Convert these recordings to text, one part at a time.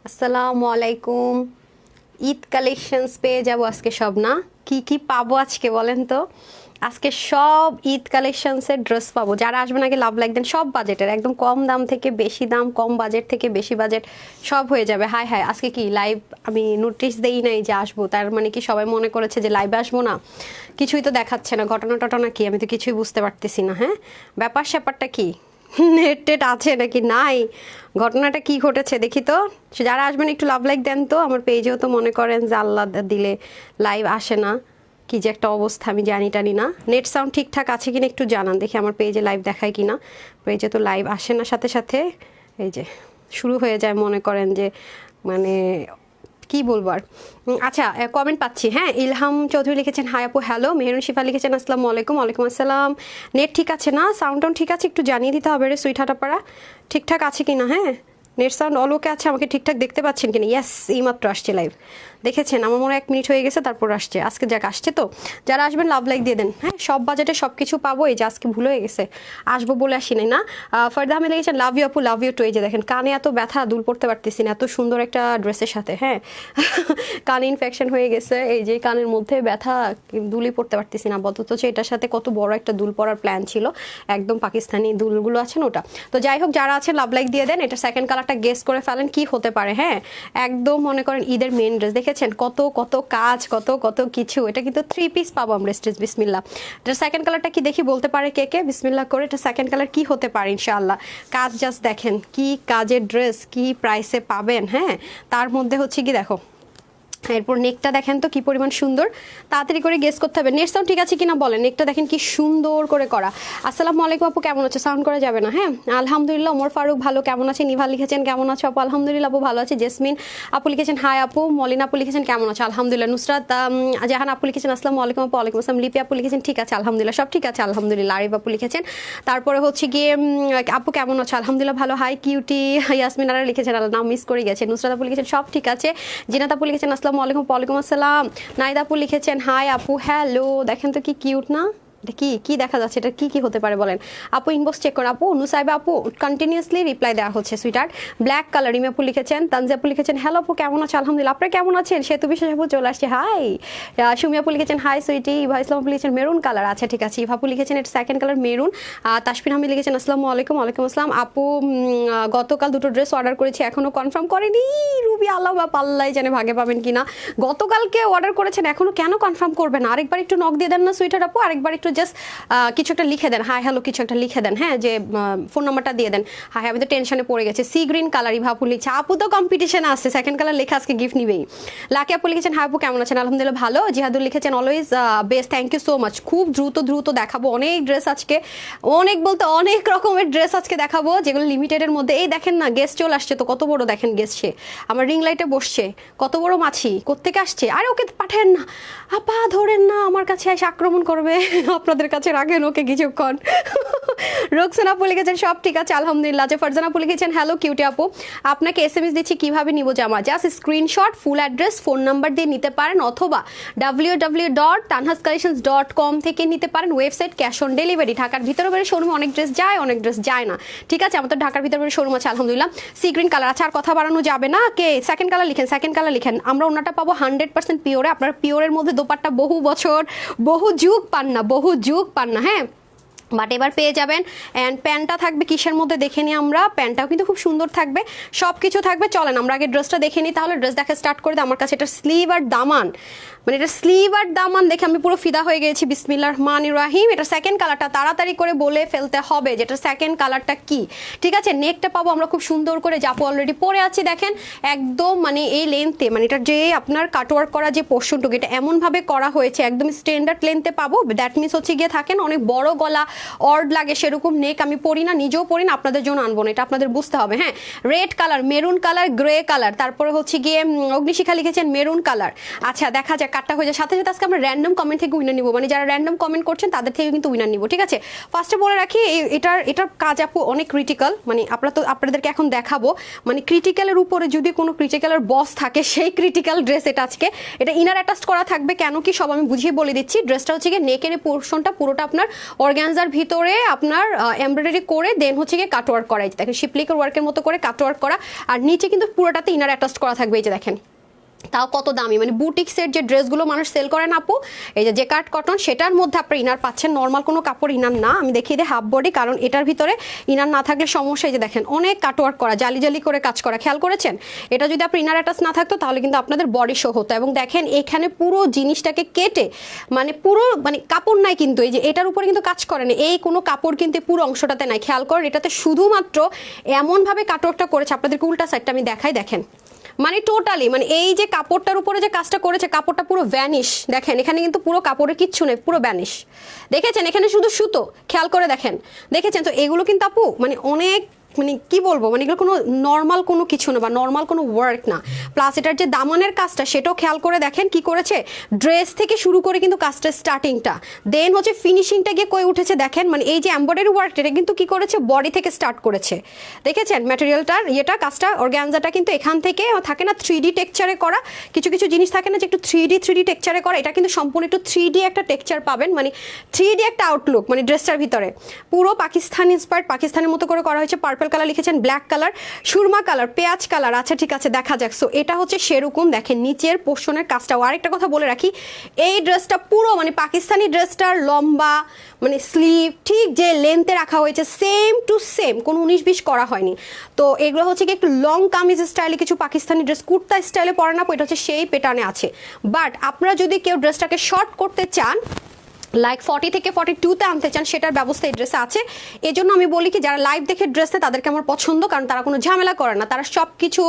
আসসালামু আলাইকুম। ঈদ কালেকশনস পেয়ে যাব আজকে সব, না কি কি পাবো আজকে বলেন তো? আজকে সব ঈদ কালেকশনসের ড্রেস পাবো। যারা আসবেন আগে লাভ লাইক দেন, সব বাজেটের, একদম কম দাম থেকে বেশি দাম, কম বাজেট থেকে বেশি বাজেট, সব হয়ে যাবে। হাই হাই, আজকে কি লাইভ আমি নোটিশ দেই নাই যে আসবো, তার মানে কি সবাই মনে করেছে যে লাইভে আসবো না? কিছুই তো দেখাচ্ছে না, ঘটনা টটনা কি আমি তো কিছুই বুঝতে পারতেছি না। হ্যাঁ, ব্যাপার স্যাপারটা কি? নেট টেট আছে নাকি নাই? ঘটনাটা কি ঘটেছে দেখি তো। যারা আসবেন একটু লাভ লাইক দেন তো। আমার পেজেও তো মনে করেন যে আল্লাহ দিলে লাইভ আসে না, কি যে একটা অবস্থা আমি জানি টানি না। নেট সাউন্ড ঠিকঠাক আছে কিনা একটু জানান দেখি, আমার পেজে লাইভ দেখায় কিনা। পেজে তো লাইভ আসে না, সাথে সাথে এই যে শুরু হয়ে যায় মনে করেন যে মানে কি বলবো আর। আচ্ছা, কমেন্ট পাচ্ছি। হ্যাঁ, ইলহাম চৌধুরী লিখেছেন হাই আপু হ্যালো। মেহরুন শিফা লিখেছেন আসসালামু আলাইকুম। ওয়ালাইকুম আসসালাম। নেট ঠিক আছে না? সাউন্ড টাউন ঠিক আছে? একটু জানিয়ে দিতে হবে রে সুইটহাটাপাড়া, ঠিকঠাক আছে কিনা। হ্যাঁ, নেট সাউন্ড অল ওকে আছে? আমাকে ঠিকঠাক দেখতে পাচ্ছেন কিনা? ইয়েস, এইমাত্র আসছে লাইভ, দেখেছেন? আমার মনে 1 মিনিট হয়ে গেছে তারপর আসছে। আজকে যাক আসছে তো, যারা আসবেন লাভ লাইক দিয়ে দেন। হ্যাঁ, সব বাজেটে সব কিছু পাবো। এই যে আজকে ভুল হয়ে গেছে, আসবো বলে আসি নাই না। ফরদা আহমেদ লিখেছেন লাভ ইউ আপু, লাভ ইউ টু। এই যে দেখেন কানে এত ব্যথা, দুল পড়তে পারতেছি না এত সুন্দর একটা ড্রেসের সাথে। হ্যাঁ, কানে ইনফেকশন হয়ে গেছে, এই যে কানের মধ্যে ব্যথা, দুলই পড়তে পারতেছি না আপাতত। এটার সাথে কত বড় একটা দুল পরার প্ল্যান ছিল, একদম পাকিস্তানি দুলগুলো আছে না ওটা। তো যাই হোক, যারা আছেন লাভ লাইক দিয়ে দেন। এটা সেকেন্ড কালারটা গেস করে ফেলেন কি হতে পারে। হ্যাঁ, একদম মনে করেন ঈদের মেন ড্রেস, দেখেছেন কত কত কাজ, কত কত কিছু। এটা কিন্তু 3 পিস পাবো আমরা স্টেজ। বিসমিল্লাহ, এটা সেকেন্ড কালারটা কি দেখি বলতে পারে কে কে? বিসমিল্লাহ করে এটা সেকেন্ড কালার কি হতে পারে ইনশাআল্লাহ। কাজ জাস্ট দেখেন, কি কাজের ড্রেস, কি প্রাইসে পাবেন। হ্যাঁ, তার মধ্যে হচ্ছে কি দেখো, এরপর নেকটা দেখেন তো কি পরিমাণ সুন্দর। তাড়াতাড়ি করে গেস করতে হবে। নেট সাউন্ড ঠিক আছে কিনা বলেন। নেকটা দেখেন কি সুন্দর করে করা। আসসালামু আলাইকুম আপু, কেমন আছে? সাউন্ড করা যাবে না? হ্যাঁ, আলহামদুলিল্লাহ। ওমর ফারুক ভালো, কেমন আছে? নিভা লিখেছেন কেমন আছো আপু? আলহামদুলিল্লাহ আপু ভালো আছে। জেসমিন আপু লিখেছেন হাই আপু। মলিনা আপু লিখেছেন কেমন আছো? আলহামদুলিল্লাহ। নুসরাত জাহান আপু লিখেছেন আসসালামু আলাইকুম আপু। ওয়ালাইকুম আসসালাম। লিপি আপু লিখেছেন ঠিক আছে আলহামদুলিল্লাহ, সব ঠিক আছে আলহামদুলিল্লাহ। আরিফ আপু লিখেছেন, তারপরে হচ্ছে গিয়ে আপু কেমন আছো? আলহামদুলিল্লাহ ভালো। High cutie. ইয়াসমিন আরা লিখেছেন, নাম মিস করে গেছে। নুসরাত আপু লিখেছেন সব ঠিক আছে। জিনাত আপু লিখেছেন আসসালামু আলাইকুম। ওয়ালাইকুম আসসালাম। নাইদা আপু লিখেছেন হাই আপু হ্যালো। দেখেন তো কি কিউট না? এটা কি কি দেখা যাচ্ছে? এটা কি কি হতে পারে বলেন? আপু ইনবক্স চেক করো আপু। নুসাইবা আপু কন্টিনিউয়াসলি রিপ্লাই দেওয়া হচ্ছে সুইটার। ব্ল্যাক কালার রিমি আপু লিখেছেন। তানজি আপু লিখেছেন হ্যালো আপু কেমন আছে? আলহামদুলিল্লাহ। আপনারা কেমন আছেন? সেতু বিশেষ আপু চলে আসছে হাই। সুমি আপু লিখেছেন হাই সুইটি। ইভা ইসলাম আপু লিখেছেন মেরুন কালার। আচ্ছা ঠিক আছে। ইভা আপু লিখেছেন এটা second colour maroon. Tasfin Ahmed লিখেছেন আসসালামু আলাইকুম। ওয়ালাইকুম আসসালাম। আপু গতকাল 2টো ড্রেস অর্ডার করেছি, এখনো কনফার্ম করেনি। রুবি আল্লাহ বা পাল্লাই জানে ভাগে পাবেন কিনা। গতকালকে অর্ডার করেছেন, এখনো কেন কনফার্ম করবেন? আরেকবার একটু নক দিয়ে দেন না সুইটার আপু, আরেকবার একটু জাস্ট কিছু একটা লিখে দেন, হাই হ্যালো কিছু একটা লিখে দেন। হ্যাঁ, যে ফোন নাম্বারটা দিয়ে দেন। হাই, আমি তো টেনশনে পড়ে গেছে। সি গ্রিন কালার ইভা আপু লিখছে। আপু তো কম্পিটিশনে আসছে, সেকেন্ড কালার লেখা আজকে গিফট নিবেই। লাকি আপু লিখেছেন হাই আপু কেমন আছেন? আলহামদুলিল্লাহ ভালো। জিহাদুল লিখেছেন always best, thank you so much. খুব দ্রুত দ্রুত দেখাবো অনেক ড্রেস আজকে, অনেক বলতে অনেক রকমের ড্রেস আজকে দেখাবো, যেগুলো লিমিটেডের মধ্যে। এই দেখেন না, গেস্ট চলে আসছে তো, কত বড় দেখেন গেস্ট, সে আমার রিং লাইটে বসছে, কত বড় মাছি, কোত্থেকে আসছে। আরে ওকে পাঠেন না আপা, ধরেন না, আমার কাছে এসে আক্রমণ করবে। আপনাদের কাছে রাখেন ওকে কিছুক্ষণ। রোকসানা আপু লিখেছেন সব ঠিক আছে আলহামদুলিল্লাহ। যে ফারজানা আপু লিখেছেন হ্যালো কিউটি আপু, আপনাকে এসএমএস দিচ্ছি কিভাবে নিব জামা। Just screenshot, full address, phone number দিয়ে নিতে পারেন, অথবা www.tanhascollections.com থেকে নিতে পারেন। Website, cash on delivery. ঢাকার ভিতরে বাইরে শোরুমে অনেক ড্রেস যায়, অনেক ড্রেস যায় না। ঠিক আছে, আমাদের ঢাকার ভিতরে বাইরে শোরুম আছে আলহামদুলিল্লাহ। Sea green colour. আচ্ছা, আর কথা বাড়ানো যাবে না। কে সেকেন্ড কালার লিখেন, সেকেন্ড কালার লিখেন। আমরা ওনাটা পাবো 100% পিওরে। আপনার পিওরের মধ্যে দোপাট্টা বহু বছর বহু যুগ পান না, বহু যুগ পান না। হ্যাঁ, বাট এবার পেয়ে যাবেন। অ্যান্ড প্যান্টটা থাকবে কিসের মধ্যে দেখে নিই আমরা। প্যান্টটাও কিন্তু খুব সুন্দর থাকবে, সব কিছু থাকবে। চলেন আমরা আগে ড্রেসটা দেখে নিই, তাহলে ড্রেস দেখা স্টার্ট করে দিই। আমার কাছে এটা স্লিভ আর দামান, মানে এটা স্লিভ আর দামান দেখে আমি পুরো ফিদা হয়ে গেছি। বিসমিল্লাহির রহমানির রহিম। এটা সেকেন্ড কালারটা তাড়াতাড়ি করে বলে ফেলতে হবে যেটা সেকেন্ড কালারটা কি। ঠিক আছে, নেকটা পাবো আমরা খুব সুন্দর করে, জাপু অলরেডি পরে আছি দেখেন, একদম মানে এই লেন্থে, মানে এটা যে আপনার কাটওয়ার্ক করা যে পোর্শনটুকু, এটা এমনভাবে করা হয়েছে একদম স্ট্যান্ডার্ড লেন্থে পাবো। দ্যাট মিনস হচ্ছে গিয়ে থাকেন অনেক বড় গলা অর্ড লাগে সেরকম নেক আমি পরি না, নিজেও পরি না, আপনাদের জন্য আনবো না, এটা আপনাদের বুঝতে হবে। হ্যাঁ, red colour, maroon colour, grey colour, তারপরে হচ্ছে গিয়ে অগ্নিশিখা লিখেছেন মেরুন কালার। আচ্ছা, দেখা যাক কাটটা হয়ে যায়। সাথে সাথে আজকে আমরা র্যান্ডম কমেন্ট থেকে উইনার নিব, মানে যারা র্যান্ডম কমেন্ট করছেন তাদের থেকে কিন্তু উইনার নিব। ঠিক আছে, ফার্স্টে বলে রাখি এটার কাজ আপু অনেক ক্রিটিক্যাল, মানে আপনাদেরকে এখন দেখাবো। মানে ক্রিটিক্যালের উপরে যদি কোনো ক্রিটিক্যালের বস থাকে, সেই ক্রিটিক্যাল ড্রেস এটা আজকে। এটা ইনার অ্যাটাচ করা থাকবে, কেন কি সব আমি বুঝিয়ে বলে দিচ্ছি। ড্রেসটা হচ্ছে গিয়ে নেকের পোর্শনটা পুরোটা আপনার অর্গানজা অর্গানজার ভিতরে আপনার এমব্রয়ডারি করে দেন হচ্ছে গিয়ে কাটওয়ার্ক করা, এই যে দেখেন শিপলিকের ওয়ার্কের মতো করে কাটওয়ার্ক করা, আর নিচে কিন্তু পুরোটাতে ইনার অ্যাটাচ করা থাকবে, এই যে দেখেন। তাও কত দামি, মানে বুটিক্সের যে ড্রেসগুলো মানুষ সেল করে না আপু, এই যে জেকার্ড কটন, সেটার মধ্যে আপনার ইনার পাচ্ছেন, নর্মাল কোনো কাপড় ইনার না। আমি দেখিয়ে দিই হাফ বডি, কারণ এটার ভিতরে ইনার না থাকলে সমস্যা। এই যে দেখেন অনেক কাটওয়ার্ক করা, জালি জালি করে কাজ করা, খেয়াল করেছেন? এটা যদি আপনার ইনার অ্যাটাচ না থাকতো তাহলে কিন্তু আপনাদের বডি শো হতো। এবং দেখেন এখানে পুরো জিনিসটাকে কেটে মানে পুরো মানে কাপড় নাই কিন্তু, এই যে এটার উপরে কিন্তু কাজ করে না, এই কোনো কাপড় কিন্তু পুরো অংশটাতে নাই, খেয়াল করেন। এটাতে শুধুমাত্র এমনভাবে কাটওয়ার্কটা করেছে, আপনাদেরকে উল্টা সাইডটা আমি দেখাই, দেখেন মানে টোটালি মানে এই যে কাপড়টার উপরে যে কাজটা করেছে, কাপড়টা পুরো ভ্যানিশ। দেখেন এখানে কিন্তু পুরো কাপড়ের কিচ্ছু নেই, পুরো ভ্যানিশ। দেখেছেন এখানে শুধু সুতো, খেয়াল করে দেখেন, দেখেছেন? তো এগুলো কিন্তু আপু মানে অনেক মানে কি বলবো, মানে এগুলো কোনো নর্মাল কোনো কিছু না বা নর্মাল কোনো ওয়ার্ক না। প্লাস এটার যে দামানের কাজটা সেটাও খেয়াল করে দেখেন কি করেছে, ড্রেস থেকে শুরু করে কিন্তু কাজটা স্টার্টিংটা, দেন হচ্ছে ফিনিশিংটা গিয়ে কই উঠেছে দেখেন। মানে এই যে এমব্রয়ডারি ওয়ার্কটা এটা কিন্তু কি করেছে, বডি থেকে স্টার্ট করেছে, দেখেছেন? ম্যাটেরিয়ালটার ইয়েটা কাজটা অর্গানজাটা কিন্তু এখান থেকে থাকে না 3D টেক্সচারে করা, কিছু কিছু জিনিস থাকে না যে একটু 3D টেক্সচারে করা, এটা কিন্তু সম্পূর্ণ একটু 3D একটা টেক্সচার পাবেন, মানে 3D একটা আউটলুক, মানে ড্রেসটার ভিতরে পুরো পাকিস্তান ইন্সপায়ার্ড, পাকিস্তানের মতো করে করা হয়েছে। পার্পল কালার লিখেছেন, ব্ল্যাক কালার, সুরমা কালার, পেঁয়াজ কালার, আচ্ছা ঠিক আছে দেখা যাক। সো এটা হচ্ছে সেরকম, দেখেন নিচের পোর্শনের কাজটাও। আরেকটা কথা বলে রাখি, এই ড্রেসটা পুরো মানে পাকিস্তানি ড্রেসটার লম্বা মানে স্লিভ ঠিক যে লেন্থে রাখা হয়েছে সেম টু সেম, কোনো 19-20 করা হয়নি। তো এগুলো হচ্ছে কি একটু লং কামিজ স্টাইলে কিছু পাকিস্তানি ড্রেস কুর্তা স্টাইলে পরে না, এটা হচ্ছে সেই প্যাটার্নে আছে। বাট আপনারা যদি কেউ ড্রেসটাকে শর্ট করতে চান, লাইক 40 থেকে 42-তে আনতে চান, সেটার ব্যবস্থা এই ড্রেসে আছে। এই জন্য আমি বলি কি, যারা লাইভ দেখে ড্রেসে তাদেরকে আমার পছন্দ, কারণ তারা কোনো ঝামেলা করে না, তারা সব কিছু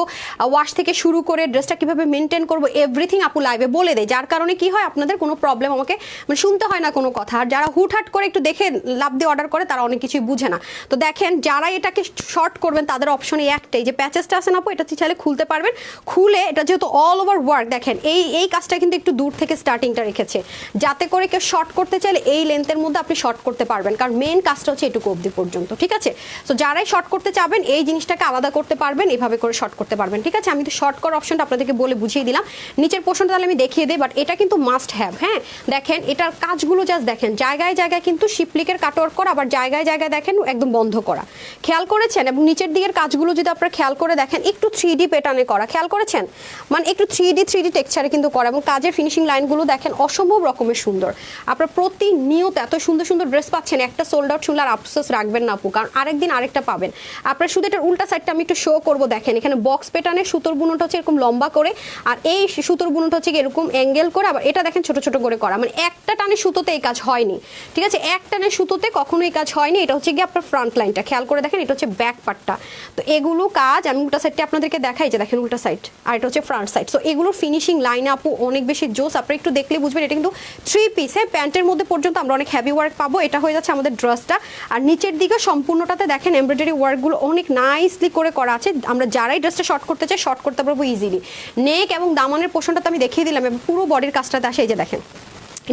ওয়াশ থেকে শুরু করে ড্রেসটা কীভাবে মেনটেন করবো এভরিথিং আপু লাইভে বলে দেয়, যার কারণে কি হয় আপনাদের কোনো প্রবলেম আমাকে মানে শুনতে হয় না কোনো কথা। আর যারা হুটহাট করে একটু দেখে লাভ দিয়ে অর্ডার করে তারা অনেক কিছুই বুঝে না। তো দেখেন যারা এটাকে শর্ট করবেন তাদের অপশনে একটাই, যে প্যাচেসটা আছে না আপু, এটা চাইলে খুলতে পারবেন, খুলে এটা যেহেতু অল ওভার ওয়ার্ক, দেখেন এই কাজটা কিন্তু একটু দূর থেকে স্টার্টিংটা রেখেছে, যাতে করে কেউ শর্ট করতে চাইলে এই লেন্থের মধ্যে আপনি শর্ট করতে পারবেন, কারণ মেন কাজটা হচ্ছে এটুকু অবধি পর্যন্ত, ঠিক আছে? তো যারাই শর্ট করতে চাবেন এই জিনিসটাকে আলাদা করতে পারবেন, এভাবে করে শর্ট করতে পারবেন, ঠিক আছে? আমি তো শর্ট করার অপশনটা আপনাদেরকে বলে বুঝিয়ে দিলাম, নিচের পোর্শনটা তাহলে আমি দেখিয়ে দিই, বাট এটা কিন্তু মাস্ট হ্যাভ। হ্যাঁ দেখেন এটার কাজগুলো জাস্ট দেখেন, জায়গায় জায়গায় কিন্তু শিপলিকের কাটওয়ার্ক করা, আবার জায়গায় জায়গায় দেখেন একদম বন্ধ করা, খেয়াল করেছেন? এবং নিচের দিকের কাজগুলো যদি আপনারা খেয়াল করে দেখেন একটু 3D প্যাটার্নে করা, খেয়াল করেছেন? মানে একটু 3D টেক্সচারে কিন্তু করা, এবং কাজের ফিনিশিং লাইনগুলো দেখেন অসম্ভব রকমের সুন্দর। আপনার প্রতিনিয়ত এত সুন্দর সুন্দর ড্রেস পাচ্ছেন, একটা সোল্ড আউট শুনলে আর আফসোস রাখবেন না আপু, কারণ আরেকদিন আরেকটা পাবেন। আপনার শুধু এটার উল্টা সাইডটা আমি একটু শো করবো, দেখেন এখানে বক্স প্যাটার্নের সুতোর বুনটা হচ্ছে এরকম লম্বা করে, আর এই সুতোর বুনটা হচ্ছে এরকম অ্যাঙ্গেল করে, আবার এটা দেখেন ছোট ছোট করে করা, মানে একটা টানে সুতোতে এই কাজ হয়নি, ঠিক আছে? এক টানে সুতোতে কখনো এই কাজ হয়নি। এটা হচ্ছে গিয়ে আপনার ফ্রন্ট লাইনটা খেয়াল করে দেখেন, এটা হচ্ছে ব্যাক পার্টটা। তো এগুলো কাজ আমি উল্টা সাইডটা আপনাদেরকে দেখাই, যে দেখেন উল্টা সাইড, আর এটা হচ্ছে ফ্রন্ট সাইড। সো এগুলোর ফিনিশিং লাইন আপু অনেক বেশি জোস, আপনারা একটু দেখলে বুঝবেন। এটা কিন্তু 3 পিস, হ্যাঁ প্যান্টের মধ্যে পর্যন্ত আমরা অনেক হেভি ওয়ার্ক পাবো। এটা হয়ে যাচ্ছে আমাদের ড্রেসটা, আর নিচের দিকে সম্পূর্ণটাতে দেখেন এমব্রয়ডারি ওয়ার্কগুলো অনেক নাইসলি করে করা আছে। আমরা যারাই ড্রেসটা শর্ট করতে চাই শর্ট করতে পারবো ইজিলি। নেক এবং দামানের পোর্শনটা আমি দেখিয়ে দিলাম, এবং পুরো বডির কাজটাতে আসে, এই যে দেখেন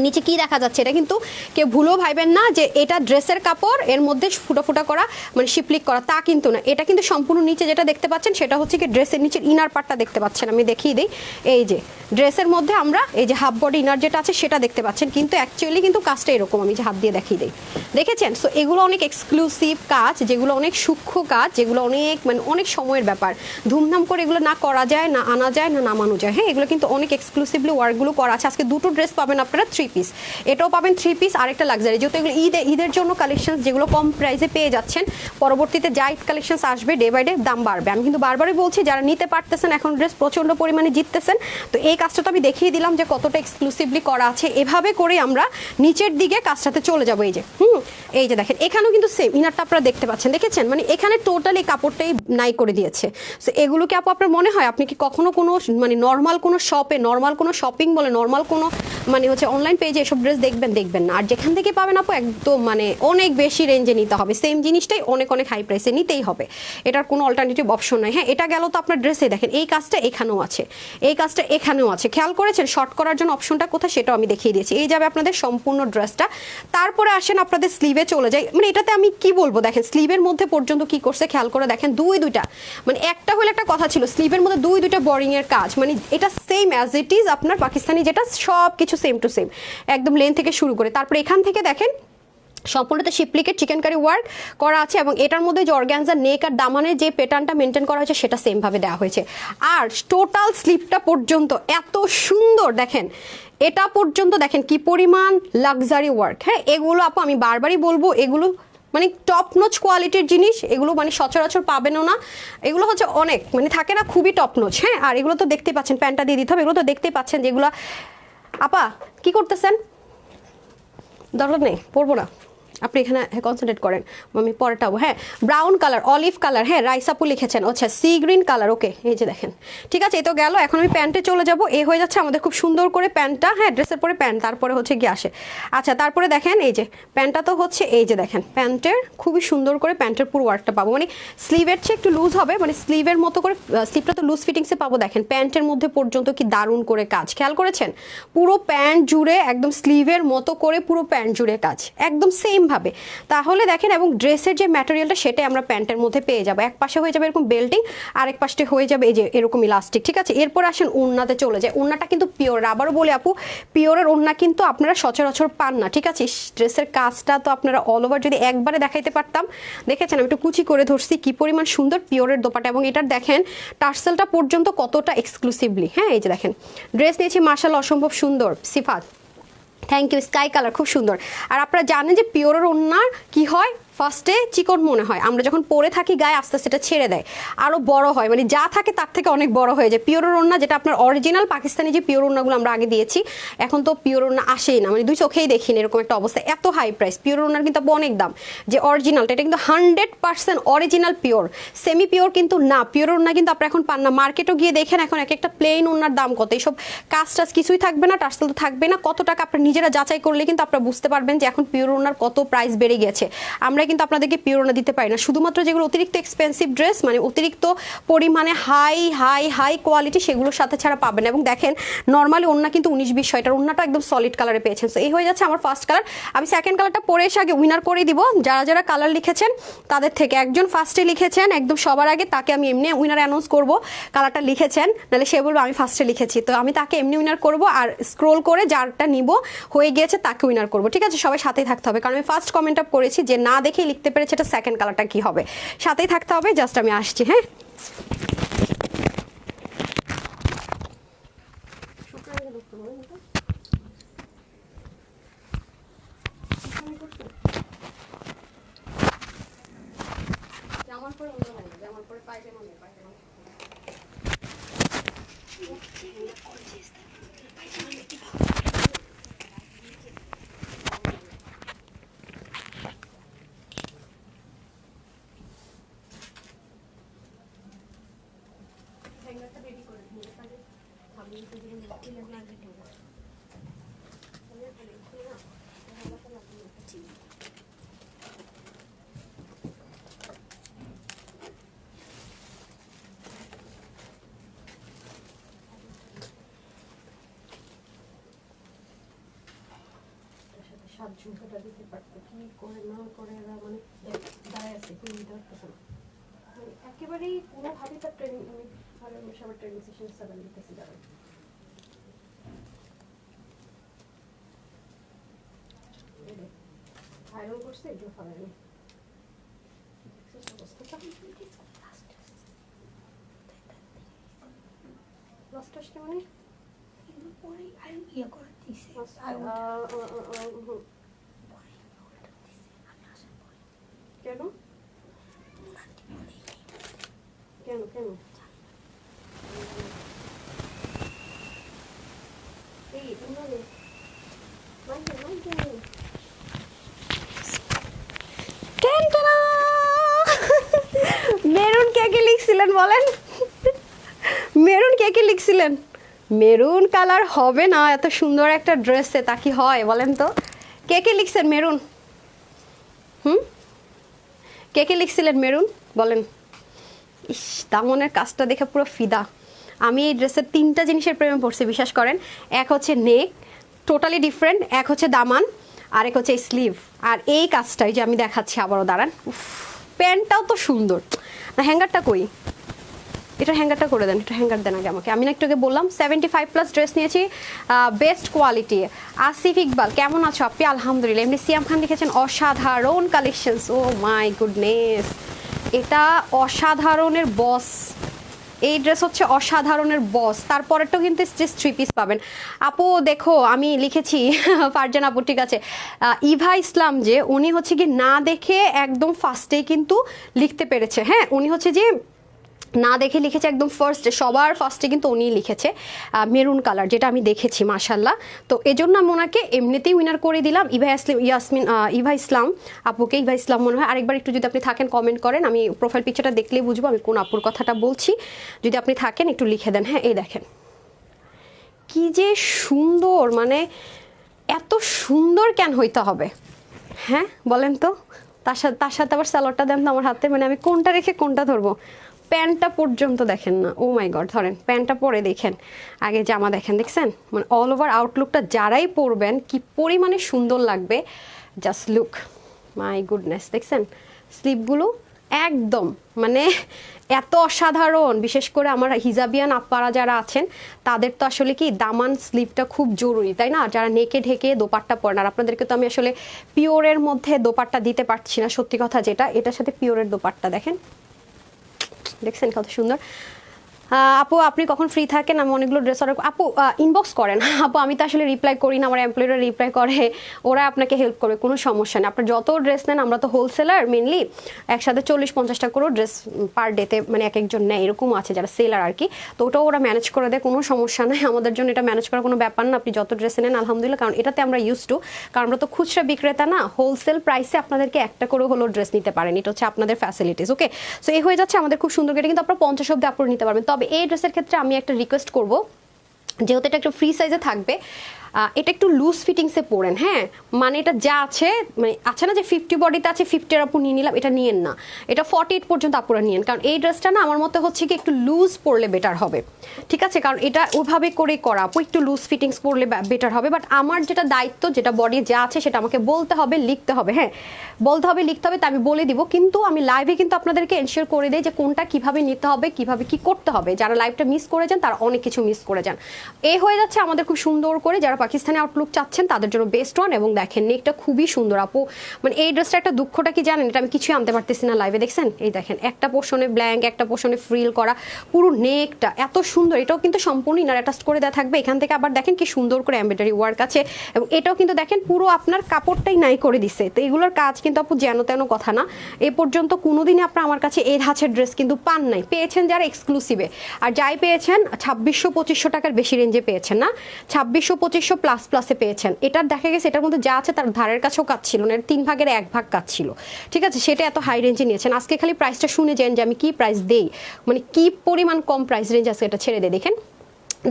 নিচে কি দেখা যাচ্ছে, এটা কিন্তু কেউ ভুলেও ভাইবেন না যে এটা ড্রেসের কাপড় এর মধ্যে ফুটা ফুটা করা মানে শিপলিক করা, তা কিন্তু না। এটা কিন্তু সম্পূর্ণ নিচে যেটা দেখতে পাচ্ছেন সেটা হচ্ছে কি ড্রেসের নিচের ইনার পার্টটা দেখতে পাচ্ছেন, আমি দেখিয়ে দিই। এই যে ড্রেসের মধ্যে আমরা এই যে হাফ বডি ইনার যেটা আছে সেটা দেখতে পাচ্ছেন, কিন্তু অ্যাকচুয়ালি কিন্তু কাজটা এরকম, আমি যে হাত দিয়ে দেখিয়ে দিই, দেখেছেন? সো এগুলো অনেক এক্সক্লুসিভ কাজ, যেগুলো অনেক সূক্ষ্ম কাজ, যেগুলো অনেক মানে অনেক সময়ের ব্যাপার, ধুমধাম করে এগুলো না করা যায়, না আনা যায়, না নামানো যায়। হ্যাঁ এগুলো কিন্তু অনেক এক্সক্লুসিভলি ওয়ার্কগুলো করা আছে। আজকে দুটো ড্রেস পাবেন আপনারা 3 পিস, এটাও পাবেন 3 পিস, আরেকটা লাক্সারি, যেহেতু এগুলো ঈদের জন্য কালেকশন, যেগুলো কম প্রাইসে পেয়ে যাচ্ছেন। পরবর্তীতে যা ঈদ কালেকশন আসবে ডে বাই ডে দাম বাড়বে। আমি কিন্তু বারবারই বলছি যারা নিতে পারতেছেন এখন ড্রেস প্রচন্ড পরিমাণে জিততেছেন। তো এই কাজটা তো আমি দেখিয়ে দিলাম যে কতটা এক্সক্লুসিভলি করা আছে। এভাবে করে আমরা নিচের দিকে কাজটাতে চলে যাবো। এই যে এই যে দেখেন এখানেও কিন্তু সেম ইনারটা আপনারা দেখতে পাচ্ছেন, দেখেছেন? মানে এখানে টোটালি কাপড়টাই নাই করে দিয়েছে। সো এগুলোকে আপু আপনার মনে হয় আপনি কি কখনো কোনো মানে নর্মাল কোনো শপে, নর্মাল কোনো শপিং বলে, নর্মাল কোনো মানে হচ্ছে অনলাইন পেজে এসব ড্রেস দেখবেন না। আর যেখান থেকে পাবেন আপু একদম মানে অনেক বেশি রেঞ্জে নিতে হবে, সেম জিনিসটাই অনেক অনেক হাই প্রাইসে নিতেই হবে, এটার কোনো অল্টারনেটিভ অপশন নাই। হ্যাঁ এটা গেল তো আপনার ড্রেসে, দেখেন এই কাজটা এখানেও আছে, এই কাজটা এখানেও আছে, খেয়াল করেছেন? শর্ট করার জন্য অপশনটা কোথায় সেটাও আমি দেখিয়ে দিয়েছি। এই যাবে আপনাদের সম্পূর্ণ ড্রেসটা। তারপরে আসেন আপনাদের স্লিভে চলে যায়, মানে এটাতে আমি কি বলবো, দেখেন স্লিভের মধ্যে পর্যন্ত কি করছে খেয়াল করে দেখেন, দুইটা মানে একটা হলে একটা কথা ছিল, স্লিভের মধ্যে দুইটা বোরিং এর কাজ, মানে এটা সেম অ্যাজ ইট ইজ আপনার পাকিস্তানি যেটা, সব কিছু সেম টু সেম একদম লেন থেকে শুরু করে। তারপরে এখান থেকে দেখেন সম্পূর্ণটা শিপলিকের চিকেন কারি ওয়ার্ক করা আছে এবং এটার মধ্যে যে অর্গানজার নেক আর দামানের যে প্যাটার্নটা মেনটেন করা হয়েছে সেটা সেমভাবে দেওয়া হয়েছে। আর টোটাল স্লিপটা পর্যন্ত এত সুন্দর দেখেন, এটা পর্যন্ত দেখেন কি পরিমাণ লাক্সারি ওয়ার্ক। হ্যাঁ, এগুলো আপু আমি বারবারই বলবো, এগুলো মানে টপ নোচ কোয়ালিটির জিনিস, এগুলো মানে সচরাচর পাবেনও না। এগুলো হচ্ছে অনেক মানে থাকে না খুবই টপ নোচ। হ্যাঁ, আর এগুলো তো দেখতেই পাচ্ছেন, প্যান্টটা দিয়ে দিতে হবে, এগুলো তো দেখতেই পাচ্ছেন যেগুলো। আপা কি করতেছেন? দরকার নেই, পরবো না, আপনি এখানে কনসেন্ট্রেট করেন, আমি পরেটা হবো। হ্যাঁ, ব্রাউন কালার, অলিভ কালার, হ্যাঁ রাইসাপু লিখেছেন, আচ্ছা সি গ্রিন কালার, ওকে এই যে দেখেন। ঠিক আছে, এই তো গেল। এখন আমি প্যান্টে চলে যাব। এ হয়ে যাচ্ছে আমাদের খুব সুন্দর করে প্যান্টটা। হ্যাঁ, ড্রেসের পরে প্যান্ট, তারপরে হচ্ছে গিয়ে আসে। আচ্ছা, তারপরে দেখেন এই যে প্যান্টটা তো হচ্ছে এই যে দেখেন, প্যান্টের খুবই সুন্দর করে প্যান্টের পুরো ওয়ার্কটা পাবো, মানে স্লিভের চেয়ে একটু লুজ হবে, মানে স্লিভের মতো করে, স্লিভটা তো লুজ ফিটিংসে পাবো। দেখেন প্যান্টের মধ্যে পর্যন্ত কি দারুণ করে কাজ, খেয়াল করেছেন? পুরো প্যান্ট জুড়ে একদম স্লিভের মতো করে পুরো প্যান্ট জুড়ে কাজ একদম সেম ভাবে। তাহলে দেখেন, এবং ড্রেসের যে ম্যাটেরিয়ালটা সেটাই আমরা প্যান্টের মধ্যে পেয়ে যাবো। এক পাশে হয়ে যাবে এরকম বেল্টিং, আর এক পাশে হয়ে যাবে এই যে এরকম ইলাস্টিক। ঠিক আছে, এরপর আসেন ওড়নাতে চলে যায়। ওড়নাটা কিন্তু পিওর, আবারও বলি আপু, পিওরের ওড়না কিন্তু আপনারা সচরাচর পান না। ঠিক আছে, ড্রেসের কাজটা তো আপনারা অল ওভার যদি একবারে দেখাইতে পারতাম। দেখেছেন আমি একটু কুচি করে ধরছি, কি পরিমাণ সুন্দর পিওরের দোপাটা, এবং এটার দেখেন টার্সেলটা পর্যন্ত কতটা এক্সক্লুসিভলি। হ্যাঁ, এই যে দেখেন ড্রেস নিয়েছি, মাশাআল্লাহ অসম্ভব সুন্দর। সিফাত থ্যাংক ইউ, স্কাই কালার খুব সুন্দর। আর আপনারা জানেন যে পিওরের ওড়নার কি হয়, ফার্স্টে চিকন মনে হয়, আমরা যখন পরে থাকি গায়ে আস্তে আস্তে ছেড়ে দেয়, আরও বড় হয়, মানে যা থাকে তার থেকে অনেক বড় হয়ে যায়। পিওরের ওড়না যেটা আপনার অরিজিনাল পাকিস্তানি যে পিওর ওড়নাগুলো আমরা আগে দিয়েছি, এখন তো পিওর ওড়না আসেই না, মানে দুই চোখেই দেখিনি এরকম একটা অবস্থা, এত হাই প্রাইস। পিওর ওড়নার কিন্তু অনেক দাম। যে অরিজিনালটা এটা কিন্তু 100% অরিজিনাল পিওর, সেমি পিওর কিন্তু না। পিওর ওড়না কিন্তু আপনারা এখন পান না। মার্কেটও গিয়ে দেখেন এখন এক একটা প্লেন ওড়নার দাম কত, এইসব কাজ টাজ কিছুই থাকবে না, টার্সেল তো থাকবে না, কত টাকা আপনারা নিজেরা যাচাই করলে কিন্তু আপনারা বুঝতে পারবেন যে এখন পিওর ওড়নার কত প্রাইস বেড়ে গেছে। আমরা কিন্তু আপনাদেরকে পিওর ওড়না দিতে পারি না, শুধুমাত্র যেগুলো অতিরিক্ত এক্সপেন্সিভ ড্রেস, মানে অতিরিক্ত পরিমাণে হাই হাই হাই কোয়ালিটি, সেগুলোর সাথে ছাড়া পাবেন। এবং দেখেন নর্মালি ওড়না কিন্তু 19-20 এটার ওড়নাটা একদম সলিড কালারে পেয়েছেন। তো এই হয়ে যাচ্ছে আমার ফার্স্ট কালার। আমি সেকেন্ড কালারটা পরে এসে আগে উইনার করে দিব। যারা যারা কালার লিখেছেন তাদের থেকে একজন ফার্স্টে লিখেছেন একদম সবার আগে, তাকে আমি এমনি উইনার অ্যানাউন্স করব। কালারটা লিখেছেন, নাহলে সে বলবো আমি ফার্স্টে লিখেছি, তো আমি তাকে এমনি উইনার করব। আর স্ক্রোল করে যারটা নিব হয়ে গিয়েছে তাকে উইনার করব। ঠিক আছে, সবাই সাথেই থাকতে হবে, কারণ আমি ফার্স্ট কমেন্ট আপ করেছি, যে না দেখেই লিখতে পেরেছে এটা সেকেন্ড কালারটা কি হবে। সাথেই থাকতে হবে, জাস্ট আমি আসছি। হ্যাঁ, জামার পরে অন্য হয় না, জামার পরে পায়জামা নেই, পায়জামা রেডি করে দিন, সাত ঝুঁকাটা দিতে পারতো, কি করে না করে এরা মানে দাঁড়ায় আছে, কেউ নিতে পারতেছে না। একেবারেই কোনোভাবেই তার ট্রেনিং, আমি সবার ট্রেনিং সেশন 7 দিতেছি। দাঁড়ান, আয়রন করছে এগুলো ফালাইনি, লাস্ট আসতে মানে পরে আর ইয়ে করে দিছে কেন কেন কেন এই উনারে মাইকে মাইকে মেরুন কে কে লিখছিলেন বলেন? মেরুন কে কে লিখছিলেন? মেরুন কালার হবে না এত সুন্দর একটা ড্রেসে, তা কি হয় বলেন তো? কে কে লিখছেন মেরুন? কে কে লিখছিলেন মেরুন বলেন? ইস, দামনের কাজটা দেখে পুরো ফিদা। আমি এই ড্রেসের 3টা জিনিসের প্রেমে পড়ছি, বিশ্বাস করেন। এক হচ্ছে নেক, টোটালি ডিফারেন্ট, এক হচ্ছে দামান, আর এক হচ্ছে স্লিভ, আর এই কাজটাই যে আমি দেখাচ্ছি আবারও, দাঁড়ান। প্যান্টটাও তো সুন্দর, না হ্যাঙ্গারটা কই? এটা হ্যাঙ্গারটা করে দেন, এটা হ্যাঙ্গার দেন আগে আমাকে। আমি না একটু আগে বললাম 75+ ড্রেস নিয়েছি, বেস্ট কোয়ালিটি। আসিফ ইকবাল কেমন আছো আপনি? আলহামদুলিল্লাহ। এমনি সিয়াম খান লিখেছেন অসাধারণ কালেকশনস। ও মাই গুডনেস, এটা অসাধারণের বস। এই ড্রেস হচ্ছে অসাধারণের বস। তারপরেরটাও কিন্তু জাস্ট 3 পিস পাবেন। আপু দেখো আমি লিখেছি ফারজান আপু, ঠিক আছে। ইভা ইসলাম যে উনি হচ্ছে কি না দেখে একদম ফার্স্টেই কিন্তু লিখতে পেরেছে। হ্যাঁ, উনি হচ্ছে যে না দেখে লিখেছে একদম ফার্স্টে, সবার ফার্স্টে কিন্তু উনি লিখেছে মেরুন কালার, যেটা আমি দেখেছি মাশাল্লাহ। তো এজন্য আমি ওনাকে এমনিতেই উইনার করে দিলাম। ইভা ইসলাম আপুকে, ইভা ইসলাম মনে হয়। আরেকবার একটু যদি আপনি থাকেন কমেন্ট করেন, আমি প্রোফাইল পিকচারটা দেখলেই বুঝবো আমি কোন আপুর কথাটা বলছি। যদি আপনি থাকেন একটু লিখে দেন। হ্যাঁ, এই দেখেন কি যে সুন্দর, মানে এত সুন্দর কেন হইতে হবে? হ্যাঁ বলেন তো। তার সাথে আবার স্যালোয়ারটা দেন তো আমার হাতে, মানে আমি কোনটা রেখে কোনটা ধরবো? প্যান্টটা পর্যন্ত দেখেন না, ও মাই গড। ধরেন প্যান্টটা পরে দেখেন, আগে জামা দেখেন, দেখছেন? মানে অল ওভার আউটলুকটা যারাই পরবেন কি পরিমাণে সুন্দর লাগবে, জাস্ট লুক, মাই গুডনেস। দেখছেন স্লিপগুলো একদম মানে এত অসাধারণ। বিশেষ করে আমার হিজাবিয়ান আপারা যারা আছেন তাদের তো আসলে কি দামান স্লিভটা খুব জরুরি, তাই না? যারা নেকে ঢেকে দোপাট্টা পরেন। আর আপনাদেরকে তো আমি আসলে পিওরের মধ্যে দোপাট্টা দিতে পারছি না, সত্যি কথা যেটা। এটার সাথে পিওরের দোপাট্টা দেখেন, দেখছেন কত সুন্দর। আপু আপনি কখন ফ্রি থাকেন? আমি অনেকগুলো ড্রেস অর্ডার। আপু ইনবক্স করেন আপু, আমি তো আসলে রিপ্লাই করি না, আমার এমপ্লয়িরা রিপ্লাই করে, ওরা আপনাকে হেল্প করবে, কোনো সমস্যা নেই। আপনার যত ড্রেস নেন, আমরা তো হোলসেলার মেনলি, একসাথে 40-50টা করে ড্রেস পার ডেতে মানে এক একজন নেয়, এরকম আছে যারা সেলার আর কি। তো ওটাও ওরা ম্যানেজ করে দেয়, কোনো সমস্যা নেই। আমাদের জন্য এটা ম্যানেজ করার কোনো ব্যাপার না, আপনি যত ড্রেস নেন আলহামদুলিল্লাহ, কারণ এটাতে আমরা ইউজ টু। কারণ আমরা তো খুচরা বিক্রেতা না, হোলসেল প্রাইসে আপনাদেরকে একটা করে হলো ড্রেস নিতে পারেন, এটা হচ্ছে আপনাদের ফ্যাসিলিটিস। ওকে, সো এই হয়ে যাচ্ছে আমাদের খুব সুন্দর করে, কিন্তু আপনারা 50 অব্দি আপলোড নিতে পারবেন। তবে এই ড্রেসের ক্ষেত্রে আমি একটা রিকোয়েস্ট করব, যেহেতু এটা একটা ফ্রি সাইজে থাকবে, এটা একটু লুজ ফিটিংসে পরেন। হ্যাঁ, মানে এটা যা আছে, মানে আছে না যে 50 বডিতে আছে 50 আপু নিয়ে নিলাম, এটা নিয়েন না, এটা 48 পর্যন্ত আপুরা নিয়েন। কারণ এই ড্রেসটা না আমার মতে হচ্ছে কি একটু লুজ পরলে বেটার হবে, ঠিক আছে? কারণ এটা ওভাবে করেই করা আপু, একটু লুজ ফিটিংস পরলে বেটার হবে। বাট আমার যেটা দায়িত্ব, যেটা বডি যা আছে সেটা আমাকে বলতে হবে, লিখতে হবে। হ্যাঁ, বলতে হবে, লিখতে হবে, তা আমি বলে দিব। কিন্তু আমি লাইভে কিন্তু আপনাদেরকে এনশিওর করে দিই যে কোনটা কিভাবে নিতে হবে, কিভাবে কি করতে হবে। যারা লাইভটা মিস করে যান তারা অনেক কিছু মিস করে যান। এই হয়ে যাচ্ছে আমাদের খুব সুন্দর করে, যারা পাকিস্তানি আউটলুক চাচ্ছেন তাদের জন্য বেস্ট ওয়ান। এবং দেখেন নেকটা খুবই সুন্দর আপু, মানে এই ড্রেসটা একটা দুঃখটা কি জানেন, এটা আমি কিছুই আনতে পারতেছি না লাইভে। দেখছেন এই দেখেন, একটা পোর্শনে ব্ল্যাঙ্ক, একটা পোর্শনে ফ্রিল করা, পুরো নেকটা এত সুন্দর। এটাও কিন্তু সম্পূর্ণ ইনার অ্যাটাচ করে দেওয়া থাকবে। এখান থেকে আবার দেখেন কি সুন্দর করে এমব্রয়ডারি ওয়ার্ক আছে, এবং এটাও কিন্তু দেখেন পুরো আপনার কাপড়টাই নাই করে দিছে। তো এগুলোর কাজ কিন্তু আপু যেন তেন কথা না। এ পর্যন্ত কোনোদিনই আপনার আমার কাছে এই ধাঁচের ড্রেস কিন্তু পান নাই, পেয়েছেন যারা এক্সক্লুসিভে। আর যাই পেয়েছেন 2600-2500 টাকার বেশি রেঞ্জে পেয়েছেন না, 2600-2500 প্লাস প্লাসে পেয়েছেন। এটার দেখা গেছে এটার মধ্যে যা আছে তার ধারের কাছেও কাজ ছিল না, এর 3 ভাগের 1 ভাগ কাজ ছিল, ঠিক আছে? সেটা এত হাই রেঞ্জে নিয়েছেন। আজকে খালি প্রাইসটা শুনে যান যে আমি কি প্রাইস দেই, মানে কি পরিমাণ কম প্রাইস রেঞ্জ আছে, এটা ছেড়ে দেয়। দেখেন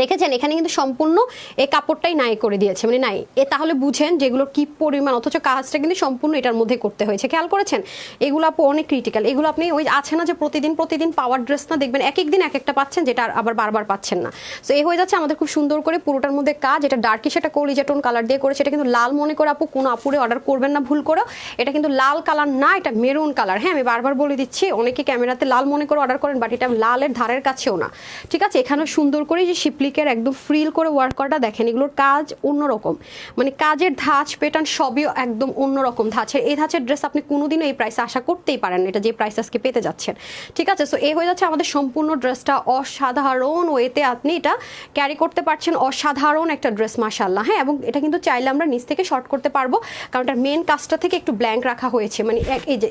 দেখেছেন এখানে কিন্তু সম্পূর্ণ এই কাপড়টাই নাই করে দিয়েছে, মানে নাই এ, তাহলে বুঝেন যেগুলো কি পরিমাণ, অথচ কাজটা কিন্তু সম্পূর্ণ এটার মধ্যে করতে হয়েছে। খেয়াল করেছেন? এগুলো আপু অনেক ক্রিটিক্যাল। এগুলো আপনি ওই আছে না যে প্রতিদিন পাওয়ার ড্রেস না, দেখবেন এক একদিন এক একটা পাচ্ছেন, যেটা আবার বারবার পাচ্ছেন না। সো এই হয়ে যাচ্ছে আমাদের খুব সুন্দর করে পুরোটার মধ্যে কাজ। এটা ডার্কিশ একটা কলিজা টোন কালার দিয়ে করেছে, এটা কিন্তু লাল মনে করে আপু কোনো আপুরে অর্ডার করবেন না ভুল করেও। এটা কিন্তু লাল কালার না, এটা মেরুন কালার। হ্যাঁ, আমি বারবার বলে দিচ্ছি, অনেকে ক্যামেরাতে লাল মনে করে অর্ডার করেন, বাট এটা লালের ধারের কাছেও না, ঠিক আছে? এখানে সুন্দর করে যে শিপলিকের একদম ফ্রিল করে ওয়ার্ক করাটা দেখেন, এগুলোর কাজ অন্যরকম, মানে কাজের ধাঁচ প্যাটার্ন সবই একদম অন্যরকম ধাঁচের। এই ধাঁচের ড্রেস আপনি কোনোদিনও এই প্রাইসে আশা করতেই পারেন, এটা যে প্রাইস আজকে পেতে যাচ্ছেন, ঠিক আছে? সো এই হয়ে যাচ্ছে আমাদের সম্পূর্ণ ড্রেসটা অসাধারণ ওয়েতে আপনি এটা ক্যারি করতে পারছেন, অসাধারণ একটা ড্রেস মাশাআল্লাহ। হ্যাঁ, এবং এটা কিন্তু চাইলে আমরা নিচ থেকে শর্ট করতে পারবো, কারণ এটার মেন কাজটা থেকে একটু ব্ল্যাঙ্ক রাখা হয়েছে, মানে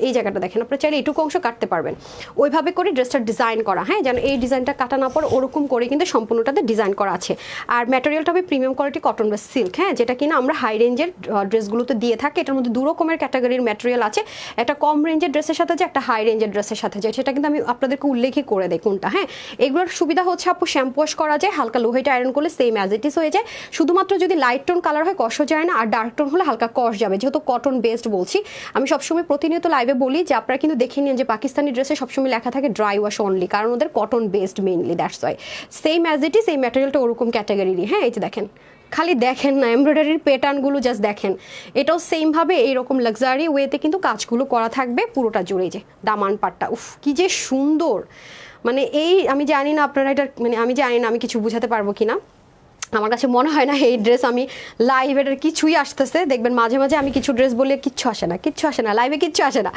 এই জায়গাটা দেখেন, আপনারা চাইলে এটুকু অংশ কাটতে পারবেন, ওইভাবে করে ড্রেসটা ডিজাইন করা। হ্যাঁ, যেন এই ডিজাইনটা কাটা না পড়ে ওরকম করে কিন্তু সম্পূর্ণটাতে ডিজাইন করা আছে। আর ম্যাটেরিয়ালটা হবে প্রিমিয়াম কোয়ালিটি কটন বা সিল্ক। হ্যাঁ, যেটা কিনা আমরা হাই রেঞ্জের ড্রেসগুলোতে দিয়ে থাকি। এটার মধ্যে 2 রকমের ক্যাটাগরির ম্যাটেরিয়াল আছে, একটা কম রেঞ্জের ড্রেসের সাথে যে একটা হাই রেঞ্জের ড্রেসের সাথে যে, সেটা কিন্তু আমি আপনাদেরকে উল্লেখই করে দেই কোনটা। হ্যাঁ, এগুলোর সুবিধা হচ্ছে আপু শ্যাম্পু ওয়াশ করা যায়, হালকা লোহাইটা আয়রন করলে সেম অ্যাজ ইট ইজ হয়ে যায়। শুধুমাত্র যদি লাইট টোন কালার হয় কষও যায় না, আর ডার্ক টোন হলে হালকা কষ যাবে। যেহেতু কটন বেসড বলছি, আমি সবসময় প্রতিনিয়ত লাইভে বলি যে আপনারা কিন্তু দেখে নিন যে পাকিস্তানি ড্রেসে সবসময় লেখা থাকে ড্রাই ওয়াশ অনলি, কারণ ওদের cotton based mainly, that's why. Same as it is এই ম্যাটেরিয়ালটা ওরকম ক্যাটাগরিরই। হ্যাঁ, এই যে দেখেন, খালি দেখেন না এমব্রয়ডারির প্যাটার্নগুলো, জাস্ট দেখেন। এটাও সেমভাবে এইরকম লাক্সারি ওয়েতে কিন্তু কাজগুলো করা থাকবে পুরোটা জুড়ে। যে দামান পাটটা, উফ কি যে সুন্দর, মানে এই আমি জানি না আপনারা এটা মানে আমি জানি না আমি কিছু বুঝাতে পারবো কিনা, আমার কাছে মনে হয় না এই ড্রেস আমি লাইভ এটার কিছুই আসতেছে, দেখবেন মাঝে মাঝে আমি কিছু ড্রেস বলে কিচ্ছু আসে না লাইভে কিচ্ছু আসে না,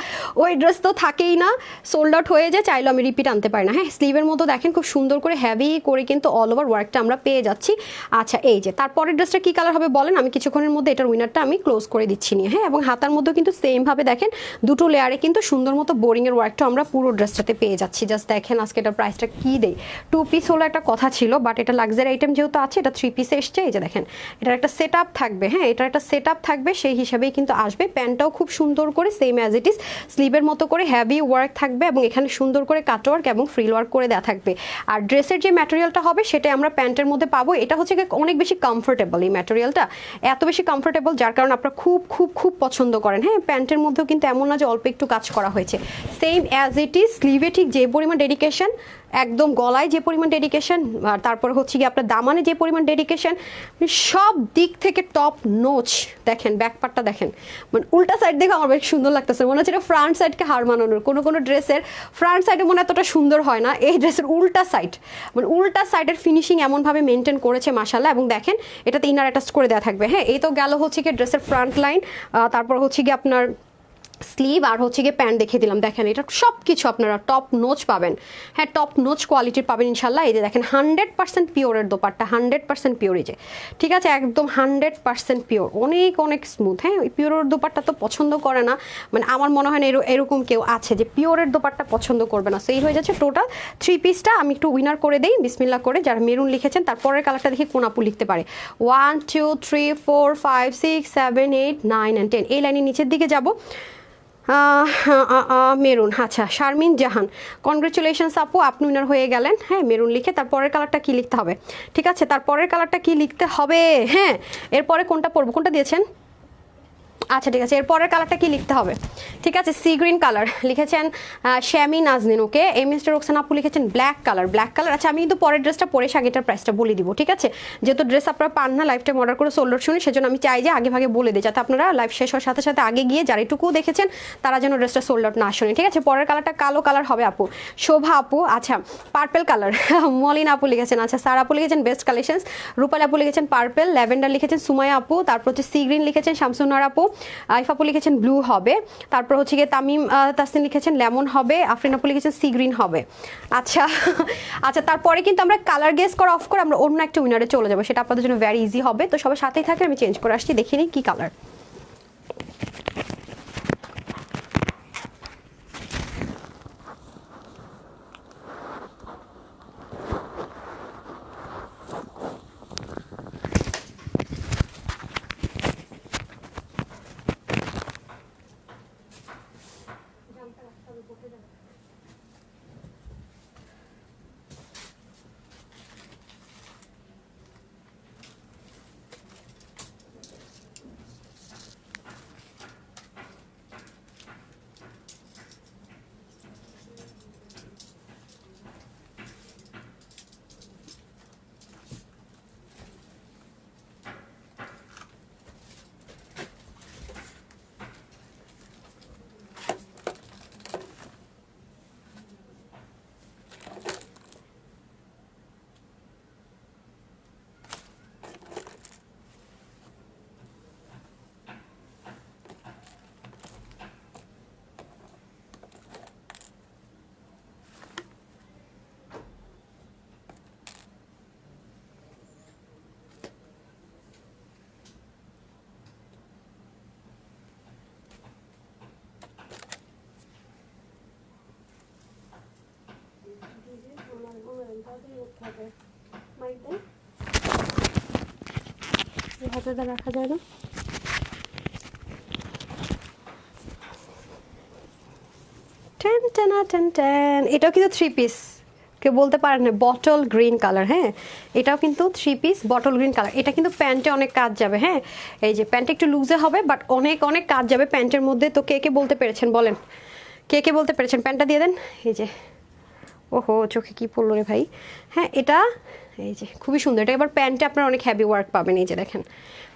ওই ড্রেস তো থাকেই না, সোল্ড আউট হয়ে যায়, চাইলেও আমি রিপিট আনতে পারি না। হ্যাঁ, স্লিভের মতো দেখেন খুব সুন্দর করে হেভি করে কিন্তু অল ওভার ওয়ার্কটা আমরা পেয়ে যাচ্ছি। আচ্ছা এই যে তারপরের ড্রেসটা কী কালার হবে বলেন, আমি কিছুক্ষণের মধ্যে এটার উইনারটা আমি ক্লোজ করে দিচ্ছি নিয়ে। হ্যাঁ, এবং হাতার মধ্যেও কিন্তু সেমভাবে দেখেন দুটো লেয়ারে কিন্তু সুন্দর মতো বোরিংয়ের ওয়ার্কটা আমরা পুরো ড্রেসটাতে পেয়ে যাচ্ছি। জাস্ট দেখেন আজকে এটার প্রাইসটা কী দেই, 2 পিস হলো একটা কথা ছিল, বাট এটা লাক্সারি আইটেম যেহেতু আছে এটা 3 পিসে এসছে। এই যে দেখেন এটার একটা সেট আপ থাকবে, হ্যাঁ এটার একটা সেট আপ থাকবে, সেই হিসাবেই কিন্তু আসবে। প্যান্টটাও খুব সুন্দর করে সেম অ্যাজ ইট ইজ স্লিভের মতো করে হেভি ওয়ার্ক থাকবে এবং এখানে সুন্দর করে কাট ওয়ার্ক এবং ফ্রিল ওয়ার্ক করে দেওয়া থাকবে। আর ড্রেসের যে ম্যাটেরিয়ালটা হবে সেটা আমরা প্যান্টের মধ্যে পাবো। এটা হচ্ছে অনেক বেশি কমফোর্টেবল, এই ম্যাটেরিয়ালটা এত বেশি কমফোর্টেবল যার কারণে আপনারা খুব খুব খুব পছন্দ করেন। হ্যাঁ, প্যান্টের মধ্যেও কিন্তু এমন না যে অল্প একটু কাজ করা হয়েছে, সেম অ্যাজ ইট ইজ স্লিভে ঠিক যে পরিমাণ ডেডিকেশন, একদম গলায় যে পরিমাণ ডেডিকেশন, আর তারপরে হচ্ছে কি আপনার দামানে যে পরিমাণ ডেডিকেশন, সব দিক থেকে টপ নোচ। দেখেন ব্যাক পার্টটা দেখেন, মানে উল্টা সাইড দেখে আমার বেশ সুন্দর লাগতেছে, মনে হচ্ছে এটা ফ্রন্ট সাইডকে হার মানানোর। কোনো ড্রেসের ফ্রন্ট সাইডে মনে এতটা সুন্দর হয় না, এই ড্রেসের উল্টা সাইড, মানে উল্টা সাইডের ফিনিশিং এমনভাবে মেনটেন করেছে মাশাআল্লাহ। এবং দেখেন এটাতে ইনার অ্যাটাচ করে দেওয়া থাকবে। হ্যাঁ, এই তো গেল হচ্ছে কি ড্রেসের ফ্রন্ট লাইন, তারপর হচ্ছে কি আপনার স্লিভ আর হচ্ছে গিয়ে প্যান্ট দেখিয়ে দিলাম। দেখেন এটা সব কিছু আপনারা টপ নোচ পাবেন। হ্যাঁ, টপ নোচ কোয়ালিটির পাবেন ইনশাল্লাহ। এই যে দেখেন 100% পিওরের দোপাট্টা, 100% পিওর। এই যে ঠিক আছে, একদম 100% পিওর, অনেক স্মুথ। হ্যাঁ, পিওরের দোপাট্টা তো পছন্দ করে না, মানে আমার মনে হয় না এরকম কেউ আছে যে পিওরের দোপাট্টা পছন্দ করবে না। সো এই হয়ে যাচ্ছে টোটাল 3 পিসটা। আমি একটু উইনার করে দেই বিসমিল্লাহ করে, যারা মেরুন লিখেছেন তারপরের কালারটা দেখি কোন আপু লিখতে পারে। 1 2 3 4 5 6 7 8 9 and 10, এই লাইনের নিচের দিকে যাব। মেরুন, আচ্ছা শারমিন জাহান, কনগ্রেচুলেশনস আপু, আপনি উইনার হয়ে গেলেন। হ্যাঁ, মেরুন লিখে তারপরের কালারটা কি লিখতে হবে, ঠিক আছে তারপরের কালারটা কি লিখতে হবে। হ্যাঁ, এরপরে কোনটা পড়বো, কোনটা দিয়েছেন? আচ্ছা ঠিক আছে, এরপরের কালারটা কি লিখতে হবে? ঠিক আছে, সি গ্রিন কালার লিখেছেন শ্যামি নাজনীন। ওকে, এই মিস্টার রোকসানা আপু লিখেছেন ব্ল্যাক কালার। আচ্ছা আমি কিন্তু পরের ড্রেসটা পরে আগেটার প্রাইসটা বলে দিব, ঠিক আছে? যেহেতু ড্রেস আপনারা পান না লাইফ টাইম অর্ডার করে সোল্ড শুনি, সেজন্য আমি চাই যে আগে ভাগে বলে দিই, যাতে আপনারা লাইভ শেষ হওয়ার সাথে সাথে আগে গিয়ে যারা এটুকু দেখেছেন তারা যেন ড্রেসটা সোল্ড আউট না শুনে, ঠিক আছে? পরের কালারটা কালো কালার হবে আপু। শোভা আপু, আচ্ছা পার্পেল কালার। মলিন আপু লিখেছেন, আচ্ছা সারা আপু লিখেছেন বেস্ট কালেকশনস। রূপাল আপু লিখেছেন পার্পেল। ল্যাভেন্ডার লিখেছেন সুমাইয়া আপু। তারপর হচ্ছে সি গ্রিন লিখেছেন শামসুন্নার আপু। আইফ আপু লিখেছেন ব্লু হবে। তারপর হচ্ছে গিয়ে তামিম তাসনিন লিখেছেন লেমন হবে। আফরিন আপু লিখেছেন সি গ্রিন হবে। আচ্ছা আচ্ছা, তারপরে কিন্তু আমরা কালার গেস করা অফ করে আমরা অন্য একটা উইনারে চলে যাবো, সেটা আপনাদের জন্য ভেরি ইজি হবে। তো সবার সাথেই থাকে, আমি চেঞ্জ করে আসছি, দেখে নিই কি কালার। রাখা যায় না। এটাও কিন্তু 3 পিস, কেউ বলতে পারেন না, বটল গ্রিন কালার। হ্যাঁ, এটাও কিন্তু 3 পিস বটল গ্রিন কালার। এটা কিন্তু প্যান্টে অনেক কাজ যাবে। হ্যাঁ, এই যে প্যান্টে একটু লুজে হবে, বাট অনেক কাজ যাবে প্যান্টের মধ্যে। তো কে বলতে পেরেছেন বলেন, কে বলতে পেরেছেন? প্যান্টটা দিয়ে দেন। এই যে, ওহো চোখে কি পড়লো রে ভাই। হ্যাঁ, এটা এই যে খুবই সুন্দর। এটা এবার প্যান্টে আপনার অনেক হ্যাভি ওয়ার্ক পাবেন। এই যে দেখেন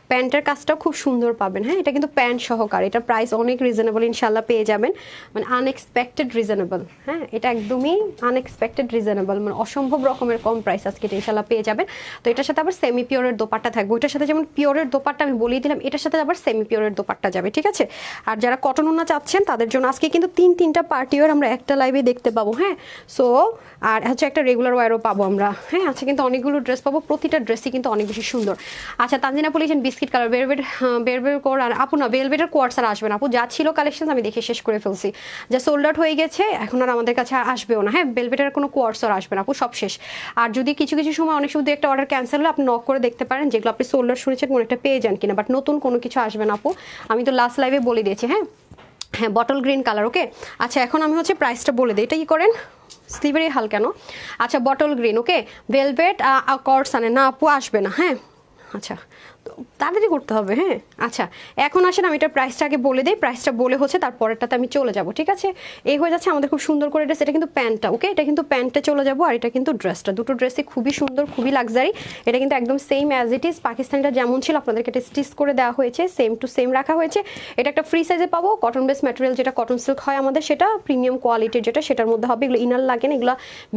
প্যান্টের কাজটাও খুব সুন্দর পাবেন। হ্যাঁ, এটা কিন্তু প্যান্ট সহকারে, এটা প্রাইস অনেক রিজনেবল ইনশাল্লাহ পেয়ে যাবেন, মানে আনএক্সপেক্টেড রিজনেবল। হ্যাঁ, এটা একদমই আনএক্সপেক্টেড রিজনেবল, মানে অসম্ভব রকমের কম প্রাইস আজকে এটা ইনশাল্লাহ পেয়ে যাবেন। তো এটার সাথে আবার সেমি পিওরের দোপাট্টা থাকবে, ওইটার সাথে যেমন পিওরের দোপাট্টা আমি বলেই দিলাম, এটার সাথে আবার সেমি পিওরের দোপাট্টা যাবে, ঠিক আছে। আর যারা কটন ওড়না চাচ্ছেন তাদের জন্য আজকে কিন্তু তিনটা পার্টি ওয়্যার আমরা একটা লাইভে দেখতে পাবো। হ্যাঁ, সো আর হচ্ছে একটা রেগুলার ওয়্যারও পাবো আমরা। হ্যাঁ, আচ্ছা, কিন্তু অনেকগুলো ড্রেস পাবো, প্রতিটা ড্রেসই কিন্তু অনেক বেশি সুন্দর। আচ্ছা, তানজিনা বলেছেন বিস্কিট কালার বেরবের কোর, আর আপু না বেলভেটের কোয়ার্স আর আসবে না আপু, যা ছিল কালেকশন আমি দেখে শেষ করে ফেলছি, যা সোল্ড আউট হয়ে গেছে এখন আর আমাদের কাছে আসবেও না। হ্যাঁ, বেলভেটের কোনো কোয়ার্স আর আসবে না আপু, সব শেষ। আর যদি কিছু কিছু সময় অনেক সময় একটা অর্ডার ক্যান্সেল হলে আপনি নক করে দেখতে পারেন যেগুলো আপনি সোল্ড আউট শুনেছেন কোনো একটা পেয়ে যান কিনা, বাট নতুন কোনো কিছু আসবে না আপু, আমি তো লাস্ট লাইভে বলে দিয়েছি। হ্যাঁ হ্যাঁ, বটল গ্রিন কালার। ওকে, আচ্ছা, এখন আমি হচ্ছে প্রাইসটা বলে দিই, এটা কি করেন স্লিভেরই হাল কেন। আচ্ছা, বটল গ্রিন, ওকে, ভেলভেট কর্ডস আনে না আপু, আসবে না। হ্যাঁ, আচ্ছা, তাড়াতাড়ি করতে হবে। হ্যাঁ, আচ্ছা, এখন আসেন আমি এটার প্রাইসটা আগে বলে দিই, প্রাইসটা বলে হচ্ছে তারপরেরটাতে আমি চলে যাব, ঠিক আছে। এই হয়ে যাচ্ছে আমাদের খুব সুন্দর করে ড্রেস, এটা কিন্তু প্যান্টটা, ওকে, এটা কিন্তু প্যান্টে চলে যাবো, আর এটা কিন্তু ড্রেসটা, দুটো ড্রেসই খুবই সুন্দর, খুবই লাক্সারি। এটা কিন্তু একদম সেম অ্যাজ ইট ইজ, পাকিস্তানিটা যেমন ছিল আপনাদেরকে এটা স্টিচ করে দেওয়া হয়েছে, সেম টু সেম রাখা হয়েছে। এটা একটা ফ্রি সাইজে পাবো, কটন বেস ম্যাটেরিয়াল, যেটা কটন সিল্ক হয় আমাদের, সেটা প্রিমিয়াম কোয়ালিটির, যেটা সেটার মধ্যে হবে। এগুলো ইনার লাগে না, এগুলো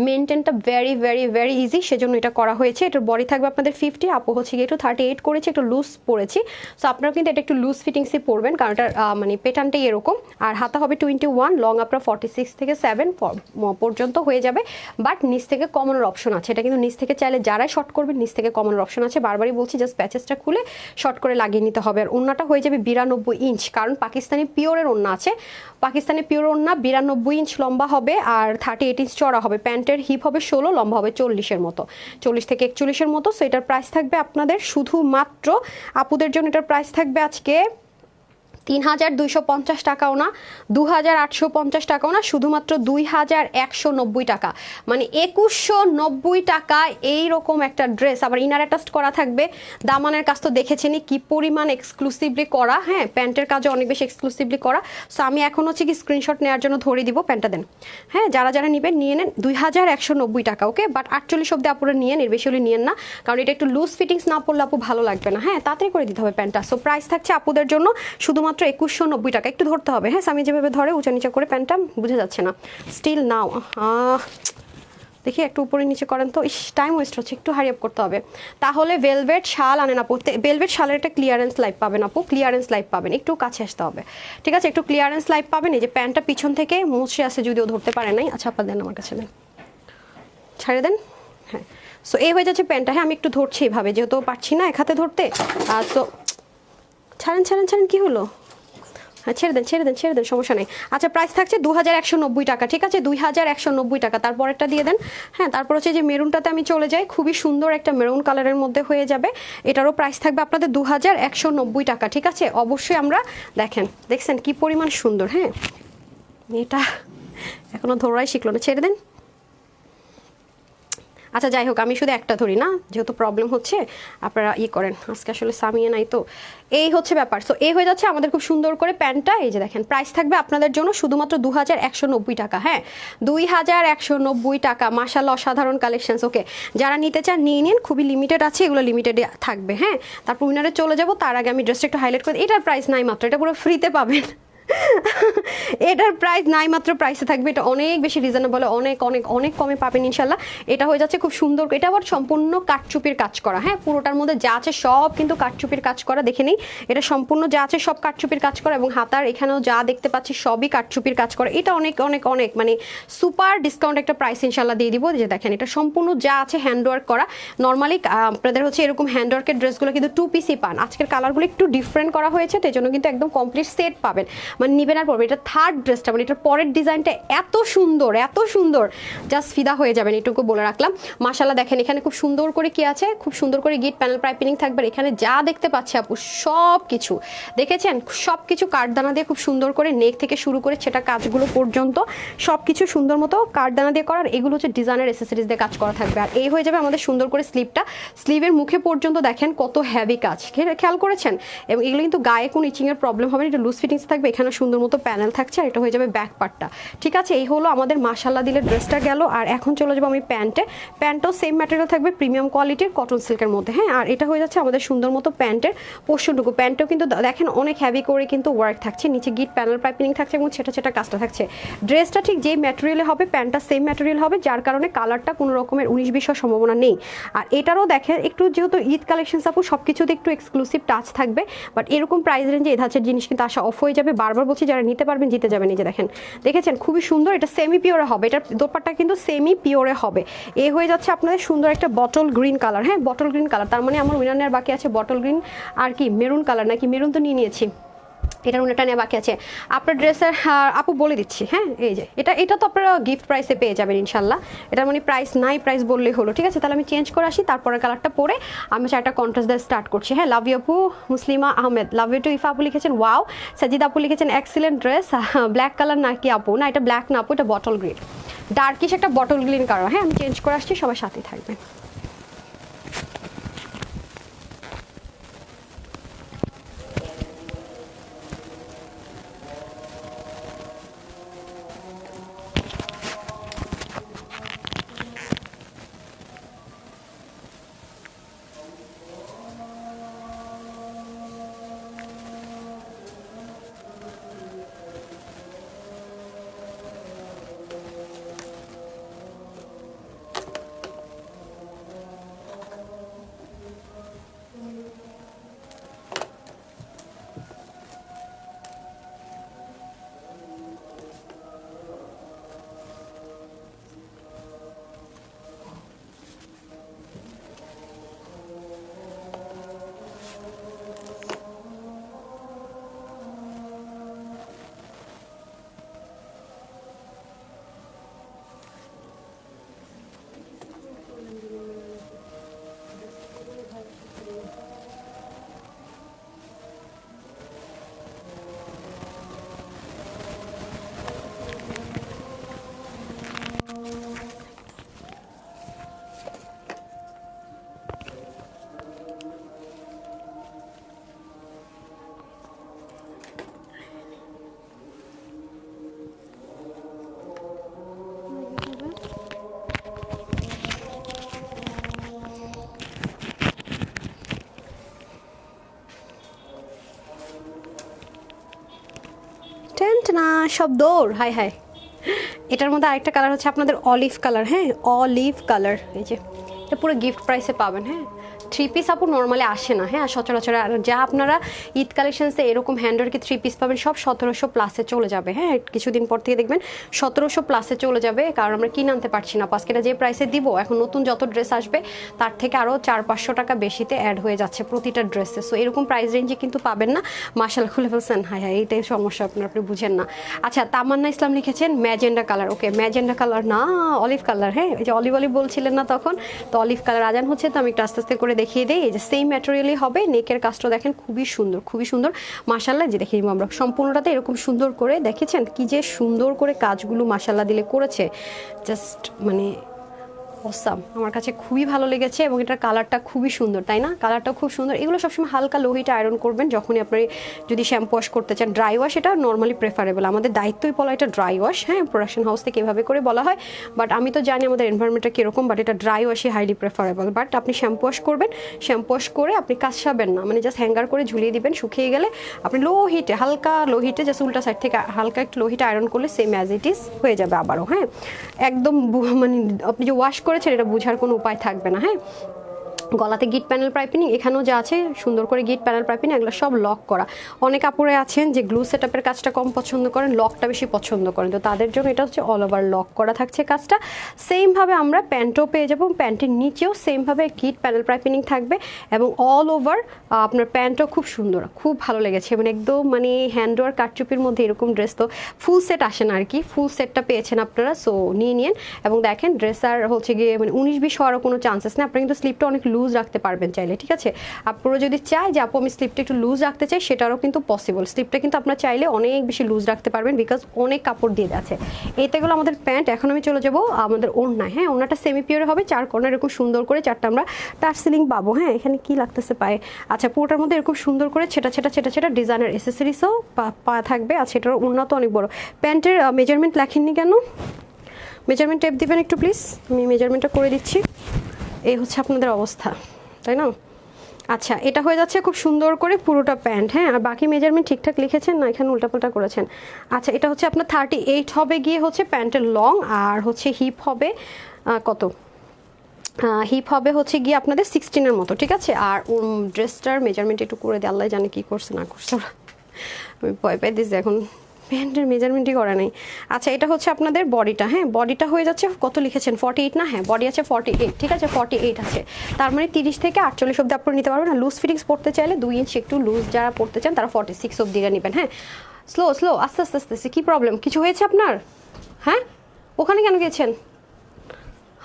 মেনটেনটা ভেরি ভেরি ভেরি ইজি, সেজন্য এটা করা হয়েছে। এটার বডি থাকবে আপনাদের 50, আপু হচ্ছে গিয়ে একটু 38 করেছে, একটু লুজ পড়েছি, সো আপনারা কিন্তু এটা একটু লুজ ফিটিংসই পরবেন, কারণ এটা মানে প্যাটার্নটাই এরকম। আর হাতা হবে 21, লং আপনার 46 থেকে 7 পর্যন্ত হয়ে যাবে, বাট নিচ থেকে কমনের অপশন আছে, এটা কিন্তু নিচ থেকে চাইলে যারাই শর্ট করবেন নিচ থেকে কমনের অপশন আছে। বারবারই বলছি, জাস্ট প্যাচেসটা খুলে শর্ট করে লাগিয়ে নিতে হবে। আর ওড়নাটা হয়ে যাবে 92 ইঞ্চ, কারণ পাকিস্তানি পিওরের ওড়না আছে, পাকিস্তানি পিওর ওড়না 92 ইঞ্চ লম্বা হবে আর 38 ইঞ্চ চড়া হবে। প্যান্টের হিপ হবে 16, লম্বা হবে 40-এর মতো, 40 থেকে 41-এর মতো। সো এটার প্রাইস থাকবে আপনাদের শুধুমাত্র আপুদের জন্য, এটার প্রাইস থাকবে আজকে 3250 টাকাও না, 2850 টাকাও না, শুধুমাত্র 2190 টাকা, মানে 2190 টাকায় এইরকম একটা ড্রেস। আবার ইনার অ্যাটাচড করা থাকবে, দামানের কাজ তো দেখেছেনই কি পরিমাণ এক্সক্লুসিভলি করা। হ্যাঁ, প্যান্টের কাজও অনেক বেশি এক্সক্লুসিভলি করা। সো আমি এখন হচ্ছে কি স্ক্রিনশট নেওয়ার জন্য ধরে দিব, প্যান্টটা দেন। হ্যাঁ, যারা যারা নেবেন নিয়ে নেন, 2190 টাকা, ওকে, বাট 48 অব্দি আপুরা নিয়ে এর বেশি হলে নিয়েন না, কারণ এটা একটু লুজ ফিটিংস না পড়লে আপু ভালো লাগবে না। হ্যাঁ, তাড়াতাড়ি করে দিতে হবে প্যান্টটা। সো প্রাইস থাকছে আপুদের জন্য শুধুমাত্র 2190 টাকা, একটু ধরতে হবে। হ্যাঁ, আমি যেভাবে ধরে উঁচা নিচা করে প্যান্টটা বোঝা যাচ্ছে না, স্টিল নাও, দেখি একটু উপরে নিচে করেন তো, ইস টাইম ওয়েস্ট হচ্ছে, একটু হারি আপ করতে হবে। তাহলে ভেলভেট শাল আনেন আপু, ভেলভেট শালের একটা ক্লিয়ারেন্স লাইভ পাবেন আপু, ক্লিয়ারেন্স লাইভ পাবেন, একটু কাছে আসতে হবে, ঠিক আছে, একটু ক্লিয়ারেন্স লাইভ পাবেন। এই যে প্যান্টটা পিছন থেকে মুছে আসে, যদিও ধরতে পারে নাই। আচ্ছা, আপা দেন আমার কাছে, দেন, ছাড়ে দেন। হ্যাঁ, সো এই হয়ে যাচ্ছে প্যান্টটা। হ্যাঁ, আমি একটু ধরছি এভাবে, যেহেতু পারছি না এক হাতে ধরতে। সো ছাড়েন ছাড়েন ছাড়েন, কি হলো? হ্যাঁ, ছেড়ে দেন ছেড়ে দেন ছেড়ে দেন, সমস্যা নেই। আচ্ছা, প্রাইস থাকছে 2190 টাকা, ঠিক আছে, 2190 টাকা। তারপরেরটা দিয়ে দেন। হ্যাঁ, তারপর হচ্ছে যে মেরুনটাতে আমি চলে যাই, খুবই সুন্দর একটা মেরুন কালারের মধ্যে হয়ে যাবে, এটারও প্রাইস থাকবে আপনাদের 2190 টাকা, ঠিক আছে। অবশ্যই আমরা দেখছেন কি পরিমাণ সুন্দর। হ্যাঁ, এটা এখনো ধরাই শিখলো না, ছেড়ে দেন। আচ্ছা, যাই হোক, আমি শুধু একটা ধরি না, যেহেতু প্রবলেম হচ্ছে আপনারা করেন, আজকে আসলে সামিয়ে নাই তো, এই হচ্ছে ব্যাপার। সো এই হয়ে যাচ্ছে আমাদের খুব সুন্দর করে প্যান্টটা। এই যে দেখেন, প্রাইস থাকবে আপনাদের জন্য শুধুমাত্র 2190 টাকা। হ্যাঁ, 2190 টাকা, মাশাআল্লাহ, অসাধারণ কালেকশনস। ওকে, যারা নিতে চান নিয়ে নিন, খুবই লিমিটেড আছে, এগুলো লিমিটেড থাকবে। হ্যাঁ, তারপর উইনারে চলে যাব, তার আগে আমি ড্রেসটা একটু হাইলাইট করে, এটার প্রাইস নাই মাত্র, এটা পুরো ফ্রিতে পাবেন। এটার প্রাইস নাই মাত্র, প্রাইসে থাকবে, এটা অনেক বেশি রিজনেবল, অনেক অনেক অনেক কমে পাবেন ইনশাল্লাহ। এটা হয়ে যাচ্ছে খুব সুন্দর, এটা আবার সম্পূর্ণ কাঠচুপির কাজ করা। হ্যাঁ, পুরোটার মধ্যে যা আছে সব কিন্তু কাঠচুপির কাজ করা, দেখে নিই, এটা সম্পূর্ণ যা আছে সব কাঠচুপির কাজ করা, এবং হাতার এখানেও যা দেখতে পাচ্ছি সবই কাঠচুপির কাজ করা। এটা অনেক অনেক অনেক মানে সুপার ডিসকাউন্ট একটা প্রাইস ইনশাল্লাহ দিয়ে দিব। যে দেখেন, এটা সম্পূর্ণ যা আছে হ্যান্ডওয়ার্ক করা। নর্মালি আপনাদের হচ্ছে এরকম হ্যান্ডওয়ার্কের ড্রেসগুলো কিন্তু 2 পিসই পান, আজকের কালারগুলো একটু ডিফারেন্ট করা হয়েছে, তো এই জন্য কিন্তু একদম কমপ্লিট সেট পাবেন, মানে নিবেন আর পড়বে। এটা থার্ড ড্রেসটা, মানে এটার পরের ডিজাইনটা এত সুন্দর এত সুন্দর, জাস্ট ফিদা হয়ে যাবেন, এটুকু বলে রাখলাম। মাশাআল্লাহ, দেখেন এখানে খুব সুন্দর করে কি আছে, খুব সুন্দর করে গিট প্যানেল পাইপিং থাকবে। এখানে যা দেখতে পাচ্ছি আপু সব কিছু দেখেছেন, সব কিছু কাঠদানা দিয়ে খুব সুন্দর করে, নেক থেকে শুরু করে সেটা কাজগুলো পর্যন্ত সব কিছু সুন্দর মতো কাঠদানা দিয়ে করার। এগুলো হচ্ছে ডিজাইনের অ্যাসেসরিজ দিয়ে কাজ করা থাকবে। আর এই হয়ে যাবে আমাদের সুন্দর করে স্লিভটা, স্লিভের মুখে পর্যন্ত দেখেন কত হেভি কাজ, খেয়াল করেছেন। এবং এগুলো কিন্তু গায়ে কোনো ইচিং এর প্রবলেম হবে না, এটা লুজ ফিটিংস থাকবে। এখানে এখানে সুন্দর মতো প্যানেল থাকছে, আর এটা হয়ে যাবে ব্যাক পার্টটা। ঠিক আছে, এই হলো আমাদের মাশাআল্লাহ দিলে ড্রেসটা গেল। আর এখন চলে যাবো আমি প্যান্টে। প্যান্টও সেম ম্যাটেরিয়াল থাকবে, প্রিমিয়াম কোয়ালিটির কটন সিল্কের মধ্যে। হ্যাঁ, আর এটা হয়ে যাচ্ছে আমাদের সুন্দর মতো প্যান্টের পোর্শনটুকু। প্যান্টও কিন্তু দেখেন অনেক হেভি করে কিন্তু ওয়ার্ক থাকছে, নিচে গিট প্যানেল পাইপিং থাকছে এবং ছেটা ছেটা কাজটা থাকছে। ড্রেসটা ঠিক যেই ম্যাটেরিয়ালে হবে, প্যান্টটা সেম ম্যাটেরিয়াল হবে, যার কারণে কালারটা কোনো রকমের 19-20 হওয়ার সম্ভাবনা নেই। আর এটারও দেখেন একটু যেহেতু ঈদ কালেকশন আপু সব কিছুতে একটু এক্সক্লুসিভ টাচ থাকবে, বাট এরকম প্রাইস রেঞ্জে এই ধাঁচের জিনিস কিন্তু আসা অফ হয়ে যাবে। বারবার বলছি, যারা নিতে পারবেন জিতে যাবেন। এই যে দেখেন, দেখেছেন খুবই সুন্দর, এটা সেমি পিওরে হবে, এটার দোপাট্টা কিন্তু সেমি পিওরে হবে। এ হয়ে যাচ্ছে আপনাদের সুন্দর একটা বটল গ্রিন কালার। হ্যাঁ, বটল গ্রিন কালার, তার মানে আমার উইনার বাকি আছে বটল গ্রিন আর কি মেরুন কালার, নাকি মেরুন তো নিয়ে নিয়েছি, এটার উন্নটা নেওয়া বাকি আছে। আপনার ড্রেসের আপু বলে দিচ্ছি। হ্যাঁ, এই যে এটা তো আপনারা গিফট প্রাইসে পেয়ে যাবেন ইনশাল্লাহ। এটার মানে প্রাইস নাই, প্রাইস বললেই হলো। ঠিক আছে, তাহলে আমি চেঞ্জ করে আসি, তারপরে কালারটা পরে আমি চারটা কন্ট্রাস্ট দিয়ে স্টার্ট করছি। হ্যাঁ, লাভ ইউ আপু Muslima Ahmed, love you too Ifa আপু লিখেছেন ওয়াও। সাজিদ আপু লিখেছেন এক্সিলেন্ট ড্রেস। ব্ল্যাক কালার নাকি আপু? না, এটা ব্ল্যাক না আপু, এটা বটল গ্রিন, ডার্কিশ একটা বটল গ্রিন কালার। হ্যাঁ, আমি চেঞ্জ করে আসছি, সবার সাথেই থাকবে। টেন্ট না, সব দৌড়। হাই হাই, এটার মধ্যে আরেকটা কালার হচ্ছে আপনাদের অলিভ কালার। হ্যাঁ, অলিভ কালার, এই যে এটা পুরো গিফট প্রাইসে পাবেন। হ্যাঁ, 3 পিস আপু নর্মালি আসে না। হ্যাঁ, সচরাচর আর যা আপনারা ঈদ কালেকশনসে এরকম হ্যান্ডওয়ার্কে 3 পিস পাবেন, সব 1700 প্লাসে চলে যাবে। হ্যাঁ, কিছুদিন পর থেকে দেখবেন 1700 প্লাসে চলে যাবে, কারণ আমরা কিনে আনতে পারছি না। পাঁচকেটা যে প্রাইসে দিব, এখন নতুন যত ড্রেস আসবে তার থেকে আরও 400-500 টাকা বেশিতে অ্যাড হয়ে যাচ্ছে প্রতিটা ড্রেসে। সো এরকম প্রাইস রেঞ্জে কিন্তু পাবেন না। মাশাআল্লাহ, খুলে ফেলছেন। হাই হাই, এইটাই সমস্যা, আপনি বুঝেন না। আচ্ছা, তামান্না ইসলাম লিখেছেন ম্যাজেন্ডা কালার। ওকে, ম্যাজেন্ডা কালার না, অলিভ কালার। হ্যাঁ, এই যে অলিভ অলিভ বলছিলেন না তখন, তো অলিভ কালার আজান হচ্ছে, তো আমি একটু আস্তে আস্তে করে দেখিয়ে দিই। এই যে সেম ম্যাটেরিয়ালই হবে, নেকের কাজটা দেখেন খুবই সুন্দর, খুবই সুন্দর মাশাআল্লাহ। যে দেখিয়ে দিব আমরা সম্পূর্ণটাতে এরকম সুন্দর করে, দেখেছেন কি যে সুন্দর করে কাজগুলো মাশাআল্লাহ দিলে করেছে, জাস্ট মানে অসাম। আমার কাছে খুবই ভালো লেগেছে এবং এটার কালারটা খুবই সুন্দর, তাই না? কালারটাও খুব সুন্দর। এগুলো সবসময় হালকা লোহিটা আয়রন করবেন যখনই আপনি যদি শ্যাম্পু ওয়াশ করতে চান। ড্রাই ওয়াশ এটা নর্মালি প্রেফারেবল, আমাদের দায়িত্বই বলা এটা ড্রাই ওয়াশ। হ্যাঁ, প্রোডাকশন হাউস থেকে এভাবে করে বলা হয়, বাট আমি তো জানি আমাদের এনভায়রনমেন্টটা কীরকম, বাট এটা ড্রাই ওয়াশই হাইলি প্রেফারেবল। বাট আপনি শ্যাম্পু ওয়াশ করবেন, শ্যাম্পু ওয়াশ করে আপনি কাচসাবেন না, মানে জাস্ট হ্যাঙ্গার করে ঝুলিয়ে দিবেন, শুকিয়ে গেলে আপনি লো হিটে, হালকা লো হিটে জাস্ট উল্টা সাইড থেকে হালকা একটু লো হিটে আয়রন করলে সেম অ্যাজ ইট ইজ হয়ে যাবে আবারও। হ্যাঁ, একদম মানে আপনি যে ওয়াশ করেছেন এটা বোঝার কোনো উপায় থাকবে না। হ্যাঁ, গলাতে গিট প্যানেল পাইপিং, এখানেও যা আছে সুন্দর করে গিট প্যানেল পাইপিং, এগুলো সব লক করা। অনেক আপুরে আছেন যে গ্লু সেটআপের কাজটা কম পছন্দ করেন, লকটা বেশি পছন্দ করেন, তো তাদের জন্য এটা হচ্ছে অল ওভার লক করা থাকছে কাজটা। সেমভাবে আমরা প্যান্টও পেয়ে যাবো, প্যান্টের নিচেও সেমভাবে গিট প্যানেল পাইপিং থাকবে এবং অল ওভার আপনার প্যান্টও খুব সুন্দর, খুব ভালো লেগেছে। মানে একদম মানে হ্যান্ডওয়ার কাটচুপির মধ্যে এরকম ড্রেস তো ফুল সেট আসে না আর কি, ফুল সেটটা পেয়েছেন আপনারা। সো নিয়ে নিন এবং দেখেন ড্রেস আর হচ্ছে গিয়ে মানে 19-20 হওয়ারও কোনো চান্সেস নেই। আপনারা কিন্তু স্লিপটা অনেক লুজ রাখতে পারবেন চাইলে, ঠিক আছে। আপনারা যদি চাই যে আপু আমি স্লিপটা একটু লুজ রাখতে চাই, সেটারও কিন্তু পসিবল। স্লিপটা কিন্তু আপনারা চাইলে অনেক বেশি লুজ রাখতে পারবেন, বিকজ অনেক কাপড় দিয়ে আছে। এইটাগুলো আমাদের প্যান্ট। এখন আমি চলে যাবো আমাদের ওড়নায়। হ্যাঁ, ওড়নাটা সেমি পিওর হবে, 4 কর্নার এরকম সুন্দর করে 4টা আমরা টার্সেলিং পাবো। হ্যাঁ, এখানে কি লাগতেছে পায়ে, আচ্ছা পুরোটার মধ্যে এরকম সুন্দর করে ছেটা ছেটা ছেটা ছেটা ডিজাইনার এসেসরিজও পা থাকবে। আচ্ছা, এটার ওড়না তো অনেক বড়। প্যান্টের মেজারমেন্ট লেখেননি কেন? মেজারমেন্ট টেপ দিবেন একটু প্লিজ, আমি মেজারমেন্টটা করে দিচ্ছি। এই হচ্ছে আপনাদের অবস্থা, তাই না? আচ্ছা, এটা হয়ে যাচ্ছে খুব সুন্দর করে পুরোটা প্যান্ট। হ্যাঁ, আর বাকি মেজারমেন্ট ঠিকঠাক লিখেছেন না, এখানে উল্টাপাল্টা করেছেন। আচ্ছা, এটা হচ্ছে আপনার 38 হবে গিয়ে হচ্ছে প্যান্টের লং, আর হচ্ছে হিপ হবে কত, হিপ হবে হচ্ছে গিয়ে আপনাদের 16-এর মতো, ঠিক আছে। আর ড্রেসটার মেজারমেন্ট একটু করে দিয়ে আল্লাহ জানে কী করছে না করছে ওরা, আমি ভয় পাই দিচ্ছি এখন, প্যান্টের মেজারমেন্টই করা নেই। আচ্ছা, এটা হচ্ছে আপনাদের বডিটা। হ্যাঁ, বডিটা হয়ে যাচ্ছে কত লিখেছেন 48 না? হ্যাঁ, বডি আছে 48, ঠিক আছে, 48 আছে। তার মানে 30 থেকে 48 অব্দি আপনারা নিতে পারবেন। না লুজ ফিটিংস পড়তে চাইলে 2 ইঞ্চি একটু লুজ যারা পড়তে চান তারা 46 অব্দি নেবেন। হ্যাঁ, স্লো স্লো, আস্তে আস্তে আস্তে আস্তে। কী প্রবলেম, কিছু হয়েছে আপনার? হ্যাঁ, ওখানে কেন গেছেন?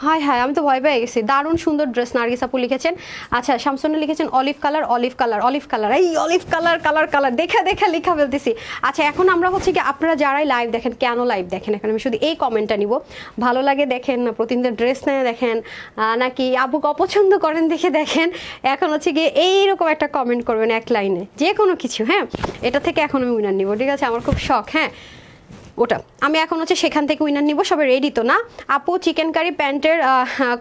হাই হাই, আমি তো ভয় পেয়ে গেছি। দারুণ সুন্দর ড্রেস, নার্গিস আপু লিখেছেন। আচ্ছা, শামসুন্না লিখেছেন olive colour, olive colour, olive colour. এই অলিভ কালার, কালার কালার দেখে দেখে লেখা ফেলতেছি। আচ্ছা, এখন আমরা হচ্ছে কি, আপনারা যারাই লাইভ দেখেন, কেন লাইভ দেখেন, এখন আমি শুধু এই কমেন্টটা নিব। ভালো লাগে দেখেন না, প্রতিদিন ড্রেস নেয় দেখেন, নাকি আপুকে অপছন্দ করেন দেখে দেখেন? এখন হচ্ছে গিয়ে এইরকম একটা কমেন্ট করবেন এক লাইনে, যে কোনো কিছু। হ্যাঁ, এটা থেকে এখন আমি উইনার নিব, ঠিক আছে? আমার খুব শখ। হ্যাঁ, ওটা আমি এখন হচ্ছে সেখান থেকে উইনার নিব। সবাই রেডি তো না? আপু চিকেন কারি প্যান্টের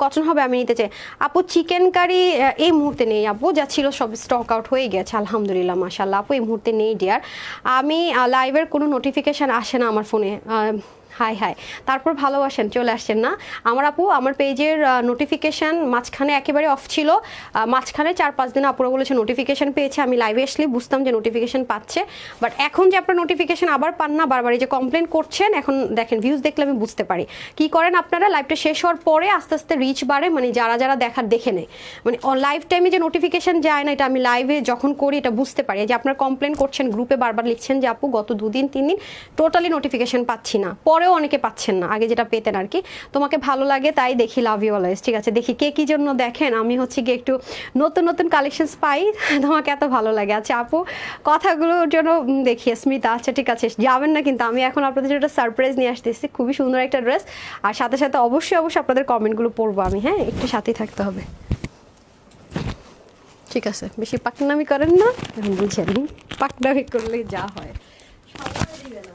কটন হবে, আমি নিতে চাই। আপু চিকেন কারি এই মুহূর্তে নেই আপু, যা ছিল সব স্টক আউট হয়ে গেছে আলহামদুলিল্লাহ, মাশাআল্লাহ। আপু এই মুহূর্তে নেই ডিয়ার। আমি লাইভের কোনো নোটিফিকেশান আসে না আমার ফোনে। হাই হাই, তারপর ভালোবাসেন চলে আসছেন না আমার আপু। আমার পেজের নোটিফিকেশান মাঝখানে একেবারে অফ ছিল, মাঝখানে 4-5 দিন আপুরা বলেছে নোটিফিকেশান পেয়েছে। আমি লাইভে আসলে বুঝতাম যে নোটিফিকেশান পাচ্ছে, বাট এখন যে আপনার নোটিফিকেশান আবার পান না, বারবার এই যে কমপ্লেন করছেন, এখন দেখেন ভিউজ দেখলে আমি বুঝতে পারি। কি করেন আপনারা, লাইভটা শেষ হওয়ার পরে আস্তে আস্তে রিচ বাড়ে, মানে যারা যারা দেখার দেখে নেয়, মানে লাইভ টাইমে যে নোটিফিকেশান যায় না, এটা আমি লাইভে যখন করি এটা বুঝতে পারি। যে আপনার কমপ্লেন করছেন, গ্রুপে বারবার লিখছেন যে আপু গত 2 দিন 3 দিন টোটালি নোটিফিকেশান পাচ্ছি না, পরেও অনেকে পাচ্ছেন না, আগে যেটা পেতেন আর কি। তোমাকে ভালো লাগে তাই দেখি, লাভ ইউ অলওয়েজ, ঠিক আছে। দেখি কে কি জন্য দেখেন, আমি হচ্ছে গিয়ে একটু নতুন নতুন কালেকশনস পাই, তোমাকে এত ভালো লাগে। আচ্ছা আপু, কথাগুলোর জন্য দেখি স্মিতা। আচ্ছা ঠিক আছে, যাবেন না কিন্তু, আমি এখন আপনাদের জন্য একটা সারপ্রাইজ নিয়ে আসতেছি, খুবই সুন্দর একটা ড্রেস। আর সাথে সাথে অবশ্যই অবশ্যই আপনাদের কমেন্টগুলো পড়বো আমি। হ্যাঁ, একটু সাথেই থাকতে হবে, ঠিক আছে? বেশি পাকনামি করেন না, বুঝেন, পাকনামি করলে যা হয় সবাই দিবে না।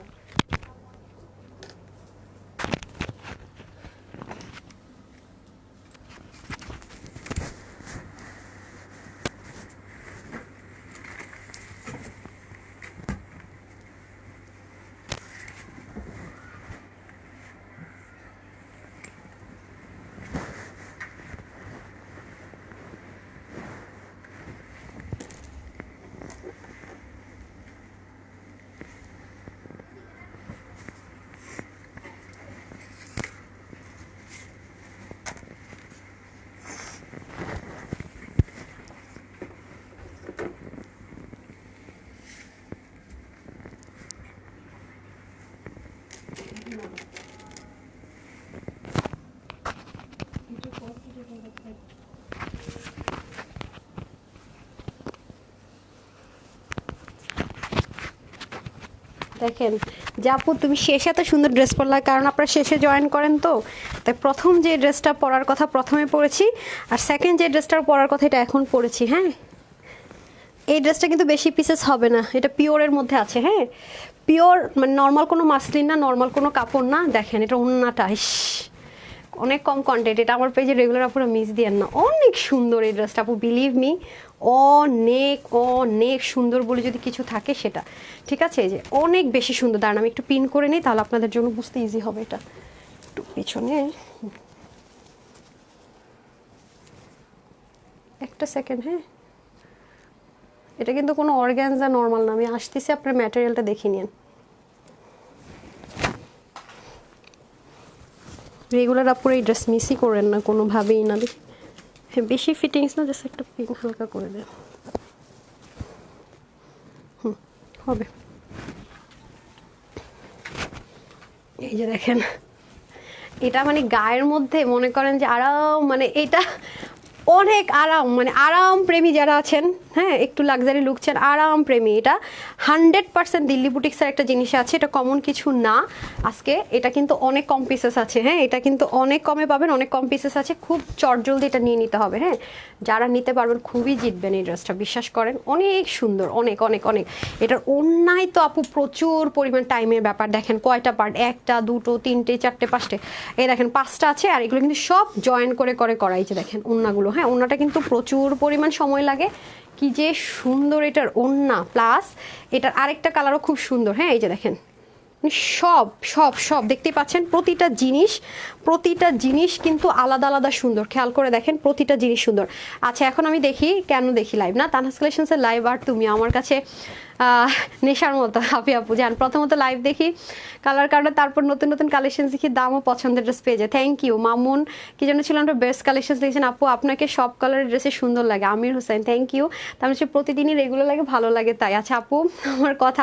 দেখেন যে আপু তুমি শেষে এত সুন্দর ড্রেস পরলা, কারণ আপনারা শেষে জয়েন করেন তো, তাই প্রথম যে ড্রেসটা পরার কথা প্রথমে পরেছি, আর সেকেন্ড যে ড্রেসটা পরার কথা এটা এখন পরেছি। হ্যাঁ, এই ড্রেসটা কিন্তু বেশি পিসেস হবে না, এটা পিওরের মধ্যে আছে। হ্যাঁ, পিওর, মানে নর্মাল কোনো মাসলিন না, নর্মাল কোনো কাপড় না। দেখেন এটা ওন্নাটা, অনেক কম কোয়ান্টিটি, এটা আমার পেজে রেগুলার আপুরা মিস দিয়েন না। অনেক সুন্দর এই ড্রেসটা আপু, বিলিভ মি, অনেক অনেক সুন্দর বলে যদি কিছু থাকে সেটা, ঠিক আছে? এই যে অনেক বেশি সুন্দর। দাঁড়ান আমি একটু পিন করে নিই, তাহলে আপনাদের জন্য বুঝতে ইজি হবে। এটা একটু পিছনে একটা সেকেন্ড। হ্যাঁ, এটা কিন্তু কোনো অর্গানজা নর্মাল না, আমি আসতেছি, আপনার ম্যাটেরিয়ালটা দেখে নিন। রেগুলার আপুরা এই ড্রেস মিসই করেন না কোনোভাবেই না। হ্যাঁ, বেশি ফিটিংস না, জাস্ট একটা পিন হালকা করে দেন, হবে। এই যে দেখেন, এটা মানে গায়ের মধ্যে মনে করেন যে আরাম, মানে এটা অনেক আরাম, মানে আরাম প্রেমী যারা আছেন, হ্যাঁ একটু লাক্সারি লুক চান, আরাম প্রেমী, এটা 100% দিল্লি বুটিক্সের একটা জিনিস আছে, এটা কমন কিছু না। আজকে এটা কিন্তু অনেক কম পিসেস আছে, হ্যাঁ এটা কিন্তু অনেক কমে পাবেন, অনেক কম পিসেস আছে, খুব চটজলদি এটা নিয়ে নিতে হবে। হ্যাঁ যারা নিতে পারবেন খুবই জিতবেন এই ড্রেসটা, বিশ্বাস করেন অনেক সুন্দর, অনেক অনেক অনেক। এটার অন্যায় তো আপু প্রচুর পরিমাণ টাইমের ব্যাপার, দেখেন কয়টা পার্ট, 1টা 2টো 3টে 4টে 5টে, এই দেখেন 5টা আছে, আর এগুলো কিন্তু সব জয়েন করে করে করা। এই যে দেখেন ওন্নাগুলো, হ্যাঁ ওন্নাটা কিন্তু প্রচুর পরিমাণ সময় লাগে, কি যে সুন্দর এটার ওন্না, প্লাস এটার আরেকটা কালারও খুব সুন্দর। হ্যাঁ এই যে দেখেন সব সব সব দেখতেই পাচ্ছেন, প্রতিটা জিনিস কিন্তু আলাদা আলাদা সুন্দর, খেয়াল করে দেখেন প্রতিটা জিনিস সুন্দর। আচ্ছা এখন আমি দেখি, কেন দেখি লাইভ না, তানহাস কালেকশনসের লাইভ, আর তুমি আমার কাছে নেশার মতো হাফি আপু যান, প্রথমত লাইভ দেখি, কালার কার্ডে, তারপর নতুন নতুন কালেকশন দেখি, দামও পছন্দের ড্রেস পেয়ে যায়। থ্যাংক ইউ মামুন, কি যেন ছিল আমরা বেস্ট কালেকশন দেখছেন আপু, আপনাকে সব কালারের ড্রেসে সুন্দর লাগে। আমির হোসেন থ্যাংক ইউ, তার হচ্ছে প্রতিদিনই রেগুলার লাগে, ভালো লাগে তাই। আচ্ছা আপু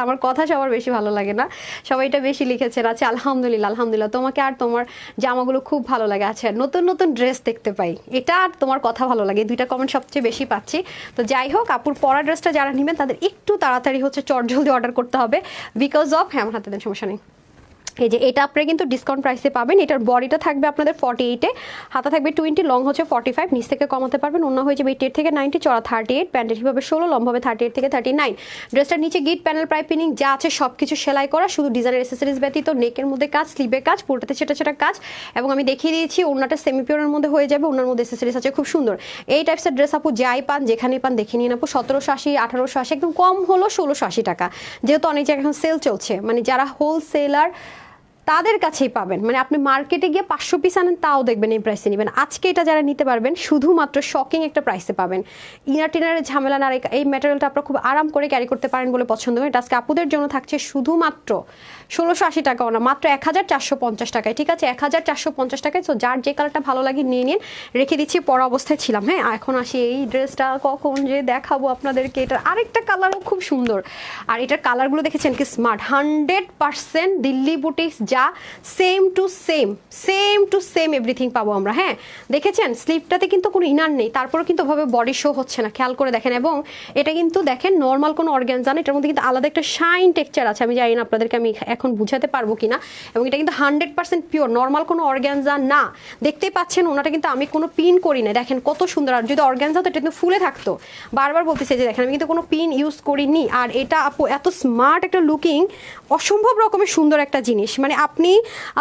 আমার কথা সবার বেশি ভালো লাগে না, সবাই এটা বেশি লিখেছেন। আচ্ছা আলহামদুলিল্লাহ আলহামদুলিল্লাহ, তোমাকে আর তোমার জামাগুলো খুব ভালো লাগে। আচ্ছা নতুন নতুন ড্রেস দেখতে পাই, এটা আর তোমার কথা ভালো লাগে, দুইটা কমেন্ট সবচেয়ে বেশি পাচ্ছি। তো যাই হোক আপুর পরা ড্রেসটা যারা নেবেন তাদের একটু তাড়াতাড়ি হচ্ছে চটজলদি অর্ডার করতে হবে, বিকজ অফ, হ্যাঁ আমার হাতে দেন সমস্যা নেই। এই যে এটা আপনারা কিন্তু ডিসকাউন্ট প্রাইসে পাবেন, এটার বডিটা থাকবে আপনাদের 48-এ, হাতা থাকবে 20, লং হচ্ছে 45, নিচ থেকে কমাতে পারবেন, অন্য হয়ে যাবে 88 থেকে 90, চড়া 38, প্যান্টের হিসাবে 16, লম্বা হবে 38 থেকে 39। ড্রেসটার নিচে গিট প্যানেল পাইপিনিং যা আছে সব কিছু সেলাই করা, শুধু ডিজাইনের অ্যাক্সেসরিজ ব্যতীত নেকের মধ্যে কাজ, স্লিভে কাজ, পুরোটাতে সেটা সেটা কাজ, এবং আমি দেখিয়ে দিয়েছি ওনাটা সেমি পিওরের মধ্যে হয়ে যাবে, ওনার মধ্যে অ্যাক্সেসরিজ আছে খুব সুন্দর। এই টাইপসের ড্রেস আপু যাই পান যেখানেই পান দেখে নিন আপু, 1780 1880, একদম কম হলো 1680 টাকা, যেহেতু অনেক জায়গায় এখন সেল চলছে, মানে যারা হোলসেলার তাদের কাছেই পাবেন, মানে আপনি মার্কেটে গিয়ে 500 পিস আনেন তাও দেখবেন এই প্রাইসে নেবেন। আজকে এটা যারা নিতে পারবেন শুধুমাত্র শকিং একটা প্রাইসে পাবেন, ইনার টিনারের ঝামেলা না, এই ম্যাটেরিয়ালটা আপনারা খুব আরাম করে ক্যারি করতে পারেন বলে পছন্দ করেন। এটা আজকে আপুদের জন্য থাকছে শুধুমাত্র 1680 টাকাও না, মাত্র 1450 টাকায়, ঠিক আছে 1450 টাকায়। তো যার যে কালারটা ভালো লাগে নিয়ে নিন, রেখে দিচ্ছি, পরা অবস্থায় ছিলাম। হ্যাঁ এখন আসি এই ড্রেসটা কখন যে দেখাবো আপনাদেরকে, এটার আরেকটা কালারও খুব সুন্দর, আর এটার কালারগুলো দেখেছেন কি স্মার্ট, 100% দিল্লি বুটিক্স যা সেম টু সেম এভরিথিং পাবো আমরা। হ্যাঁ দেখেছেন স্লিপটাতে কিন্তু কোনো ইনার নেই, তারপরে কিন্তু ওভাবে বডি শো হচ্ছে না, খেয়াল করে দেখেন। এবং এটা কিন্তু দেখেন নর্মাল কোনো অর্গানজা না, এটার মধ্যে কিন্তু আলাদা একটা শাইন টেক্সচার আছে, আমি জানি না আপনাদেরকে আমি এখন বুঝাতে পারবো কিনা। এবং এটা কিন্তু 100% পিওর, নর্মাল কোনো অর্গানজা না, দেখতেই পাচ্ছেন ওনাটা কিন্তু আমি কোনো পিন করি না, দেখেন কত সুন্দর। আর যদি অর্গানজা তো এটা কিন্তু ফুলে থাকতো, বারবার বলতেছে যে দেখেন আমি কিন্তু কোনো পিন ইউজ করিনি। আর এটা আপু এত স্মার্ট একটা লুকিং, অসম্ভব রকমের সুন্দর একটা জিনিস, মানে আপনি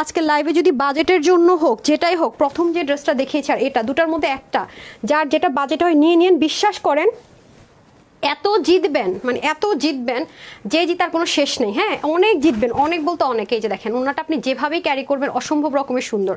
আজকে লাইভে যদি বাজেটের জন্য হোক যেটাই হোক, প্রথম যে ড্রেসটা দেখিয়েছি আর এটা দুটার মধ্যে একটা, যার যেটা বাজেট হয় নিয়ে নিন, বিশ্বাস করেন এত জিতবেন, মানে এত জিতবেন যে জিতার কোনো শেষ নেই। হ্যাঁ অনেক জিতবেন, অনেক বলতে অনেক। এই যে দেখেন ওনাটা আপনি যেভাবেই ক্যারি করবেন অসম্ভব রকমের সুন্দর,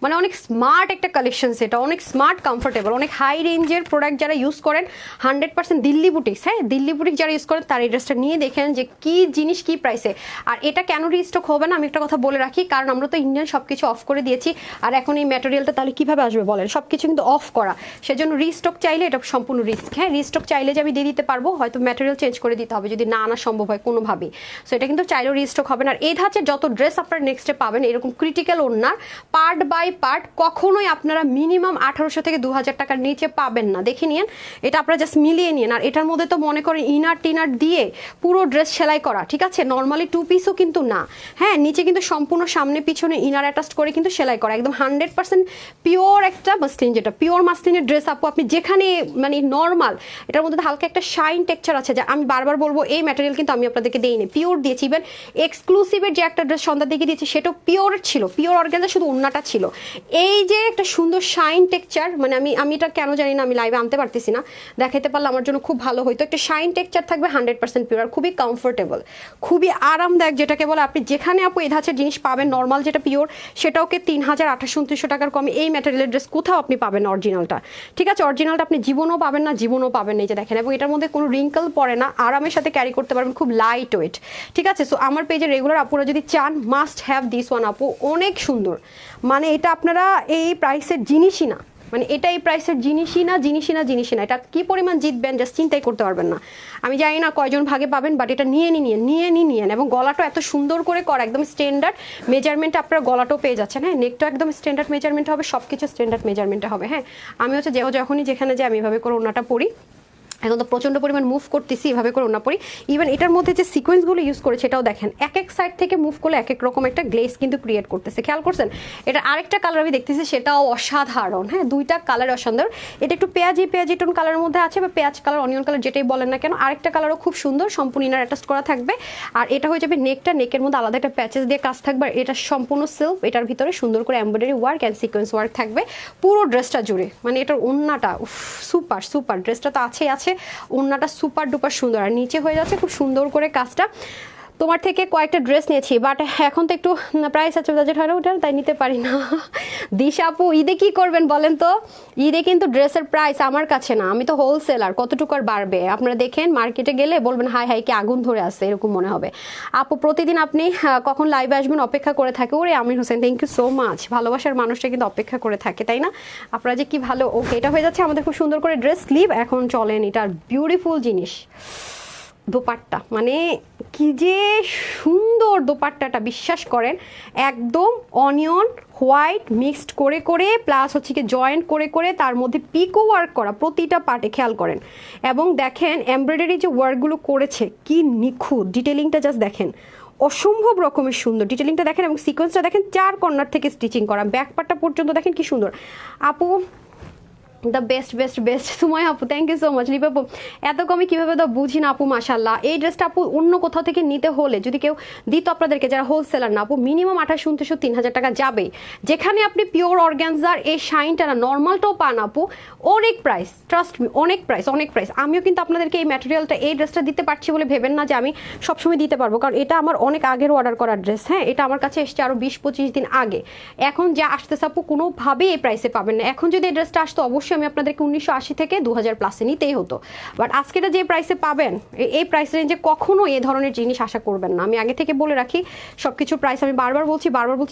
মানে অনেক স্মার্ট একটা কালেকশন, সেটা অনেক স্মার্ট কমফোর্টেবল, অনেক হাই রেঞ্জের প্রোডাক্ট যারা ইউজ করেন 100% দিল্লি বুটিক্স, হ্যাঁ দিল্লি বুটিক যারা ইউজ করেন তার এই ড্রেসটা নিয়ে দেখেন যে কি জিনিস কি প্রাইসে। আর এটা কেন রিস্টক হবে না আমি একটা কথা বলে রাখি, কারণ আমরা তো ইন্ডিয়ান সব কিছু অফ করে দিয়েছি, আর এখন এই ম্যাটেরিয়ালটা তাহলে কিভাবে আসবে বলেন, সব কিছু কিন্তু অফ করা, সেজন্য রিস্টক চাইলে এটা সম্পূর্ণ রিস্ক। হ্যাঁ রিস্টক চাইলে যে আমি দিয়ে দিতে পারবো, হয়তো ম্যাটেরিয়াল চেঞ্জ করে দিতে হবে যদি না আনা সম্ভব হয় কোনোভাবেই। সো এটা কিন্তু চাইলেও রিস্টক হবে না। আর এই ধাঁচের যত ড্রেস আপনারা নেক্সটে পাবেন এরকম critical owner part by part কখনোই আপনারা মিনিমাম 1800 থেকে 2000 টাকার নিচে পাবেন না, দেখে নিন। এটা আপনারা জাস্ট মিলিয়ে নিন। আর এটার মধ্যে তো মনে করেন ইনার টিনার দিয়ে পুরো ড্রেস সেলাই করা, ঠিক আছে, নর্মালি 2 পিসও কিন্তু না। হ্যাঁ নিচে কিন্তু সম্পূর্ণ সামনে পিছনে ইনার অ্যাটাচ করে কিন্তু সেলাই করা, একদম 100% পিওর একটা মাসলিন, যেটা পিওর মাসলিনের ড্রেস আপু আপনি যেখানে মানে নর্মাল, এটার মধ্যে হালকা একটা শাইন টেক্সচার আছে, যা আমি বারবার বলবো এই ম্যাটেরিয়াল কিন্তু আমি আপনাদেরকে দেইনি, পিওর দিয়েছি। ইভেন এক্সক্লুসিভের যে একটা ড্রেস সন্ধ্যার দিকে দিয়েছি সেটাও পিওর ছিল, পিওর অর্গানজা, শুধু ওন্নাটা ছিল। এই যে একটা সুন্দর শাইন টেক্সচার, মানে আমি এটা কেন জানি না আমি লাইভে আনতে পারতেছি না, দেখাইতে পারলে আমার জন্য খুব ভালো হইতো। একটা শাইন টেক্সচার থাকবে 100% পিওর, আর খুবই কমফোর্টেবল, খুবই আরামদায়ক, যেটাকে বলে আপনি যেখানে আপু এই ধাঁচের জিনিস পাবেন নর্মাল যেটা পিওর সেটাওকে 3000-2800 টাকার কমে এই ম্যাটেরিয়ালের ড্রেস কোথাও আপনি পাবেন অরিজিনালটা, ঠিক আছে, অরিজিনালটা আপনি জীবনও পাবেন না, জীবনও পাবেন না। এই যে দেখেন, এবং এটার মধ্যে কোনো রিঙ্কল পড়ে না, আরামের সাথে ক্যারি করতে পারবেন, খুব লাইট ওয়েট, ঠিক আছে। সো আমার পেজে রেগুলার আপুরা যদি চান মাস্ট হ্যাভ দিস ওয়ান আপু, অনেক সুন্দর, মানে এটা আপনারা এই প্রাইসের জিনিসই না, মানে এটা এই প্রাইসের জিনিসই না জিনিসই না জিনিসই না। এটা কি পরিমাণ জিতবেন জাস্ট চিন্তাই করতে পারবেন না। আমি জানি না কয়জন ভাগে পাবেন, বাট এটা নিয়ে নিন। এবং গলাটা এত সুন্দর করে করা, একদম স্ট্যান্ডার্ড মেজারমেন্ট আপনারা গলাটাও পেয়ে যাচ্ছেন। হ্যাঁ, নেকটাও একদম স্ট্যান্ডার্ড মেজারমেন্ট হবে, সব কিছু স্ট্যান্ডার্ড মেজারমেন্টে হবে। হ্যাঁ, আমি হচ্ছে যখনই যেখানে যাই আমি এভাবে করে ওড়নাটা পরি। এখন তো প্রচণ্ড পরিমাণ মুভ করতেছি, এভাবে করে ওড়না পরি। ইভেন এটার মধ্যে যে সিকোয়েন্সগুলো ইউজ করেছে এটাও দেখেন, এক এক সাইড থেকে মুভ করলে এক এক রকম একটা গ্লেজ কিন্তু ক্রিয়েট করতেছে। খেয়াল করছেন? এটা আরেকটা কালার আমি দেখতেছি, সেটাও অসাধারণ। হ্যাঁ, দুইটা কালার অসাধারণ। এটা একটু পেঁয়াজি টোন কালারের মধ্যে আছে, বা পেঁয়াজ কালার, অনিয়ন কালার, যেটাই বলেন না কেন। আরেকটা কালারও খুব সুন্দর, সম্পূর্ণ ইনার অ্যাটাচ করা থাকবে। আর এটা হয়ে যাবে নেকের মধ্যে আলাদা একটা প্যাচেস দিয়ে কাজ থাকবে। আর এটা সম্পূর্ণ সিল্ক, এটার ভিতরে সুন্দর করে embroidery work and sequence work থাকবে পুরো ড্রেসটা জুড়ে। মানে এটার ওড়নাটা সুপার, ড্রেসটা তো আছে, ওড়নাটা সুপার ডুপার সুন্দর। আর নিচে হয়ে যাচ্ছে খুব সুন্দর করে কাজটা। তোমার থেকে কয়েকটা ড্রেস নিয়েছি, বাট এখন তো একটু প্রাইস আছে, বাজেট হয় না ওটা, তাই নিতে পারি না। দিশা আপু, ঈদে কি করবেন বলেন তো? ঈদে কিন্তু ড্রেসের প্রাইস আমার কাছে না, আমি তো হোলসেলার, কতটুকু আর বাড়বে? আপনারা দেখেন মার্কেটে গেলে বলবেন হাই কি আগুন ধরে আসছে, এরকম মনে হবে। আপু, প্রতিদিন আপনি কখন লাইভে আসবেন অপেক্ষা করে থাকে। ওরে Amir Hossain, thank you so much. ভালোবাসার মানুষটা কিন্তু অপেক্ষা করে থাকে, তাই না? আপনারা যে কি ভালো। ওকে, এটা হয়ে যাচ্ছে আমাদের খুব সুন্দর করে ড্রেস স্লিভ। এখন চলেন এটার বিউটিফুল জিনিস, দোপাট্টা। মানে কি যে সুন্দর দোপাট্টাটা, বিশ্বাস করেন। একদম অনিয়ন হোয়াইট মিক্সড করে প্লাস হচ্ছে কি জয়েন্ট করে তার মধ্যে পিকো ওয়ার্ক করা প্রতিটা পার্টে, খেয়াল করেন। এবং দেখেন এমব্রয়ডারি যে ওয়ার্কগুলো করেছে কি নিখুঁত, ডিটেলিংটা জাস্ট দেখেন, অসম্ভব রকমের সুন্দর ডিটেলিংটা দেখেন। এবং সিকোয়েন্সটা দেখেন, 4 কর্নার থেকে স্টিচিং করা, ব্যাক পার্টটা পর্যন্ত দেখেন কি সুন্দর। আপু, দ্য বেস্ট সুময় আপু, থ্যাংক ইউ সো মাচ। লিপ আপু, এত কমে কীভাবে তো বুঝি না আপু, মাশাল্লাহ। এই ড্রেসটা আপু অন্য কোথাও থেকে নিতে হলে, যদি কেউ দিত আপনাদেরকে, যারা হোলসেলার না আপু, মিনিমাম 2800 3000 টাকা যাবে। যেখানে আপনি পিওর অর্গ্যানজার এই শাইনটা না, নর্মালটাও পান আপু, অনেক প্রাইস, ট্রাস্ট মি, অনেক প্রাইস। আমিও কিন্তু আপনাদেরকে এই ম্যাটেরিয়ালটা, এই ড্রেসটা দিতে পারছি বলে ভেবেন না যে আমি সবসময় দিতে পারবো, কারণ এটা আমার অনেক আগের অর্ডার করার ড্রেস। হ্যাঁ, এটা আমার কাছে এসছে আরও 20-25 দিন আগে। এখন যা আসতেছে আপু, কোনোভাবেই এই প্রাইসে পাবেন না। এখন যদি এই ড্রেসটা আসতো, অবশ্যই আমি আপনাদেরকে 1980 থেকে 2000 প্লাসে নিতেই হতো। বাট আজকে এটা যে প্রাইসে পাবেন, এই প্রাইস রেঞ্জে কখনো এই ধরনের জিনিস আশা করবেন না। আমি আগে থেকে বলে রাখি, সবকিছুর প্রাইস আমি বারবার বলছি,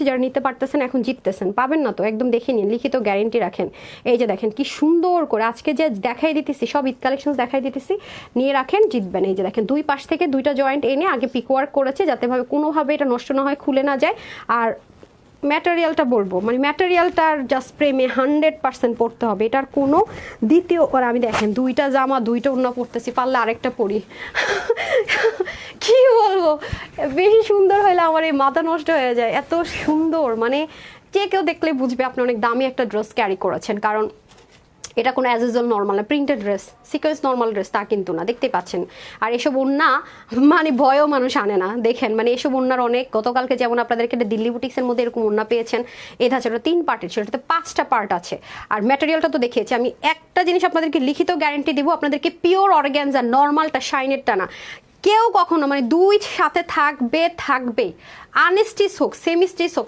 যারা নিতে পারতেছেন এখন জিততেছেন, পাবেন না তো একদম দেখে নিন, লিখিত গ্যারেন্টি রাখেন। এই যে দেখেন কি সুন্দর করে আজকে যে দেখাই দিতেছি, সব ঈদ কালেকশন দেখাই দিতেছি, নিয়ে রাখেন, জিতবেন। এই যে দেখেন, দুই পাশ থেকে দুইটা জয়েন্ট এনে আগে পিক ওয়ার্ক করেছে, যাতে ভাবে কোনোভাবে এটা নষ্ট না হয়, খুলে না যায়। আর ম্যাটেরিয়ালটা বলবো, মানে ম্যাটেরিয়ালটার জাস্ট প্রেমে 100% পড়তে হবে, এটার কোনো দ্বিতীয়। আর আমি দেখেন, দুইটা জামা, দুইটা ওড়না পরতেছি, পারলে আরেকটা পরি। কি বলবো, বেশি সুন্দর হইলে আমার এই মাথা নষ্ট হয়ে যায়, এত সুন্দর। মানে যে কেউ দেখলে বুঝবে আপনি অনেক দামি একটা ড্রেস ক্যারি করেছেন, কারণ এটা কোনো অ্যাজ ইউজুয়াল নর্মাল না, printed dress, sequence normal dress তা কিন্তু না, দেখতে পাচ্ছেন। আর এসব ওড়না মানে ভয়ও মানুষ আনে না, দেখেন। মানে এসব ওড়নার অনেক, গতকালকে যেমন আপনাদেরকে দিল্লি বুটিক্সের মধ্যে এরকম ওড়না পেয়েছেন, এটা ছিল 3 পার্টের, ছিল এটাতে 5টা পার্ট আছে। আর ম্যাটেরিয়ালটা তো দেখিয়েছি আমি। একটা জিনিস আপনাদেরকে লিখিত গ্যারান্টি দিব, আপনাদেরকে পিওর অর্গ্যানজা, নর্মালটা, শাইনেরটা না, কেউ কখনো, মানে দুই সাথে থাকবে, আনস্টিচ হোক সেমি স্টিচ হোক,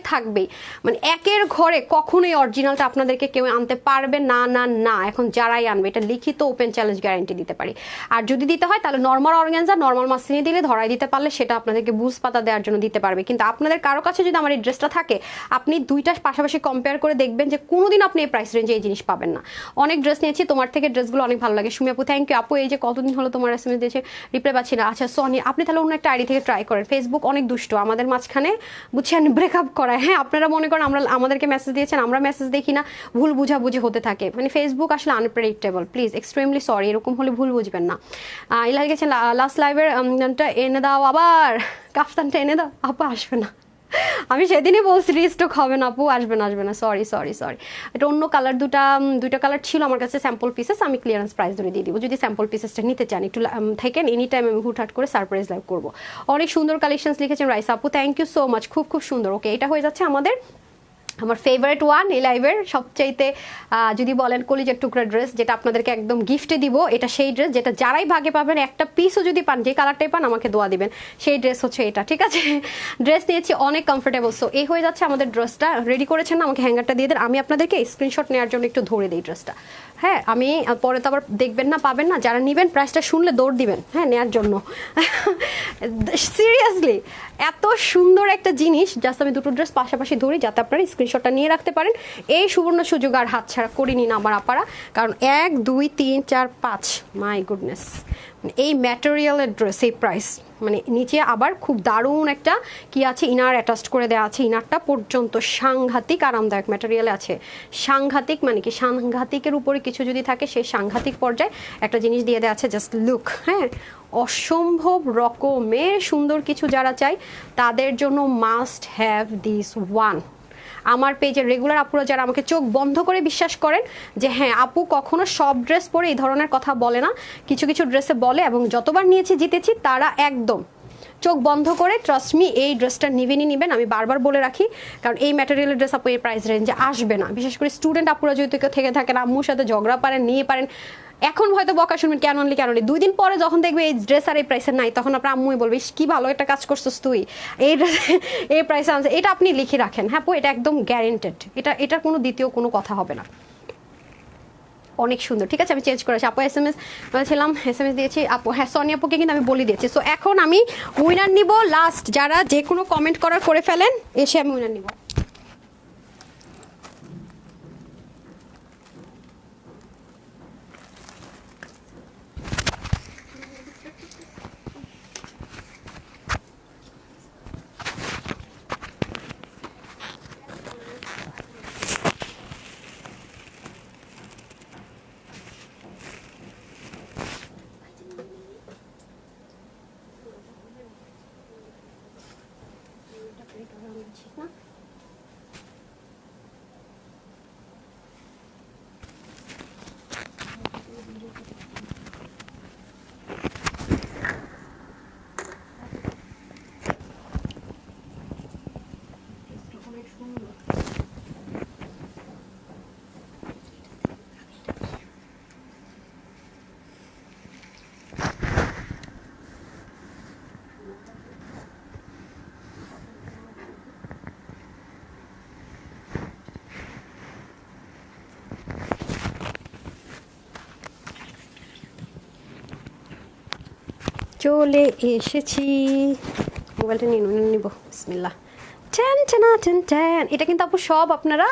থাকবেই। মানে একের ঘরে কখনোই অরিজিনালটা আপনাদেরকে কেউ আনতে পারবে না। এখন যারাই আনবে, এটা লিখিত ওপেন চ্যালেঞ্জ গ্যারান্টি দিতে পারি। আর যদি দিতে হয় তাহলে নর্মাল অর্গানজা, নর্মাল মাসলিনে দিলে ধরাই দিতে পারলে সেটা আপনাদেরকে বুঝ পাতা দেওয়ার জন্য দিতে পারবে। কিন্তু আপনাদের কারো কাছে যদি আমার এই ড্রেসটা থাকে, আপনি দুইটা পাশাপাশি কম্পেয়ার করে দেখবেন যে কোনোদিন আপনি এই প্রাইস রেঞ্জে এই জিনিস পাবেন না। অনেক ড্রেস নিয়েছি, তোমার থেকে ড্রেসগুলো অনেক ভালো লাগে। সুমি আপু, থ্যাংক ইউ আপু। এই যে কতদিন হলো তোমার এসএমএস দিয়েছে, রিপ্লাই পাচ্ছি না। আচ্ছা সনি, আপনি তাহলে অন্য একটা আইডি থেকে ট্রাই করেন। ফেসবুক অনেক দুষ্ট, আমাদের মাঝখানে বুঝছেন ব্রেকআপ করায়। হ্যাঁ, আপনারা মনে করেন আমাদেরকে মেসেজ দিয়েছেন, আমরা মেসেজ দেখি না, ভুল বুঝাবুঝি হতে থাকে। মানে ফেসবুক আসলে আনপ্রেডিক্টেবল, প্লিজ এক্সট্রিমলি সরি, এরকম হলে ভুল বুঝবেন না। ইলাহি গেছেন লাস্ট লাইভের এনে দাও, আবার কাফতানটা এনে দাও। আপু আসবে না, আমি সেদিনই বলছি রিস্টক হবে না আপু, আসবে না, সরি। এটা অন্য কালার, দুইটা কালার ছিল আমার কাছে, স্যাম্পল পিসেস, আমি ক্লিয়ারেন্স প্রাইস ধরে দিয়ে দিব। যদি স্যাম্পল পিসেসটা নিতে চান, একটু থাকেন, এনি টাইম আমি হুটহাট করে সারপ্রাইজ লাইভ করবো। অনেক সুন্দর কালেকশনস লিখেছেন রাইসা আপু, থ্যাংক ইউ সো মাচ, খুব সুন্দর। ওকে, এটা হয়ে যাচ্ছে আমার ফেভারিট ওয়ান এই লাইভের সবচাইতে, যদি বলেন কলিজার টুকরা ড্রেস, যেটা আপনাদেরকে একদম গিফটে দিব। এটা সেই ড্রেস যেটা যারাই ভাগে পাবেন, একটা পিসও যদি পান, যে কালারটাই পান আমাকে দোয়া দিবেন, সেই ড্রেস হচ্ছে এটা, ঠিক আছে? ড্রেস নিয়েছি, অনেক কমফোর্টেবল। সো এই হয়ে যাচ্ছে আমাদের ড্রেসটা। রেডি করেছেন না, আমাকে হ্যাঙ্গারটা দিয়ে দেন, আমি আপনাদেরকে স্ক্রিনশট নেওয়ার জন্য একটু ধরে দিই ড্রেসটা। হ্যাঁ আমি পরে তো আবার দেখবেন না পাবেন না, যারা নেবেন প্রাইসটা শুনলে দৌড় দিবেন হ্যাঁ নেয়ার জন্য। সিরিয়াসলি এত সুন্দর একটা জিনিস, জাস্ট আমি দুটো ড্রেস পাশাপাশি ধরি যাতে আপনারা স্ক্রিনশটটা নিয়ে রাখতে পারেন। এই সুবর্ণ সুযোগ আর হাতছাড়া করিনি না আমার আপারা, কারণ 1 2 3 4 5 মাই গুডনেস এই ম্যাটেরিয়ালের ড্রেস এই প্রাইস, মানে নিচে আবার খুব দারুণ একটা কি আছে ইনার অ্যাটাচড করে দেওয়া আছে, ইনারটা পর্যন্ত সাংঘাতিক আরামদায়ক ম্যাটেরিয়ালে আছে। সাংঘাতিক মানে কি, সাংঘাতিকের উপরে কিছু যদি থাকে সেই সাংঘাতিক পর্যায়ে একটা জিনিস দিয়ে দেওয়া আছে। জাস্ট লুক, হ্যাঁ অসম্ভব রকমের সুন্দর কিছু যারা চাই তাদের জন্য মাস্ট হ্যাভ দিস ওয়ান। আমার পেজের রেগুলার আপুরা যারা আমাকে চোখ বন্ধ করে বিশ্বাস করেন যে হ্যাঁ আপু কখনো সব ড্রেস পরে এই ধরনের কথা বলে না, কিছু কিছু ড্রেসে বলে এবং যতবার নিয়েছি জিতেছি, তারা একদম চোখ বন্ধ করে ট্রাস্ট মি এই ড্রেসটা নিবেনই নিবেন। আমি বারবার বলে রাখি, কারণ এই ম্যাটেরিয়ালের ড্রেস আপু এই প্রাইস রেঞ্জে আসবে না। বিশেষ করে স্টুডেন্ট আপুরা যদি কেউ থেকে থাকেন, আম্মুর সাথে ঝগড়া পারেন নিয়ে পারেন, এখন হয়তো বকা শুনবেন কেন আনলি কেন আনলি, 2 দিন পরে যখন দেখবে এই ড্রেস আর এই প্রাইসের নাই, তখন আপনার আম্মুই বলবে কি ভালো একটা কাজ করছিস তুই, এই ড্রেস এই প্রাইসে আনছে। এটা আপনি লিখে রাখেন হ্যাঁ আপু, এটা একদম গ্যারেন্টেড, এটার কোনো দ্বিতীয় কোনো কথা হবে না। অনেক সুন্দর, ঠিক আছে আমি চেঞ্জ করেছি। আপু SMS বলেছিলাম, SMS দিয়েছি আপু, হ্যাঁ সনি আপুকে কিন্তু আমি বলে দিয়েছি। সো এখন আমি উইনার নিব লাস্ট, যারা যে কোনো কমেন্ট করার করে ফেলেন, এসে আমি উইনার নিব। চলে এসেছি, মোবাইলটা নিয়ে নিব বিসমিল্লাহ। টেন টেন টেন টেন, এটা কিন্তু আপু সব আপনারা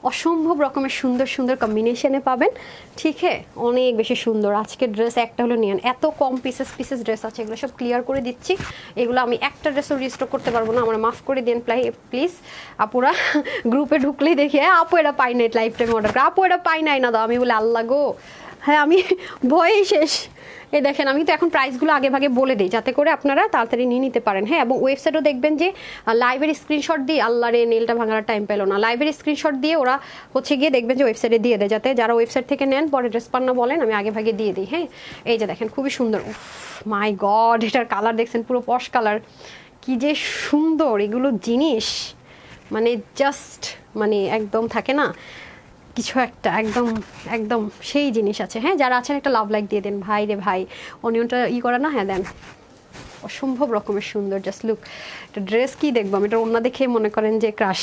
অসম্ভব রকমের সুন্দর সুন্দর কম্বিনেশনে পাবেন, ঠিক হ্যাঁ অনেক বেশি সুন্দর। আজকের ড্রেস একটা হলো নিয়েন, এত কম পিসেস ড্রেস আছে, এগুলো সব ক্লিয়ার করে দিচ্ছি। এগুলো আমি একটা ড্রেসও রিস্টক করতে পারবো না, আমার মাফ করে দেন প্লিজ। আপুরা গ্রুপে ঢুকলেই দেখি হ্যাঁ আপু এটা পাই নাই, লাইফ টাইম অর্ডার করে আপু এটা পাই নাই না দাও, আমি বলে আল্লাহ গো, হ্যাঁ আমি ভয়েই শেষ। এই দেখেন আমি তো এখন প্রাইসগুলো আগে ভাগে বলে দিই যাতে করে আপনারা তাড়াতাড়ি নিয়ে নিতে পারেন হ্যাঁ। এবং ওয়েবসাইটও দেখবেন যে লাইভের স্ক্রিনশট দিয়ে, আল্লাহ রে নেলটা ভাঙার টাইম পেলো না, লাইভের স্ক্রিনশট দিয়ে ওরা হচ্ছে গিয়ে দেখবেন যে ওয়েবসাইটে দিয়ে দেয়, যাতে যারা ওয়েবসাইট থেকে নেন পরে ড্রেস পান না বলেন, আমি আগে ভাগে দিয়ে দিই হ্যাঁ। এই যে দেখেন খুবই সুন্দর, মাই গড এটার কালার দেখছেন পুরো পশ কালার, কি যে সুন্দর এগুলো জিনিস, মানে জাস্ট মানে একদম থাকে না কিছু একটা, একদম একদম সেই জিনিস আছে হ্যাঁ। যারা আছেন একটা লাভ লাইক দিয়ে দেন ভাই রে ভাই, অনিয়নটা করে না হ্যাঁ দেন, অসম্ভব রকমের সুন্দর। জাস্ট লুক, একটা ড্রেস কি দেখবো আমি, এটা ওড়না দেখে মনে করেন যে ক্রাশ,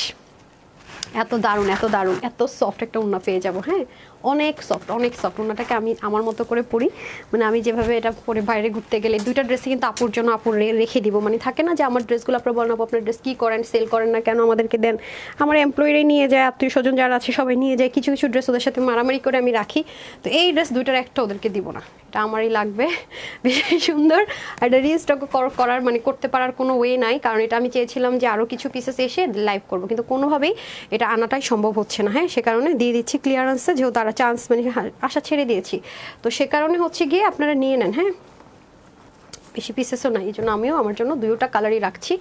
এত দারুণ এত দারুণ এত সফট একটা ওড়না পেয়ে যাবো হ্যাঁ, অনেক সফট ওড়নাটাকে আমি আমার মতো করে পরি, মানে আমি যেভাবে এটা পরে বাইরে ঘুরতে গেলে দুইটা ড্রেসই কিন্তু আপুর জন্য আপুর রেখে দিব, মানে থাকে না যে আমার ড্রেসগুলো আপনারা বলেন আপু আপনার ড্রেস কী করেন, সেল করেন না কেন, আমাদেরকে দেন, আমার এমপ্লয়িরাই নিয়ে যায়, আত্মীয় স্বজন যারা আছে সবাই নিয়ে যায়, কিছু কিছু ড্রেস ওদের সাথে মারামারি করে আমি রাখি, তো এই ড্রেস দুইটার একটা ওদেরকে দিব না, এটা আমারই লাগবে, বেশি সুন্দর। আর এটা রিস্টক করার মানে করতে পারার কোনো ওয়ে নাই, কারণ এটা আমি চেয়েছিলাম যে আরও কিছু পিসেস এসে লাইভ করবো, কিন্তু কোনোভাবেই এটা আনাটাই সম্ভব হচ্ছে না হ্যাঁ, সে কারণে দিয়ে দিচ্ছি ক্লিয়ারেন্সে, যেহেতু তারা চান্স মানে আশা ছেড়ে দিয়েছি, তো সে কারণে হচ্ছে গিয়ে আপনারা নিয়ে নেন হ্যাঁ, বেশি পিসেসও নাই, এই জন্য আমিও আমার জন্য দুইটা কালারই রাখছি,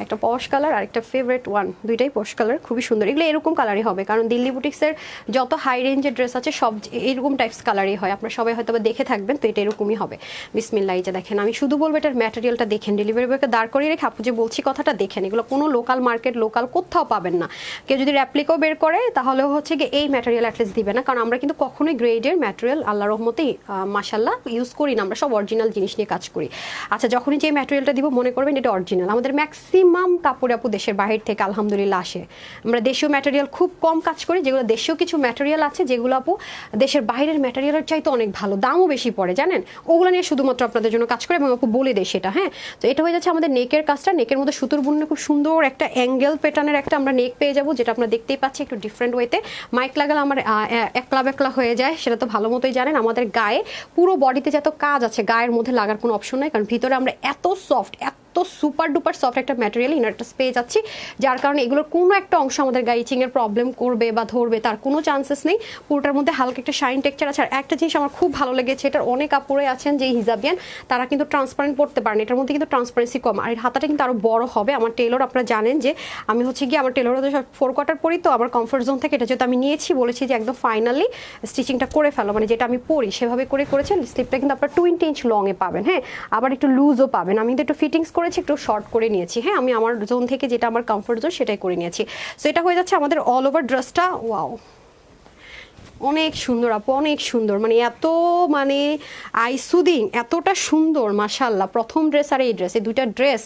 একটা পশ কালার আর একটা ফেভারিট ওয়ান, দুইটাই পশ কালার, খুবই সুন্দর। এগুলো এরকম কালারই হবে, কারণ দিল্লি বুটিক্সের যত হাই রেঞ্জের ড্রেস আছে সব এরকম টাইপস কালারই হয়, আপনারা সবাই হয়তো দেখে থাকবেন, তো এটা এরকমই হবে। বিসমিল্লাহ, এই যে দেখেন আমি শুধু বলবো এটার ম্যাটেরিয়ালটা দেখেন, ডেলিভারি বয়কে দাঁড় করিয়ে রেখে আপু যে বলছি কথাটা দেখেন, এগুলো কোনো লোকাল মার্কেট লোকাল কোথাও পাবেন না, কেউ যদি র্যাপ্লিকও বের করে তাহলে হচ্ছে গিয়ে এই ম্যাটেরিয়াল অ্যাটলিস্ট দিবে না, কারণ আমরা কিন্তু কখনোই গ্রেডের ম্যাটেরিয়াল আল্লাহ রহমতেই মাশাল্লাহ ইউজ করি না, আমরা সব অরিজিনাল জিনিস নিয়ে কাজ করি। আচ্ছা, যখনই যে ম্যাটেরিয়ালটা দিব মনে করবেন এটা অরিজিনাল। আমাদের ম্যাক্সিমাম কাপড় আপু দেশের বাইরে থেকে আলহামদুলিল্লাহ আসে। আমরা দেশীয় ম্যাটেরিয়াল খুব কম কাজ করি, যেগুলো দেশীয় কিছু ম্যাটেরিয়াল আছে যেগুলো আপু দেশের বাইরের ম্যাটেরিয়ালের চাইতে অনেক ভালো, দামও বেশি পড়ে জানেন, ওগুলো নিয়ে শুধুমাত্র আপনাদের জন্য কাজ করে এবং আপু বলে দেয় সেটা। হ্যাঁ, তো এটা হয়ে যাচ্ছে আমাদের নেকের কাজটা। নেকের মধ্যে সুতোর বুননে খুব সুন্দর একটা অ্যাঙ্গেল প্যাটার্নের একটা আমরা নেক পেয়ে যাবো, যেটা আমরা দেখতেই পাচ্ছি একটু ডিফারেন্ট ওয়েতে। মাইক লাগালে আমার একলা বেকলা হয়ে যায়, সেটা তো ভালো মতোই জানেন। আমাদের গায়ে পুরো বডিতে যত কাজ আছে গায়ের মধ্যে লাগার কোনো অপশন নাই, কারণ ভিতরে আমরা এত সফট, এত সুপার ডুপার সফট একটা ম্যাটেরিয়াল ইনারটা পেয়ে যাচ্ছি, যার কারণে এগুলোর কোনো একটা অংশ আমাদের গায়ে ইচিং এর প্রবলেম করবে বা ধরবে তার কোনো চান্সেস নেই। পুরোটার মধ্যে হালকা একটা শাইন টেক্সচার আছে। আর একটা জিনিস আমার খুব ভালো লেগেছে, এটার অনেক কাপড়ে আছেন যে হিজাবিয়ান, তারা কিন্তু ট্রান্সপারেন্ট পড়তে পারেন, এটার মধ্যে কিন্তু ট্রান্সপারেন্সি কম। আর এর হাতাটা কিন্তু আরো বড় হবে। আমার টেলর, আপনারা জানেন যে আমি হচ্ছে গিয়ে আমার টেলর 4 কোয়ার্টার পরি, তো আমার কমফোর্ট জোন থেকে এটা যেহেতু আমি নিয়েছি, বলেছি যে একদম ফাইনালি স্টিচিংটা করে ফেলো, মানে যেটা আমি পরি সেভাবে করেছেন। স্লিপটা কিন্তু আপনার 20 ইঞ্চ লং এ পাবেন। হ্যাঁ, আবার একটু লুজও পাবেন। আমি কিন্তু একটু ফিটিংস করেছি, একটু শর্ট করে নিয়েছি। হ্যাঁ, আমি আমার জোন থেকে যেটা আমার কমফোর্ট জোন সেটাই করে নিয়েছি। সো এটা হয়ে যাচ্ছে আমাদের অল ওভার ড্রেসটা। ওয়াও, অনেক সুন্দর আপু, অনেক সুন্দর, মানে এত মানে আইসুদিং, এতটা সুন্দর মাশাআল্লাহ। প্রথম ড্রেস আর এই ড্রেস, এই দুইটা ড্রেস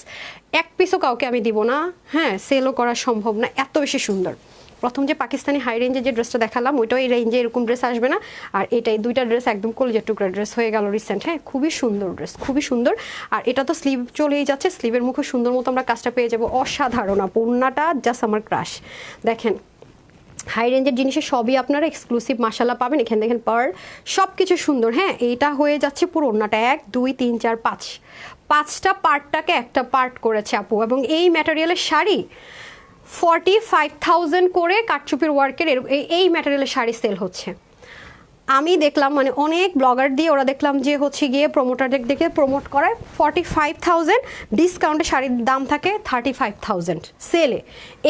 এক পিসও কাউকে আমি দিব না, হ্যাঁ সেলও করা সম্ভব না, এত বেশি সুন্দর। প্রথম যে পাকিস্তানি হাই রেঞ্জের যে ড্রেসটা দেখালাম ওইটাও এই রেঞ্জে এরকম ড্রেস আসবে না। আর এটাই দুইটা ড্রেস একদম কলেজের টুকরা ড্রেস হয়ে গেল রিসেন্ট। হ্যাঁ, খুবই সুন্দর ড্রেস, খুবই সুন্দর। আর এটা তো স্লিভ চলেই যাচ্ছে, স্লিভের মুখে সুন্দর মতো আমরা কাজটা পেয়ে যাবো। অসাধারণ আপু, ওড়নাটা জাস্ট আমার ক্রাশ। দেখেন হাই রেঞ্জের জিনিসের সবই আপনারা এক্সক্লুসিভ মাশাআল্লাহ পাবেন। এখানে দেখেন পার্ল, সব কিছু সুন্দর। হ্যাঁ, এইটা হয়ে যাচ্ছে পুরো ওড়নাটা 1 2 3 4 5 5টা পার্টটাকে একটা পার্ট করেছে আপু। এবং এই ম্যাটেরিয়ালের শাড়ি 45,000 করে কাটচুপির ওয়ার্কের এই ম্যাটেরিয়ালের শাড়ি সেল হচ্ছে। আমি দেখলাম মানে অনেক ব্লগার দিয়ে ওরা দেখলাম যে হচ্ছে গিয়ে প্রমোটারদের দেখে প্রমোট করে 45,000, ডিসকাউন্টে শাড়ির দাম থাকে 35,000 সেলে।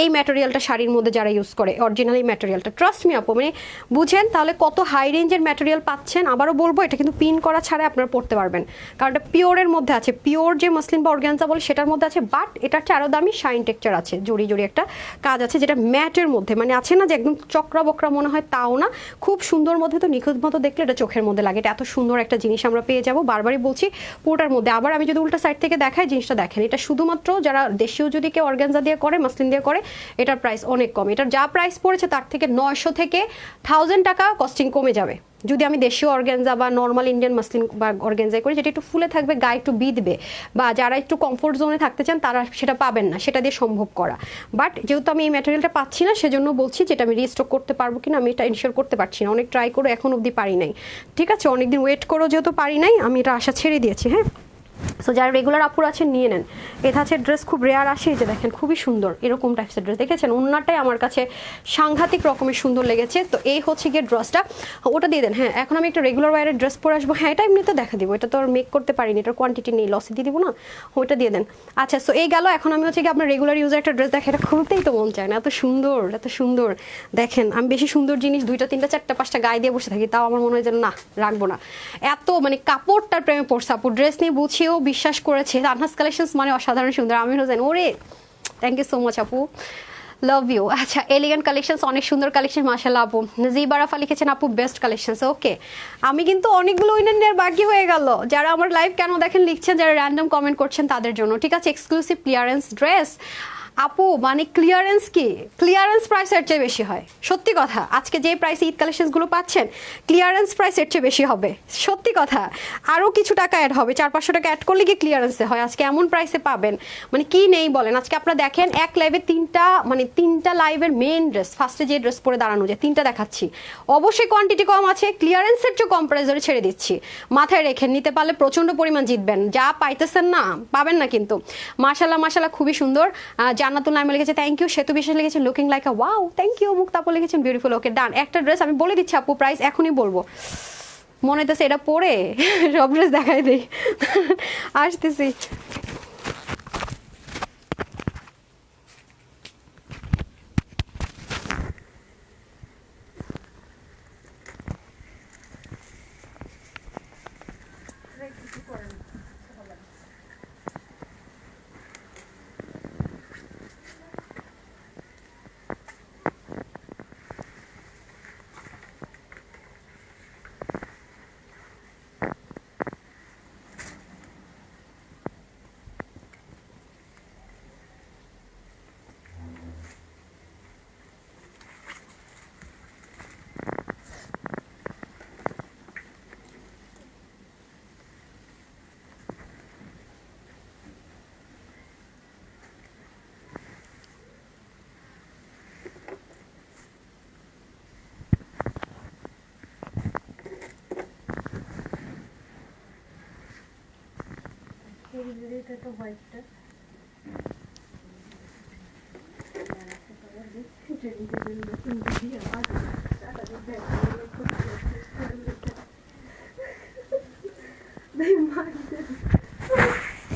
এই ম্যাটেরিয়ালটা শাড়ির মধ্যে যারা ইউজ করে অরিজিনাল এই ম্যাটেরিয়ালটা, ট্রাস্ট মি আপু, মানে বুঝেন তাহলে কত হাই রেঞ্জের ম্যাটেরিয়াল পাচ্ছেন। আবারও বলবো এটা কিন্তু পিন করা ছাড়া আপনারা পড়তে পারবেন, কারণ এটা পিওরের মধ্যে আছে, পিওর যে মসলিন বা অর্গানজা বলে সেটার মধ্যে আছে, বাট এটার চেয়ে আরও দামি শাইন টেক্সচার আছে, জড়ি জড়ি একটা কাজ আছে যেটা ম্যাটের মধ্যে, মানে আছে না যে একদম চক্রা বকরা মনে হয় তাও না, খুব সুন্দর মধ্যে, তো নিখুঁত মতো দেখলে এটা চোখের মধ্যে লাগে। এটা এত সুন্দর একটা জিনিস আমরা পেয়ে যাবো, বারবারই বলছি পুরোটার মধ্যে। আবার আমি যদি উল্টা সাইড থেকে দেখাই জিনিসটা দেখেন, এটা শুধুমাত্র যারা দেশীয় যদি কেউ অর্গানজা দিয়ে করে, মাসলিন দিয়ে করে, এটার প্রাইস অনেক কম। এটার যা প্রাইস পড়েছে তার থেকে 900 থেকে 1000 টাকা কস্টিং কমে যাবে যদি আমি দেশীয় অর্গানজা বা নর্মাল ইন্ডিয়ান মাসলিন বা অর্গানজাই করি, যেটা একটু ফুলে থাকবে, গায়ে একটু বিঁধবে, বা যারা একটু কমফোর্ট জোনে থাকতে চান তারা সেটা পাবেন না, সেটা দিয়ে সম্ভব করা। বাট যেহেতু আমি এই ম্যাটেরিয়ালটা পাচ্ছি না, সেজন্য বলছি যেটা আমি রিস্টক করতে পারবো কিনা আমি এটা ইনশিওর করতে পারছি না। অনেক ট্রাই করে এখন অবধি পারি নাই, ঠিক আছে, অনেকদিন ওয়েট করো যেহেতু পারি নাই, আমি এটা আশা ছেড়ে দিয়েছি। হ্যাঁ, সো যারা রেগুলার আপুর আছেন নিয়ে নেন। এটা হচ্ছে ড্রেস খুব রেয়ার আসে, যে দেখেন খুবই সুন্দর এরকম টাইপসের ড্রেস, দেখেছেন ওন্নাটাই আমার কাছে সাংঘাতিক রকমের সুন্দর লেগেছে। তো এই হচ্ছে গিয়ে ড্রেসটা, ওটা দিয়ে দেন। হ্যাঁ, এখন আমি একটা রেগুলার ওয়ারের ড্রেস পরে আসবো। হ্যাঁ, এটা এমনি তো দেখা দিব, এটা তো আর মেক করতে পারিনি, এটার কোয়ান্টিটি নেই, লসে দিয়ে দিব না, ওইটা দিয়ে দেন। আচ্ছা, সো এই গেল। এখন আমি হচ্ছে কি আপনার রেগুলার ইউজার একটা ড্রেস দেখে, এটা খুলতেই তো মন চায় না, এত সুন্দর, এত সুন্দর। দেখেন আমি বেশি সুন্দর জিনিস 2টা 3টা 4টা 5টা গায়ে দিয়ে বসে থাকি, তাও আমার মনে হয় যে না রাখবো না, এত মানে কাপড়টার প্রেমে পড়ছে আপু। ড্রেস নিয়ে বুঝিয়েও বিশ্বাস করেছে, আনহাস কালেকশনস মানে অসাধারণ সুন্দর। আমির হোসেন, ওরে থ্যাংক ইউ সো মাচ আপু, লাভ ইউ। আচ্ছা, এলিগেন্ট কালেকশনস, অনেক সুন্দর কালেকশন মাশাআল্লাহ আপু। নজিব আরাফা লিখেছেন আপু বেস্ট কালেকশনস। ওকে, আমি কিন্তু অনেকগুলো উইনার বাকি হয়ে গেল। যারা আমার লাইভ কেন দেখেন লিখছেন, যারা র্যান্ডম কমেন্ট করছেন তাদের জন্য, ঠিক আছে। এক্সক্লুসিভ ক্লিয়ারেন্স ড্রেস আপু, মানে ক্লিয়ারেন্স কি, ক্লিয়ারেন্স প্রাইস এর চেয়ে বেশি হয়, সত্যি কথা। আজকে যে প্রাইসে ঈদ কালেকশনসগুলো পাচ্ছেন, ক্লিয়ারেন্স প্রাইস এর চেয়ে বেশি হবে, সত্যি কথা। আরও কিছু টাকা অ্যাড হবে, 400-500 টাকা অ্যাড করলে কি ক্লিয়ারেন্সে হয়। আজকে এমন প্রাইসে পাবেন, মানে কি নেই বলেন। আজকে আপনারা দেখেন এক লাইভে 3টা লাইভের মেন ড্রেস, ফার্স্টে যে ড্রেস পরে দাঁড়ানো যায় 3টা দেখাচ্ছি, অবশ্যই কোয়ান্টিটি কম আছে, ক্লিয়ারেন্সের চেয়ে কম প্রাইস ধরে ছেড়ে দিচ্ছি। মাথায় রেখে নিতে পারলে প্রচন্ড পরিমাণ জিতবেন, যা পাইতেছেন না পাবেন না কিন্তু। মাশাআল্লাহ মাশাআল্লাহ, খুবই সুন্দর। জান্নাতুল নাইমা লিখেছে থ্যাংক ইউ, সেতু বিশ্বাস লিখেছে looking like a wow, thank you. মুক্তাপু লিখেছেন বিউটিফুল। ওকে ডান, একটা ড্রেস আমি বলে দিচ্ছি আপু, প্রাইস এখনই বলবো, মনে হইতেছে এটা পরে সব ড্রেস দেখাই দেই। আসতেছি। এটা হোয়াইটটা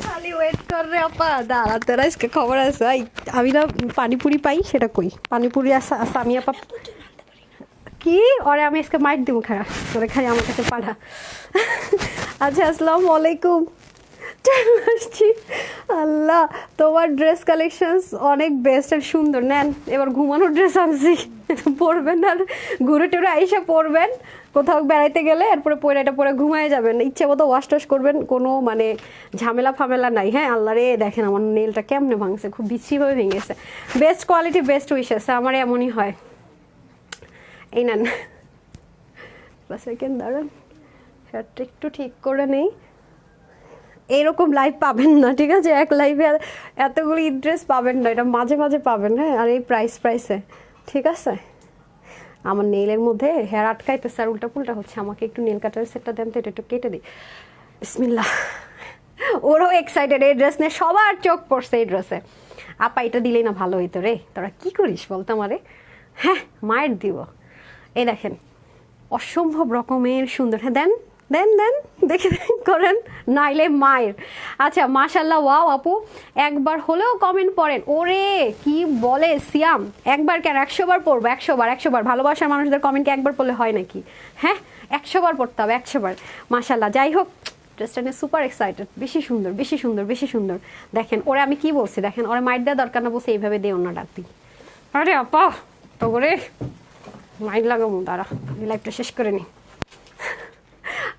খালি ওয়েট কর রে আপা, দাঁড়া তোরা আজকে খবর আছে। আমি না পানিপুরি পাই সেটা কই, পানিপুরি আছে আমি আপা কি ওরে আমি আজকে মাইট দিব খারাপ তোরে, খাই আমার কাছে পাঠা। আচ্ছা আসসালামু আলাইকুম, আসছি। আল্লাহ তোমার ড্রেস কালেকশনস অনেক বেস্ট আর সুন্দর। নেন এবার ঘুমানোর ড্রেস আনছি, পরবেন আর ঘুরে টুরে আইসা পরবেন কোথাও বেড়াইতে গেলে, এরপরে পরে এটা পরে ঘুমায় যাবেন, ইচ্ছে মতো ওয়াশ টাশ করবেন, কোনো মানে ঝামেলা ফামেলা নাই। হ্যাঁ আল্লাহ রে দেখেন আমার নেলটা কেমনে ভাঙছে, খুব বিশ্রীভাবে ভেঙেছে। বেস্ট কোয়ালিটি বেস্ট উইশেস, আমার এমনই হয়। এই নেন সেকেন্ড দাঁড়ান, শার্টটা একটু ঠিক করে নেই। এইরকম লাইভ পাবেন না, ঠিক আছে? এক লাইভে এতগুলো ড্রেস পাবেন না, এটা মাঝে মাঝে পাবেন। হ্যাঁ আর এই প্রাইসে, ঠিক আছে? আমার নেইলের মধ্যে হেয়ার আটকাইতেছে আর উল্টা পুল্টা হচ্ছে, আমাকে একটু নেল কাটার সেটটা দেন তো, এটা একটু কেটে দিই। বিসমিল্লাহ। ওরও এক্সাইটেড, এই ড্রেস নিয়ে সবার চোখ পড়ছে এই ড্রেসে। আপা এটা দিলেই না ভালো হইতো রে, তোরা কি করিস বলতো আমারে? হ্যাঁ মায়ের দিব। এই দেখেন অসম্ভব রকমের সুন্দর। হ্যাঁ দেন দেন দেন দেখে করেন নাইলে মায়ের। আচ্ছা মাশাল্লাহ, ওয়াও আপু একবার হলেও কমেন্ট পড়েন। ওরে কি বলে সিয়াম, একবার কেন 100 বার পড়বো, 100 বার। ভালোবাসার মানুষদের কমেন্টকে একবার পড়লে হয় নাকি? হ্যাঁ 100 বার পড়তে হবে, 100 বার। মাশাল্লাহ, যাই হোক ড্রেসটা নিয়ে সুপার এক্সাইটেড, বেশি সুন্দর বেশি সুন্দর বেশি সুন্দর। দেখেন ওরে আমি কি বলছি, দেখেন ওরে মাইট দেওয়া দরকার না, বলছে এইভাবে দে অন্য ডাকবি। আরে আপা তো করে মাইট লাগাবো, দাঁড়া লাইফটা শেষ করে নি।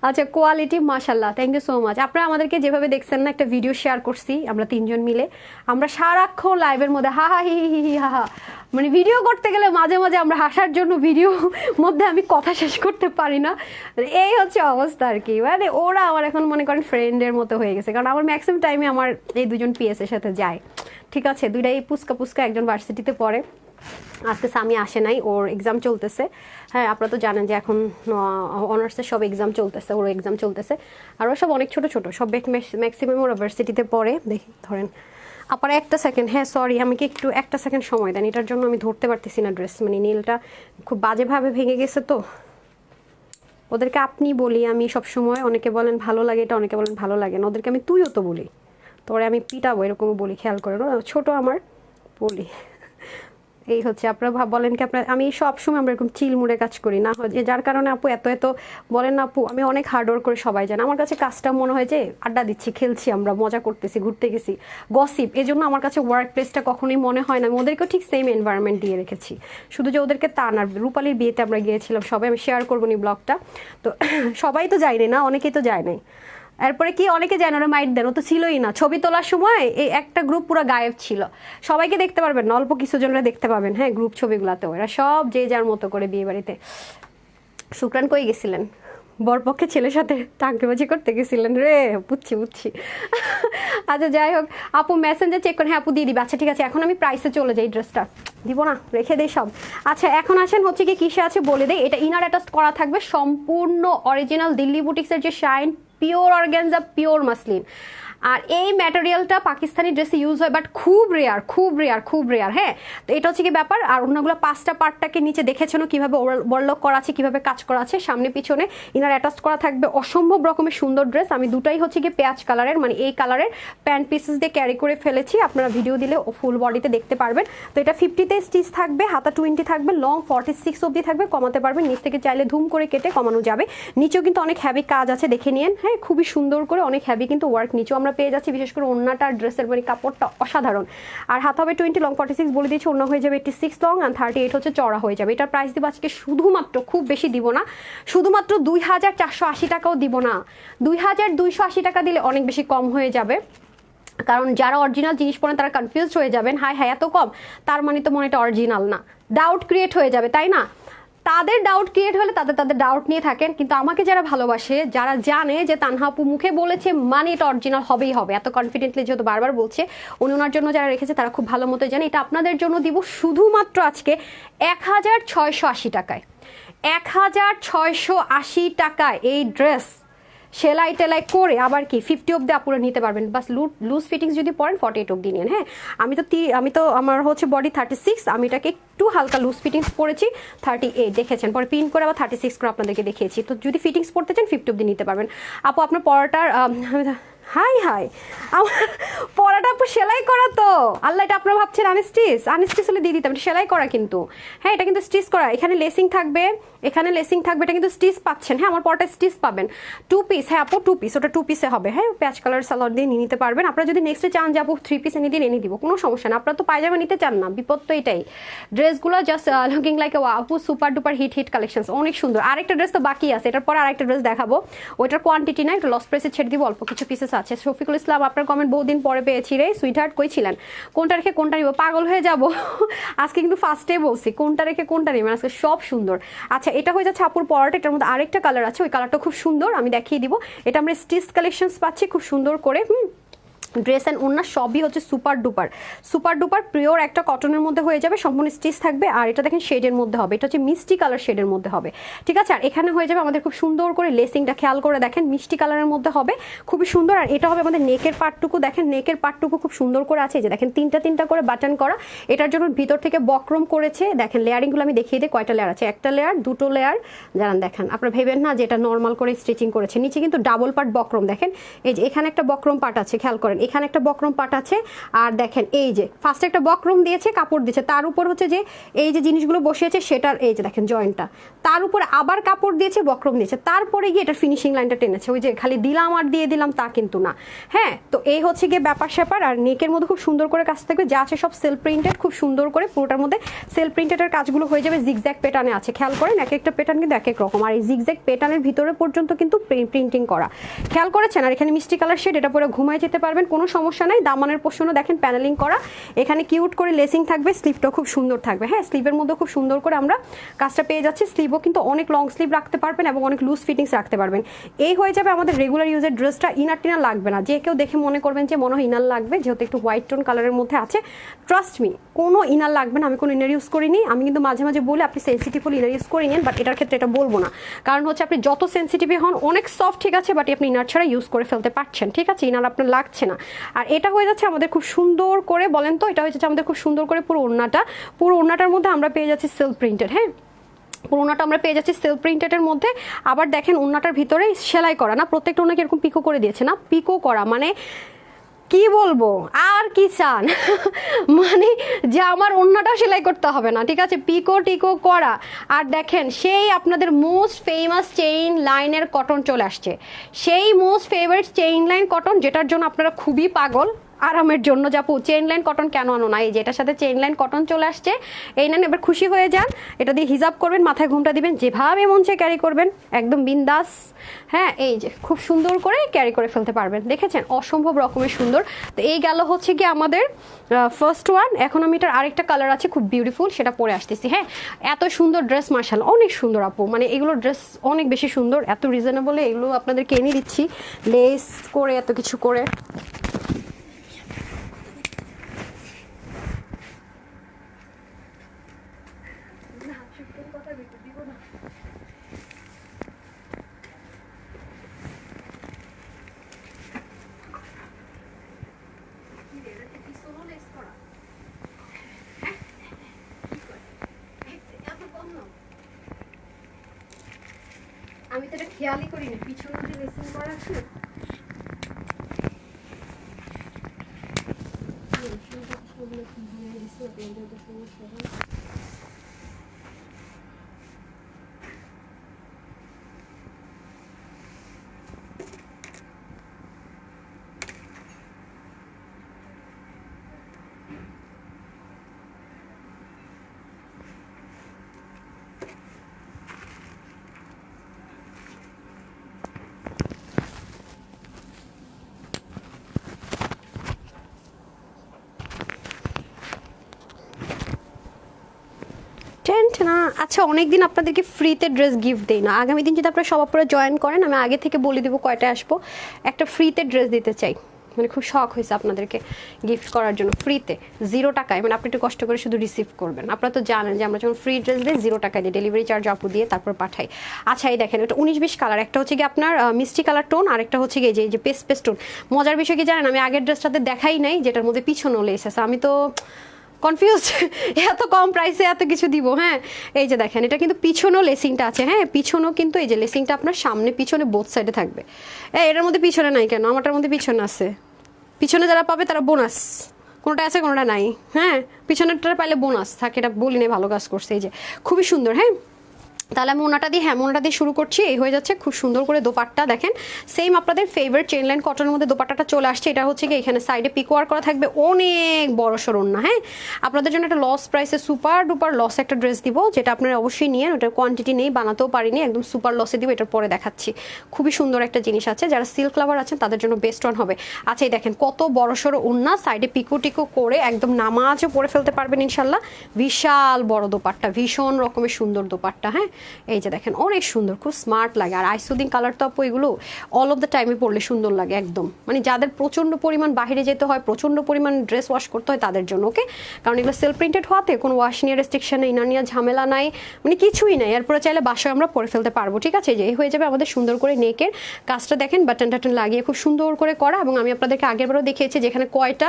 আচ্ছা কোয়ালিটি মাশাল্লাহ, থ্যাংক ইউ সো মাচ। আপনারা আমাদেরকে যেভাবে দেখছেন না, একটা ভিডিও শেয়ার করছি আমরা 3 জন মিলে, আমরা সারাক্ষণ লাইভের মধ্যে হা হা হি হি হি হা হা, মানে ভিডিও করতে গেলে মাঝে মাঝে আমরা হাসার জন্য ভিডিও মধ্যে আমি কথা শেষ করতে পারি না, এই হচ্ছে অবস্থা আর কি। মানে ওরা আমার এখন মনে করেন ফ্রেন্ডের মতো হয়ে গেছে, কারণ আমার ম্যাক্সিমাম টাইমে আমার এই 2জন পিএস এর সাথে যায়, ঠিক আছে? দুইটাই পুচকা, একজন ভার্সিটিতে পড়ে, আজকে সামি আসে নাই, ওর এক্সাম চলতেছে। হ্যাঁ আপনারা তো জানেন যে এখন অনার্সের সব এক্সাম চলতেছে, ওর এক্সাম চলতেছে, আর ওরা সব অনেক ছোট সব ম্যাক্সিমাম ওরা ভার্সিটিতে পড়ে। দেখি ধরেন আপার একটা সেকেন্ড, হ্যাঁ সরি আমাকে একটু একটা সেকেন্ড সময় দেন, এটার জন্য আমি ধরতে পারতেছি না ড্রেস, মানে নীলটা খুব বাজেভাবে ভেঙে গেছে তো। ওদেরকে আপনি বলি আমি সব সময়, অনেকে বলেন ভালো লাগে এটা, অনেকে বলেন ভালো লাগে না, ওদেরকে আমি তুইও তো বলি, তোরে আমি পিটাবো এরকম বলি, খেয়াল করে ছোট আমার বলি। এই হচ্ছে আপনারা বলেন কি আপনার, আমি সব সময় আমরা এরকম চিল মুড়ে কাজ করি না, যার কারণে আপু এত বলেন না আপু, আমি অনেক হার্ডওয়ার্ক করে, সবাই জানে আমার কাছে কাজটা মনে হয় যে আড্ডা দিচ্ছি, খেলছি, আমরা মজা করতেছি, ঘুরতে গেছি, গসিপ। এই জন্য আমার কাছে ওয়ার্ক প্লেসটা কখনোই মনে হয় না, আমি ওদেরকেও ঠিক সেম এনভায়রনমেন্ট দিয়ে রেখেছি, শুধু যে ওদেরকে তা না। রূপালীর বিয়েতে আমরা গিয়েছিলাম সবাই, আমি শেয়ার করবো নি ব্লগটা, তো সবাই তো যায়নি না, অনেকেই তো যায় নাই। এরপরে কি অনেকে যায় না, ওরা মাইট দেন, ও তো ছিলই না। ছবি তোলার সময় এই একটা গ্রুপ পুরো গায়েব ছিল, সবাইকে দেখতে পারবেন না, অল্প কিছু জনরা দেখতে পাবেন। হ্যাঁ গ্রুপ ছবিগুলোতেও এরা সব যে যার মতো করে বিয়ে বাড়িতে। শুক্রান কই গেছিলেন? বরপক্ষে ছেলের সাথে টাঙ্কিবাজি করতে গেছিলেন রে, বুঝছি। আচ্ছা যাই হোক আপু মেসেঞ্জার চেক করেন, হ্যাঁ আপু দিয়ে দিবে। আচ্ছা ঠিক আছে, এখন আমি প্রাইসে চলে যাই, ড্রেসটা দিব না, রেখে দেই সব। আচ্ছা এখন আসেন হচ্ছে কি কিসে আছে বলে দেই। এটা ইনার অ্যাটাচ করা থাকবে, সম্পূর্ণ অরিজিনাল দিল্লি বুটিক্সের যে shine, pure organza, pure muslin. আর এই ম্যাটেরিয়ালটা পাকিস্তানি ড্রেসে ইউজ হয়, বাট খুব রেয়ার। হ্যাঁ তো এটা হচ্ছে কি ব্যাপার। আর অন্যগুলো 5টা পার্টটাকে নিচে দেখেছেন কিভাবে ওভারলক করা আছে, কিভাবে কাজ করা আছে, সামনে পিছনে ইনার অ্যাটাচ করা থাকবে। অসম্ভব রকমের সুন্দর ড্রেস, আমি দুটাই হচ্ছে কি পেঁয়াজ কালারের, মানে এই কালারের প্যান্ট পিসেস দিয়ে ক্যারি করে ফেলেছি, আপনারা ভিডিও দিলে ফুল বডিতে দেখতে পারবেন। তো এটা 50তে স্টিচ থাকবে, হাতা 20 থাকবে, লং 46 অবধি থাকবে, কমাতে পারবেন, নিচ থেকে চাইলে ধুম করে কেটে কমানো যাবে। নিচেও কিন্তু অনেক হ্যাভি কাজ আছে, দেখে নিন। হ্যাঁ খুবই সুন্দর করে অনেক হ্যাভি কিন্তু ওয়ার্ক নিচেও আমরা পেয়ে যাচ্ছি, বিশেষ করে ওড়নাটা ড্রেসের মানে কাপড়টা অসাধারণ। আর হাত হবে 20, লং 46 বলে দিয়েছি, ওড়না হয়ে যাবে 86 লং, আর 38 হচ্ছে চড়া হয়ে যাবে। এটার প্রাইস দিব আজকে শুধুমাত্র, খুব বেশি দিব না, শুধুমাত্র 2480 টাকাও দিব না, 2280 টাকা দিলে অনেক বেশি কম হয়ে যাবে। কারণ যারা অরিজিনাল জিনিস পড়েন তারা কনফিউজ হয়ে যাবেন, হাই এত কম, তার মানে তো মনে এটা অরিজিনাল না, ডাউট ক্রিয়েট হয়ে যাবে, তাই না? তাদের ডাউট ক্রিয়েট হলে তাদের ডাউট নিয়ে থাকেন, কিন্তু আমাকে যারা ভালোবাসে, যারা জানে যে তানহা আপু মুখে বলেছে মানে এটা অরিজিনাল হবেই হবে, এত কনফিডেন্টলি যেহেতু বারবার বলছে, উনি ওনার জন্য যারা রেখেছে তারা খুব ভালো মতো জানে। এটা আপনাদের জন্য দিব শুধুমাত্র আজকে 1680 টাকায়, 1680 টাকায় এই ড্রেস সেলাই টেলাই করে আবার কি 50 অব্দি আপুরে নিতে পারবেন, বাস লুজ ফিটিংস যদি পরেন 48 অব্দি নিন। হ্যাঁ, আমি তো আমার হচ্ছে বডি 36, আমি এটাকে একটু হালকা লুজ ফিটিংস পরেছি 38 দেখেছেন, পরে পিন করে আবার 36 করে আপনাদেরকে দেখিয়েছি। তো যদি ফিটিংস পড়তে চান 50 অব্দি নিতে পারবেন। আপু আপনার পরাটার হাই আমার পরাটা আপু সেলাই করা তো, আল্লাহ এটা আপনারা ভাবছেন আনস্টিচ হলে দিয়ে দিতাম, এটা সেলাই করা কিন্তু। হ্যাঁ, এটা কিন্তু স্টিচ করা, এখানে লেসিং থাকবে, এখানে লেসিং থাকবে, এটা কিন্তু স্টিচ পাচ্ছেন। হ্যাঁ, আমার পরাটা স্টিচ পাবেন 2 পিস। হ্যাঁ আপু 2 পিস, ওটা 2 পিসে হবে। হ্যাঁ, প্যাচ কালার সালোয়ার দিয়ে নিয়ে নিতে পারবেন। আপনারা যদি নেক্সটে চান যে আপু 3 পিস এনে দিয়ে এনে দিব, কোনো সমস্যা না। আপনারা তো পায়জামা নিতে চান না, বিপদ তো এটাই। ড্রেসগুলো জাস্ট লুকিং লাইক আপু সুপার ডুপার হিট কালেকশন, অনেক সুন্দর। আরেকটা ড্রেস তো বাকি আছে, এটার পর আরেকটা ড্রেস দেখাবো, ওইটার কোয়ান্টিটি না, একটু লস প্রাইসে ছেড়ে দিব, অল্প কিছু পিসেস আছে। শফিকুল ইসলাম আপনার কমেন্ট বহুদিন পরে পেয়েছি রে সুইটহার্ট, কই ছিলেন? কোনটা রেখে কোনটা নিব, পাগল হয়ে যাব আজকে কিন্তু ফার্স্টে বলছি কোনটা রেখে কোনটা নেবেন, আজকে সব সুন্দর। আচ্ছা, এটা হয়ে যাচ্ছে আপুর পরাটা, এটার মধ্যে আরেকটা কালার আছে, ওই কালারটা খুব সুন্দর, আমি দেখিয়ে দিব। এটা আমরা স্টিচ কালেকশনস পাচ্ছি খুব সুন্দর করে। ড্রেস অ্যান্ড ওড়না সবই হচ্ছে সুপার ডুপার পিওর একটা কটনের মধ্যে হয়ে যাবে, সম্পূর্ণ স্টিচ থাকবে। আর এটা দেখেন শেডের মধ্যে হবে, এটা হচ্ছে মিষ্টি কালার শেডের মধ্যে হবে, ঠিক আছে। আর এখানে হয়ে যাবে আমাদের খুব সুন্দর করে লেসিংটা, খেয়াল করে দেখেন মিষ্টি কালারের মধ্যে হবে, খুবই সুন্দর। আর এটা হবে আমাদের নেকের পার্টটুকু, দেখেন নেকের পার্টটুকু খুব সুন্দর করে আছে, যে দেখেন তিনটা করে বাটন করা। এটার জন্য ভিতর থেকে বক্রম করেছে, দেখেন লেয়ারিংগুলো আমি দেখিয়ে দিই কয়টা লেয়ার আছে, একটা লেয়ার, দুটো লেয়ার, জানান দেখেন। আপনারা ভেবেন না যে এটা নর্মাল করে স্টিচিং করেছে, নিচে কিন্তু ডাবল পার্ট বক্রম, দেখেন এই যে এখানে একটা বক্রম পার্ট আছে, খেয়াল করেন এখানে একটা বক্রম পার্ট আছে। আর দেখেন এই যে ফার্স্টে একটা বক্রম দিয়েছে, কাপড় দিয়েছে, তার উপর হচ্ছে যে এই যে জিনিসগুলো বসিয়েছে সেটার এই যে দেখেন জয়েন্টটা, তার উপর আবার কাপড় দিয়েছে, বক্রম দিয়েছে, তারপরে গিয়ে এটা ফিনিশিং লাইনটা টেনেছে। ওই যে খালি দিলাম আর দিয়ে দিলাম তা কিন্তু না। হ্যাঁ, তো এই হচ্ছে গিয়ে ব্যাপার স্যাপার। আর নেকের মধ্যে খুব সুন্দর করে কাজ থাকবে, যা আছে সব সেলফ প্রিন্টেড, খুব সুন্দর করে পুরোটার মধ্যে সেলফ প্রিন্টেডের কাজগুলো হয়ে যাবে। জিগজ্যাগ প্যাটার্নে আছে, খেয়াল করেন এক একটা প্যাটার্ন কিন্তু এক এক রকম। আর এই জিগজ্যাগ প্যাটার্নের ভিতরে পর্যন্ত কিন্তু প্রিন্টিং করা, খেয়াল করেছেন। আর এখানে মিষ্টি কালার শেড, এটা পরে ঘুমায় যেতে পারবেন, কোনো সমস্যা নাই। দামানের পোর্শনও দেখেন প্যানেলিং করা, এখানে কিউট করে লেসিং থাকবে, স্লিভটাও খুব সুন্দর থাকবে। হ্যাঁ, স্লিভের মধ্যে খুব সুন্দর করে আমরা কাজটা পেয়ে যাচ্ছি। স্লিভও কিন্তু অনেক লং স্লিভ রাখতে পারবেন এবং অনেক লুজ ফিটিংস রাখতে পারবেন। এই হয়ে যাবে আমাদের রেগুলার ইউজের ড্রেসটা। ইনার টিনার লাগবে না, যে কেউ দেখে মনে করবেন যে মনে হয় ইনার লাগবে, যেহেতু একটু হোয়াইট টোন কালারের মধ্যে আছে, ট্রাস্ট মি কোনো ইনার লাগবে না। আমি কোনো ইনার ইউজ করিনি, আমি কিন্তু মাঝে মাঝে বলি আপনি সেন্সিটিভ হলে ইনার ইউজ করে নিন, বাট এটার ক্ষেত্রে এটা বলবো না। কারণ হচ্ছে আপনি যত সেন্সিটিভ হন, অনেক সফট ঠিক আছে, বাট আপনি ইনার ছাড়া ইউজ করে ফেলতে পারছেন, ঠিক আছে, ইনার আপনার লাগছে না। আর এটা হয়ে যাচ্ছে আমাদের খুব সুন্দর করে, বলেন তো, এটা হয়ে যাচ্ছে আমাদের খুব সুন্দর করে পুরো ওড়নাটার মধ্যে আমরা পেয়ে যাচ্ছি সেলফ প্রিন্টেড। হ্যাঁ, ওড়নাটা আমরা পেয়ে যাচ্ছি সেলফ প্রিন্টেডের মধ্যে। আবার দেখেন ওড়নাটার ভিতরে সেলাই করা না, প্রত্যেকটা ওড়নাকে এরকম পিকো করে দিয়েছে না, পিকো করা মানে কি বলবো আর কি চান মানে যে আমার ওড়নাটাও সেলাই করতে হবে না, ঠিক আছে, পিকো টিকো করা। আর দেখেন সেই আপনাদের মোস্ট ফেমাস চেইন লাইনের কটন চলে আসছে, সেই most favourite chain line cotton, যেটার জন্য আপনারা খুবই পাগল। আরামের জন্য যাপু চেইন লাইন কটন কেন আনো না, এই যে এটার সাথে চেইন লাইন কটন চলে আসছে, এই নেন, এবার খুশি হয়ে যান। এটা দিয়ে হিজাব করবেন, মাথায় ঘুমটা দিবেন, যেভাবে মন চায় ক্যারি করবেন, একদম বিন্দাস। হ্যাঁ, এই যে খুব সুন্দর করে ক্যারি করে ফেলতে পারবেন, দেখেছেন অসম্ভব রকমের সুন্দর। তো এই গেল হচ্ছে কি আমাদের ফার্স্ট ওয়ান। এখন আমি এটার আরেকটা কালার আছে খুব বিউটিফুল, সেটা পরে আসতেছি। হ্যাঁ, এত সুন্দর ড্রেস, মার্শাল্লাহ অনেক সুন্দর আপু, মানে এগুলো ড্রেস অনেক বেশি সুন্দর, এত রিজনেবলে এগুলো আপনাদেরকে এনে দিচ্ছি, লেস করে এত কিছু করে। আমি তো এটা খেয়ালই করিনি, পিছনে যে লেসিং করা আছে। না আচ্ছা, অনেকদিন আপনাদেরকে ফ্রিতে ড্রেস গিফট দেই না, আগামী দিন যদি আপনারা সব আপনারা জয়েন করেন, আমি আগে থেকে বলে দেবো কয়টা আসবো, একটা ফ্রিতে ড্রেস দিতে চাই, মানে খুব শখ হয়েছে আপনাদেরকে গিফট করার জন্য ফ্রিতে 0 টাকায়, মানে আপনি একটু কষ্ট করে শুধু রিসিভ করবেন। আপনারা তো জানেন যে আমরা যখন ফ্রি ড্রেস দিই 0 টাকায় দিই, ডেলিভারি চার্জ আপু দিয়ে তারপর পাঠাই। আচ্ছা এই দেখেন এটা 19-20 কালার, একটা হচ্ছে কি আপনার মিষ্টি কালার টোন, আর একটা হচ্ছে কি এই যে পেস্ট টোন। মজার বিষয় কি জানেন, আমি আগের ড্রেসটাতে দেখাই নাই যেটার মধ্যে পিছনও লেস আছে, আমি তো কনফিউজ এত কম প্রাইসে এত কিছু দিব। হ্যাঁ এই যে দেখেন এটা কিন্তু পিছনেও লেসিংটা আছে, হ্যাঁ পিছনেও কিন্তু এই যে লেসিংটা আপনার সামনে পিছনে বোথ সাইডে থাকবে। এটার মধ্যে পিছনে নাই কেন, আমারটার মধ্যে পিছনে আছে। পিছনে যারা পাবে তারা বোনাস, কোনোটা আছে কোনোটা নাই। হ্যাঁ পিছনেরটা পাইলে বোনাস থাকে, এটা বলি নেই, ভালো কাজ করছে। এই যে খুবই সুন্দর। হ্যাঁ তাহলে আমি মোনাটা দিয়ে, হ্যাঁ মোনাটা দিয়ে শুরু করছি। এই হয়ে যাচ্ছে খুব সুন্দর করে দোপাট্টা দেখেন, সেম আপনাদের ফেভারিট চেন লাইন কটনের মধ্যে দোপাট্টাটা চলে আসছে। এটা হচ্ছে কি এখানে সাইডে পিকোয়ার করা থাকবে, অনেক বড় সরণ না। হ্যাঁ আপনাদের জন্য একটা লস প্রাইসে সুপার ডুপার লস একটা ড্রেস দিব, যেটা আপনারা অবশ্যই নিয়ে, ওটার কোয়ান্টিটি নেই, বানাতেও পারিনি, একদম সুপার লসে দিব, এটার পরে দেখাচ্ছি। খুবই সুন্দর একটা জিনিস আছে, যারা সিল্ক লাভার আছেন তাদের জন্য বেস্ট ওয়ান হবে। আচ্ছা এই দেখেন কত বড় সড়ো ওন্না, সাইডে পিকো টিকো করে একদম নামাজও পরে ফেলতে পারবেন ইনশাল্লাহ। বিশাল বড় দোপাট্টা, ভীষণ রকমের সুন্দর দোপাট্টা। হ্যাঁ এই যে দেখেন অনেক সুন্দর, খুব স্মার্ট লাগে। আর আইসুদিন কালার তো আপু এগুলো অল অফ দ্য টাইমে পরলে সুন্দর লাগে একদম, মানে যাদের প্রচণ্ড পরিমাণ বাইরে যেতে হয়, প্রচণ্ড পরিমাণ ড্রেস ওয়াশ করতে হয় তাদের জন্য, ওকে। কারণ এগুলো সেলফ প্রিন্টেড হওয়াতে কোনো ওয়াশ নিয়ে রেস্ট্রিকশন নেই, ইনার নিয়ে ঝামেলা নাই, মানে কিছুই নাই। এরপরে চাইলে বাসায় আমরা পরে ফেলতে পারবো, ঠিক আছে। যে হয়ে যাবে আমাদের সুন্দর করে নেকের কাজটা দেখেন, বাটন টাটন লাগিয়ে খুব সুন্দর করে করা। এবং আমি আপনাদেরকে আগেরবারও দেখিয়েছি যেখানে কয়টা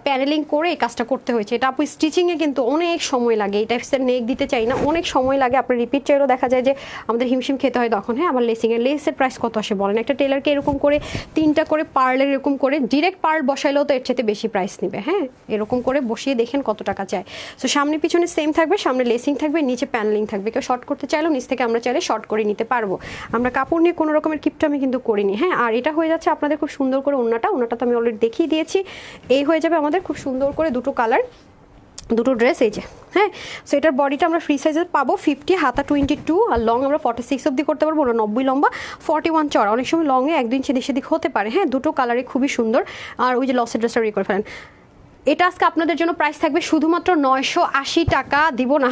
প্যানেলিং করে এই কাজটা করতে হয়েছে। এটা আপু স্টিচিংয়ে কিন্তু অনেক সময় লাগে, এই টাইপসের নেক দিতে চাই না, অনেক সময় লাগে। আপনার রিপিট চাইলেও দেখা যায় যে আমাদের হিমশিম খেতে হয় তখন। হ্যাঁ আবার লেসের প্রাইস কত আসে বলেন, একটা টেলারকে এরকম করে 3টা করে পার্লের এরকম করে ডিরেক্ট পার্ল বসাইলেও তো এর চাইতে বেশি প্রাইস নেবে। হ্যাঁ এরকম করে বসিয়ে দেখেন কত টাকা চায়। সো সামনে পিছনে সেম থাকবে, সামনে লেসিং থাকবে, নিচে প্যানেলিং থাকবে। কেউ শর্ট করতে চাইলেও নিচ থেকে আমরা চাইলে শর্ট করে নিতে পারবো। আমরা কাপড় নিয়ে কোনো রকমের কিপটা আমি কিন্তু করিনি। হ্যাঁ আর এটা হয়ে যাচ্ছে আপনাদের খুব সুন্দর করে ওন্নাটা তো আমি অলরেডি দেখিয়ে দিয়েছি। এই হয়ে যাবে আমাদের খুব সুন্দর করে দুটো কালার, দুটো ড্রেস। এই যে হ্যাঁ সো এটার বডিটা আমরা ফ্রি সাইজের পাবো 50, হাতা 22, আর লং আমরা 46 অব্দি করতে পারবো, 90 লম্বা, 41 চড়া। অনেক সময় লংয়ে 1-2 ইঞ্চি দেশে দিক হতে পারে। হ্যাঁ দুটো কালারই খুবই সুন্দর। আর ওই যে লসের ড্রেসটা রেডি করে ফেলেন। এটা আজকে আপনাদের জন্য প্রাইস থাকবে শুধুমাত্র 980 টাকা, দিব না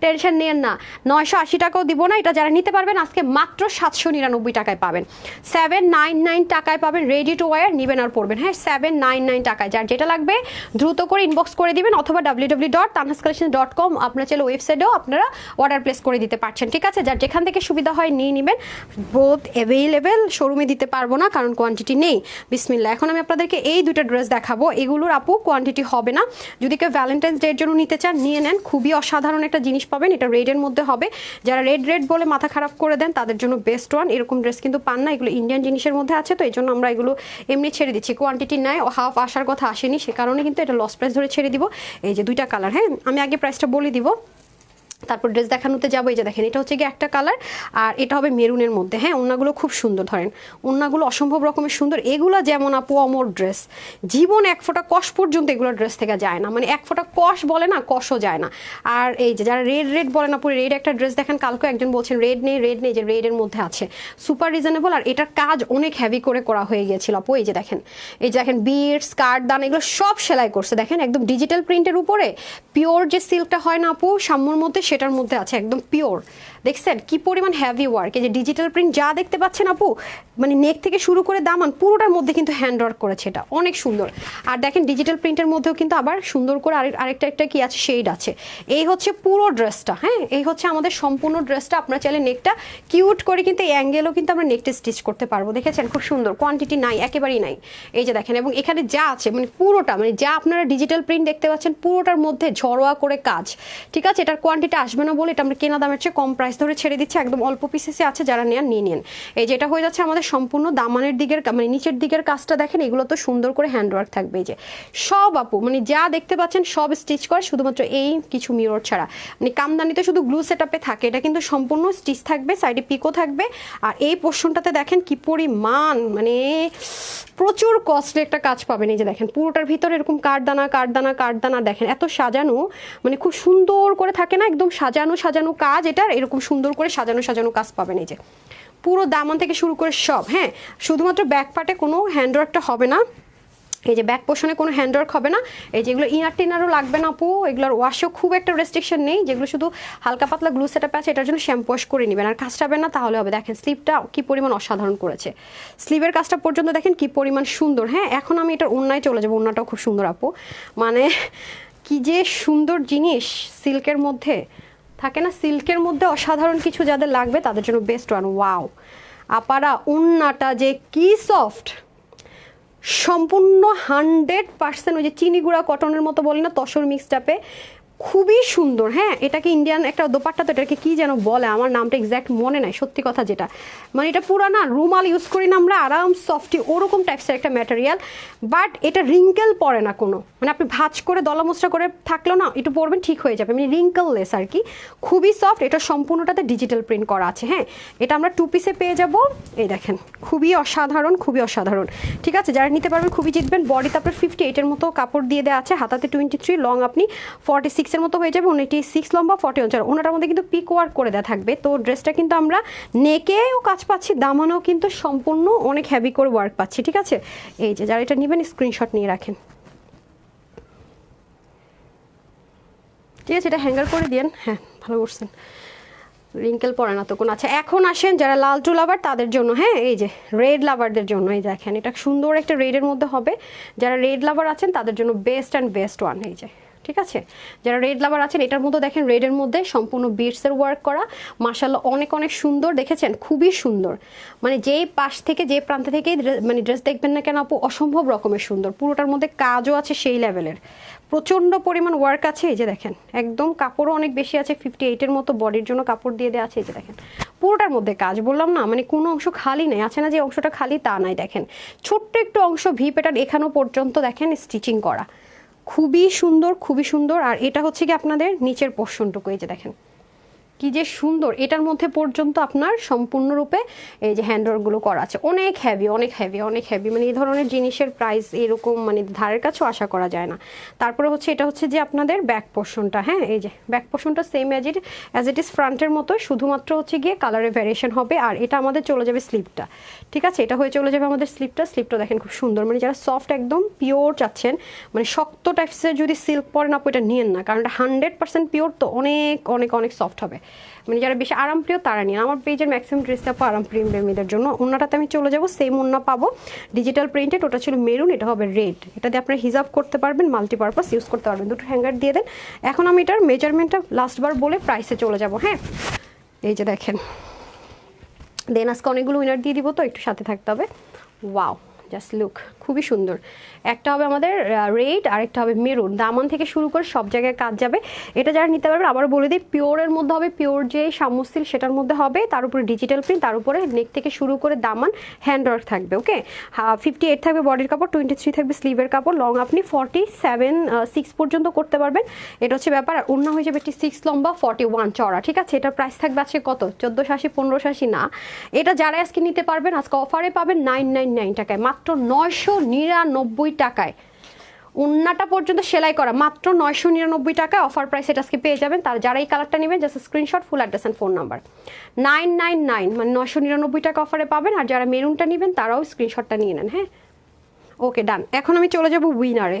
টেনশন নেন না, 980 টাকাও দিব না। এটা যারা নিতে পারবেন আজকে মাত্র 799 টাকায় পাবেন, 799 টাকায় পাবেন, রেডি টু ওয়্যার, নিবেন আর পরবেন। হ্যাঁ 799 টাকায়, যার যেটা লাগবে দ্রুত করে ইনবক্স করে দিবেন, অথবা www.tanhascollection.com আপনারা চাইলে ওয়েবসাইটেও আপনারা অর্ডার প্লেস করে দিতে পারছেন, ঠিক আছে। যার যেখান থেকে সুবিধা হয় নিয়ে নেবেন, বোথ অ্যাভেলেবেল, শোরুমে দিতে পারবো না কারণ কোয়ান্টিটি নেই। বিসমিল্লাহ। এখন আমি আপনাদেরকে এই দুটো ড্রেস দেখাবো, এগুলোর আপু কোয়ান্টিটি হবে না, যদি কেউ ভ্যালেন্টাইন্স ডের জন্য নিতে চান নিয়ে নেন, খুবই অসাধারণ একটা জিনিস পাবেন। এটা রেডের মধ্যে হবে, যারা রেড বলে মাথা খারাপ করে দেন তাদের জন্য বেস্ট ওয়ান। এরকম ড্রেস কিন্তু পান না, এগুলো ইন্ডিয়ান জিনিসের মধ্যে আছে, তো এই জন্য আমরা এগুলো এমনি ছেড়ে দিচ্ছি, কোয়ান্টিটি নাই, হাফ আসার কথা আসেনি, সে কারণে কিন্তু এটা লস প্রাইস ধরে ছেড়ে দিব। এই যে দুইটা কালার, হ্যাঁ আমি আগে প্রাইসটা বলে দিব, তারপর ড্রেস দেখানোতে যাবো। এই যে দেখেন এটা হচ্ছে গিয়ে একটা কালার, আর এটা হবে মেরুনের মধ্যে। হ্যাঁ ওন্নাগুলো খুব সুন্দর, ধরেন ওন্নাগুলো অসম্ভব রকমের সুন্দর। এগুলো যেমন আপু অমর ড্রেস, জীবন এক ফোঁটা কষ পর্যন্ত এগুলো ড্রেস থেকে যায় না, মানে এক ফোঁটা কষ বলে না, কষও যায় না। আর এই যে যারা রেড বলেন আপু, রেড একটা ড্রেস দেখেন, কালকে একজন বলছেন রেড নেই, যে রেডের মধ্যে আছে, সুপার রিজনেবল। আর এটার কাজ অনেক হেভি করে করা হয়ে গিয়েছিল আপু। এই যে দেখেন বিডস, কার্ড দান, এগুলো সব সেলাই করছে দেখেন, একদম ডিজিটাল প্রিন্টের উপরে পিওর যে সিল্কটা হয় না আপু সাম্যর মধ্যে, সেটার মধ্যে আছে একদম পিওর। দেখছেন কি পরিমাণ হেভি ওয়ার্ক, এই যে ডিজিটাল প্রিন্ট যা দেখতে পাচ্ছেন আপু, মানে নেক থেকে শুরু করে দামান পুরোটার মধ্যে কিন্তু হ্যান্ড ওয়ার্ক করেছে, এটা অনেক সুন্দর। আর দেখেন ডিজিটাল প্রিন্টের মধ্যেও কিন্তু আবার সুন্দর করে আরেকটা কি আছে, শেড আছে। এই হচ্ছে পুরো ড্রেসটা। হ্যাঁ এই হচ্ছে আমাদের সম্পূর্ণ ড্রেসটা। আপনারা চাইলে নেকটা কিউট করে কিন্তু এই অ্যাঙ্গেলও কিন্তু আমরা নেকটা স্টিচ করতে পারবো, দেখেছেন খুব সুন্দর, কোয়ান্টিটি নাই, একেবারেই নাই। এই যে দেখেন, এবং এখানে যা আছে মানে পুরোটা, মানে যা আপনারা ডিজিটাল প্রিন্ট দেখতে পাচ্ছেন পুরোটার মধ্যে ঝরোয়া করে কাজ, ঠিক আছে। এটার কোয়ান্টিটি আসবে না বলে এটা আমরা কেনা দামের চেয়ে কম প্রাইস ধরে ছেড়ে দিচ্ছি, একদম অল্প পিসেসে আছে, যারা নেন নিয়ে নেন। এই যেটা হয়ে যাচ্ছে আমাদের সম্পূর্ণ দামানের দিকের, মানে নিচের দিকের কাজটা দেখেন, এগুলো তো সুন্দর করে হ্যান্ডওয়ার্ক থাকবে। এই যে সব আপু মানে যা দেখতে পাচ্ছেন সব স্টিচ করে, শুধুমাত্র এই কিছু মিরর ছাড়া, মানে কামদানিতে শুধু গ্লু সেটআপে থাকে, এটা কিন্তু সম্পূর্ণ স্টিচ থাকবে, সাইডে পিকো থাকবে। আর এই পোর্শনটাতে দেখেন কি পরিমাণ, মানে প্রচুর কস্টলি একটা কাজ পাবেন। এই যে দেখেন পুরোটার ভিতরে এরকম কাঠদানা দেখেন, এত সাজানো, মানে খুব সুন্দর করে থাকে না, একদম সাজানো কাজ এটার, এরকম সুন্দর করে সাজানো কাজ পাবেন। এই যে পুরো দামান থেকে শুরু করে সব। হ্যাঁ শুধুমাত্র ব্যাক পার্টে কোনো হ্যান্ডওয়ার্কটা হবে না, এই যে ব্যাক পোর্শনে কোনো হ্যান্ডওয়ার্ক হবে না, এই যেগুলো ইনার টিনারও লাগবে না আপু, এগুলোর ওয়াশও খুব একটা রেস্ট্রিকশন নেই, যেগুলো শুধু হালকা পাতলা গ্লু সেটআপ আছে এটার জন্য শ্যাম্পু ওয়াশ করে নেবেন, আর কাজটা হবে না তাহলে হবে। দেখেন স্লিভটা কি পরিমাণ অসাধারণ করেছে, স্লিভের কাজটা পর্যন্ত দেখেন কি পরিমাণ সুন্দর। হ্যাঁ, এখন আমি এটার ওড়নায় চলে যাবো, ওড়নাটাও খুব সুন্দর আপু, মানে কি যে সুন্দর জিনিস সিল্কের মধ্যে থাকে না, সিল্কের মধ্যে অসাধারণ কিছু যাদের লাগবে তাদের জন্য বেস্ট ওয়ান। ওয়াও আপারা ওড়নাটা যে কি সফট, সম্পূর্ণ 100% ওই যে চিনি গুঁড়া কটনের মতো বলি না, তসর মিক্স টাপে, খুবই সুন্দর। হ্যাঁ, এটাকে ইন্ডিয়ান একটা দোপাট্টা, তো এটাকে কি যেন বলে, আমার নামটা এক্স্যাক্ট মনে নাই সত্যি কথা যেটা, মানে এটা পুরা না রুমাল ইউজ করি না আমরা, আরাম সফটি ওরকম টাইপসের একটা ম্যাটেরিয়াল, বাট এটা রিঙ্কেল পড়ে না কোনো, মানে আপনি ভাঁজ করে দলা মোচড়া করে থাকলেও না একটু পরবেন ঠিক হয়ে যাবে, মানে রিঙ্কেললেস আর কি, খুবই সফট। এটা সম্পূর্ণটাতে ডিজিটাল প্রিন্ট করা আছে। হ্যাঁ, এটা আমরা 2 পিসে পেয়ে যাব, এই দেখেন খুবই অসাধারণ, খুবই অসাধারণ। ঠিক আছে, যারা নিতে পারবেন খুবই জিতবেন। বডিতে আপনার 58-এর মতো কাপড় দিয়ে দেওয়া আছে, হাতাতে 23, লং আপনি 46 এর মতো হয়ে যাবে, 86 লম্বা, 41। ওনাটার মধ্যে কিন্তু পিক ওয়ার্ক করে দেওয়া থাকবে, তো ড্রেসটা কিন্তু আমরা নেকেও কাজ পাচ্ছি, দামানেও কিন্তু সম্পূর্ণ অনেক হেভি করে ওয়ার্ক পাচ্ছি। ঠিক আছে, এই যে যারা এটা নেবেন স্ক্রিনশট নিয়ে রাখেন। ঠিক আছে, এটা হ্যাঙ্গার করে দিয়েন। হ্যাঁ, ভালো করছেন, রিঙ্কেল পড়ে না তো কোনো। আচ্ছা, এখন আসেন যারা লাল টু লাভার তাদের জন্য। হ্যাঁ, এই যে রেড লাভারদের জন্য, এই দেখেন এটা সুন্দর একটা রেডের মধ্যে হবে, যারা রেড লাভার আছেন তাদের জন্য বেস্ট অ্যান্ড বেস্ট ওয়ান। এই যে ঠিক আছে, যারা রেড লাভার আছেন এটার মধ্যে দেখেন রেডের মধ্যে সম্পূর্ণ বিটসের ওয়ার্ক করা, মাশাআল্লাহ অনেক অনেক সুন্দর, দেখেছেন খুবই সুন্দর, মানে যেই পাশ থেকে যে প্রান্ত থেকে মানে ড্রেস দেখবেন না কেন আপু অসম্ভব রকমের সুন্দর, পুরোটার মধ্যে কাজও আছে সেই লেভেলের, প্রচণ্ড পরিমাণ ওয়ার্ক আছে। এই যে দেখেন একদম কাপড়ও অনেক বেশি আছে, 58-এর মতো বডির জন্য কাপড় দিয়ে দেওয়া আছে। এই যে দেখেন পুরোটার মধ্যে কাজ, বললাম না মানে কোনো অংশ খালি নেই, আছে না যে অংশটা খালি তা নাই, দেখেন ছোট্ট একটু অংশ ভি পেটার এখানেও পর্যন্ত দেখেন স্টিচিং করা, খুবই সুন্দর, খুবই সুন্দর। আর এটা হচ্ছে কি আপনাদের নিচের পোর্শনটুকু, এই যে দেখেন কি যে সুন্দর, এটার মধ্যে পর্যন্ত আপনার সম্পূর্ণরূপে এই যে হ্যান্ডওয়ার্কগুলো করা আছে, অনেক হেভি, অনেক হেভি, অনেক হেভি, মানে এই ধরনের জিনিসের প্রাইস এরকম মানে ধারের কাছেও আশা করা যায় না। তারপরে হচ্ছে এটা হচ্ছে যে আপনাদের ব্যাক পোর্শনটা। হ্যাঁ, এই যে ব্যাক পোর্শনটা সেম অ্যাজ ইট ইজ ফ্রন্টের মতো, শুধুমাত্র হচ্ছে গিয়ে কালারের ভ্যারিয়েশন হবে। আর এটা আমাদের চলে যাবে স্লিপটা। ঠিক আছে, এটা হয়ে চলে যাবে আমাদের স্লিপটা দেখেন খুব সুন্দর, মানে যারা সফট একদম পিওর চাচ্ছেন, মানে শক্ত টাইপসের যদি সিল্ক পরে না এটা নিয়েন না, কারণ এটা 100% পিওর, তো অনেক অনেক অনেক সফট হবে, মানে যারা বেশি আরামপ্রিয় তারা নিন। আমার পেজের ম্যাক্সিমাম ড্রেসটা পাবো আরামপ্রিয় প্রেমীদের জন্য। ওনাটাতে আমি চলে যাব, সেম ওনা পাবো ডিজিটাল প্রিন্টেড, ওটা ছিল মেরুন, এটা হবে রেড। এটা দিয়ে আপনারা হিজাব করতে পারবেন, মাল্টিপারপাস ইউজ করতে পারবেন, দুটো হ্যাঙ্গার দিয়ে দেন। এখন আমি এটার মেজারমেন্টটা লাস্টবার বলে প্রাইসে চলে যাব। হ্যাঁ, এই যে দেখেন, দেন আজকে অনেকগুলো উইনার দিয়ে দিব, তো একটু সাথে থাকতে হবে। ওয়াও, জাস্ট লুক, খুবই সুন্দর। একটা হবে আমাদের রেড আর একটা হবে মেরুন, দামান থেকে শুরু করে সব জায়গায় কাজ যাবে। এটা যারা নিতে পারবেন আবার বলে দিই, পিওরের মধ্যে হবে, পিওর যে সামুসিল সেটার মধ্যে হবে, তার উপরে ডিজিটাল প্রিন্ট, তার উপরে নেক থেকে শুরু করে দামান হ্যান্ডওয়ার্ক থাকবে। ওকে, 58 থাকবে বডির কাপড়, 23 থাকবে স্লিভের কাপড়, লং আপনি 47-6 পর্যন্ত করতে পারবেন, এটা হচ্ছে ব্যাপার। আর ওড়না হয়ে যাবে 6 লম্বা, 41 চড়া। ঠিক আছে, এটার প্রাইস থাকবে আজকে কত, 1480, 1580 না, এটা যারা আজকে নিতে পারবেন আজকে অফারে পাবেন 999 টাকায়, মাত্র 999 টাকায়। ওন্নাটা পর্যন্ত সেলাই করা, মাত্র 999 টাকায় অফার প্রাইস এটা আজকে পেয়ে যাবেন। তার যারা এই কালারটা নেবেন just screenshot, full address and phone number, 999 মানে 999 টাকা অফারে পাবেন। আর যারা মেরুনটা নেবেন তারাও স্ক্রিনশটটা নিয়ে নেন। হ্যাঁ, ওকে ডান। এখন আমি চলে যাব উইনারে।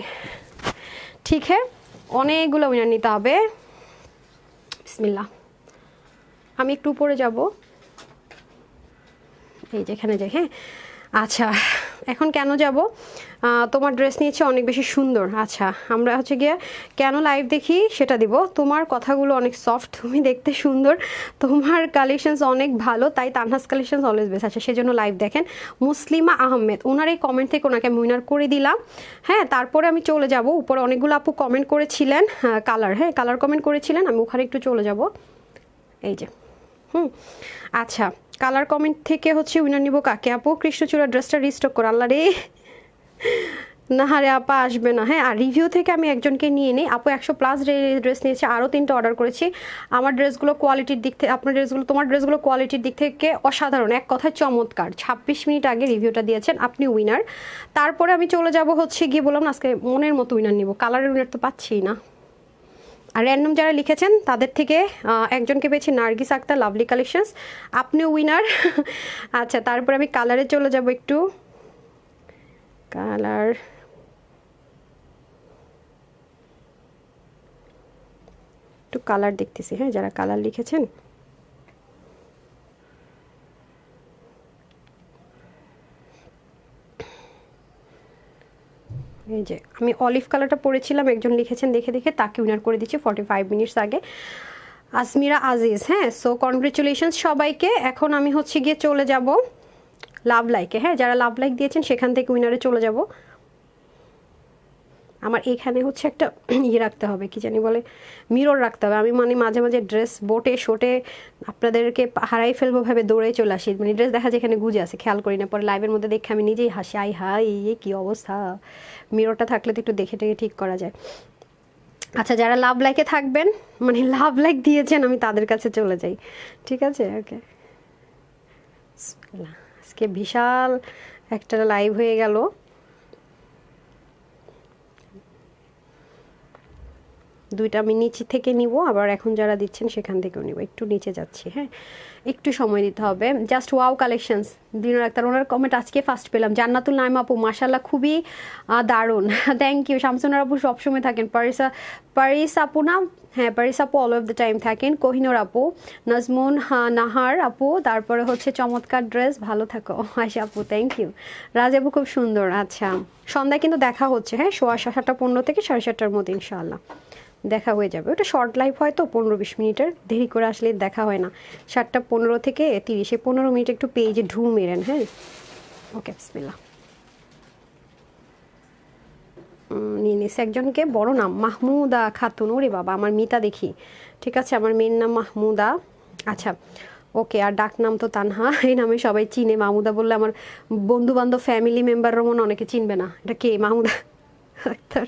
ঠিক হ্যাঁ, অনেকগুলো উইনার নিতে হবে। বিসমিল্লাহ, আমি একটু উপরে যাব, এই যেখানে যাই। হ্যাঁ, আচ্ছা এখন কেন যাব, তোমার ড্রেস নিয়েছে অনেক বেশি সুন্দর। আচ্ছা, আমরা হচ্ছে গিয়ে কেন লাইভ দেখি সেটা দিব। তোমার কথাগুলো অনেক সফট, তুমি দেখতে সুন্দর, তোমার কালেকশনস অনেক ভালো, তাই তানহাস কালেকশনস অলওয়েজ বেস্ট। আচ্ছা, সেজন্য লাইভ দেখেন। মুসলিমা আহমেদ, ওনার এই কমেন্ট থেকে ওনাকে আমি উইনার করে দিলাম। হ্যাঁ, তারপরে আমি চলে যাব উপরে, অনেকগুলো আপু কমেন্ট করেছিলেন কালার, হ্যাঁ কালার কমেন্ট করেছিলেন, আমি ওখানে একটু চলে যাব। এই যে আচ্ছা, কালার কমেন্ট থেকে হচ্ছে উইনার নিব কাকে আপু, কৃষ্ণচূড়া ড্রেসটা রিস্টক করে। আল্লাহ রে, না হারে আপা আসবে না। হ্যাঁ, আর রিভিউ থেকে আমি একজনকে নিয়ে নিই। আপু 100+ ড্রেস নিয়েছে, আরও 3টা অর্ডার করেছি। আমার ড্রেসগুলো কোয়ালিটির দিক থেকে, আপনার ড্রেসগুলো, তোমার ড্রেসগুলো কোয়ালিটির দিক থেকে অসাধারণ, এক কথায় চমৎকার। 26 মিনিট আগে রিভিউটা দিয়েছেন, আপনি উইনার। তারপরে আমি চলে যাব হচ্ছে গিয়ে, বললাম না আজকে মনের মতো উইনার নিব, কালারের উইনার তো পাচ্ছি না। আর র্যান্ডম যারা লিখেছেন তাদের থেকে একজনকে পেয়েছি, নার্গিস আক্তার, লাভলি কালেকশনস, আপনি উইনার। আচ্ছা, তারপরে আমি কালারে চলে যাব একটু, কালার একটু কালার দেখতেছি, হ্যাঁ যারা কালার লিখেছেন। এই যে আমি অলিভ কালারটা পরেছিলাম, একজন লিখেছেন দেখে দেখে, তাকে উইনার করে দিচ্ছি 45 মিনিটস আগে, আসমিরা আজিজ। হ্যাঁ, সো কনগ্রেচুলেশনস সবাইকে। এখন আমি হচ্ছে গিয়ে চলে যাব লাভ লাইকে। হ্যাঁ, যারা লাভ লাইক দিয়েছেন সেখান থেকে উইনারে চলে যাব। আমার এখানে হচ্ছে একটা ইয়ে রাখতে হবে, কি জানি বলে, মিরর রাখতে হবে। আমি মানে মাঝে মাঝে ড্রেস বোটে শোটে আপনাদেরকে হারাই ফেলবো ভাবে দৌড়ে চলে আসি, মানে ড্রেস দেখা যায় এখানে গুজে আছে, খেয়াল করি না, পরে লাইভের মধ্যে দেখে আমি নিজেই হাসি, আই হাই এই কী অবস্থা। মিররটা থাকলে তো একটু দেখে টেকে ঠিক করা যায়। আচ্ছা, যারা লাভ লাইকে থাকবেন, মানে লাভ লাইক দিয়েছেন, আমি তাদের কাছে চলে যাই, ঠিক আছে? ওকে, আজকে বিশাল একটা লাইভ হয়ে গেল। দুইটা আমি নিচে থেকে নিব, আবার এখন যারা দিচ্ছেন সেখান থেকেও নিব। একটু নিচে যাচ্ছি, হ্যাঁ একটু সময় দিতে হবে। জাস্ট ওয়াও কালেকশনস, দিনের আক্তার, ওনার কমেন্ট আজকে ফার্স্ট পেলাম। জান্নাতুল নাইম আপু মাশাল্লাহ খুবই দারুণ, থ্যাংক ইউ। শামসুনার আপু সবসময় থাকেন। পারিস আপু না, হ্যাঁ পারিস আপু অল অফ দ্য টাইম থাকেন। কোহিনুর আপু, নাজমুন নাহার আপু, তারপরে হচ্ছে চমৎকার ড্রেস, ভালো থাকো। আয়শা আপু থ্যাংক ইউ। রাজ আপু খুব সুন্দর। আচ্ছা, সন্ধ্যায় কিন্তু দেখা হচ্ছে, হ্যাঁ 7:15 থেকে 7:30টার মধ্যে ইনশাআল্লাহ দেখা হয়ে যাবে। ওটা শর্ট লাইভ হয় তো 15-20 মিনিটের, দেরি করে আসলে দেখা হয় না। 7:15 থেকে 30, 15 মিনিট একটু পেজে ঢু মেরেন। হ্যাঁ ওকে, বিসমিল্লাহ। নিয়ে নিস একজনকে, বড় নাম মাহমুদা খাতুন। ওরে বাবা, আমার মিতা দেখি, ঠিক আছে আমার মেয়ের নাম মাহমুদা। আচ্ছা ওকে, আর ডাক নাম তো তানহা, এই নামে সবাই চিনে। মাহমুদা বললে আমার বন্ধু বান্ধব ফ্যামিলি মেম্বাররা মনে অনেকে চিনবে না, এটা কে মাহমুদা আক্তার।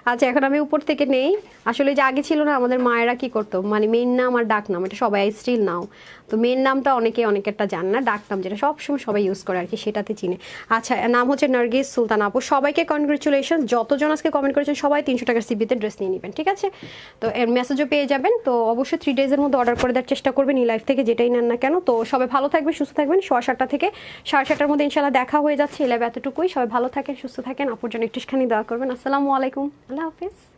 আচ্ছা, এখন আমি উপর থেকে নেই। আসলে যে আগে ছিল না, আমাদের মায়েরা কি করতো, মানে মেন নাম আর ডাক নাম, এটা সবাই স্টিল নাও। তো মেন নামটা অনেকেরটা জান না, ডাক নাম যেটা সবসময় সবাই ইউজ করে আর কি, সেটাতে চিনে। আচ্ছা, নাম হচ্ছে নার্গিস সুলতান আপু। সবাইকে কনগ্রেচুলেশন, যতজন আজকে কমেন্ট করেছেন সবাই 300 টাকার সিবিতে ড্রেস নিয়ে নেবেন, ঠিক আছে? তো এর মেসেজও পেয়ে যাবেন। তো অবশ্যই 3 ডেজের মধ্যে অর্ডার করে দেওয়ার চেষ্টা করবেন এই লাইফ থেকে, যেটাই নেন না কেন। তো সবাই ভালো থাকবেন, সুস্থ থাকবেন। 7:30 থেকে 7:30টার মধ্যে ইনশাল্লাহ দেখা হয়ে যাচ্ছে। এই লাইভ এতটুকুই, সবাই ভালো থাকেন, সুস্থ থাকেন। আপুর জন্য একটুখানি দোয়া করবেন। আসসালামু আলাইকুম, আল্লাহ হাফিজ।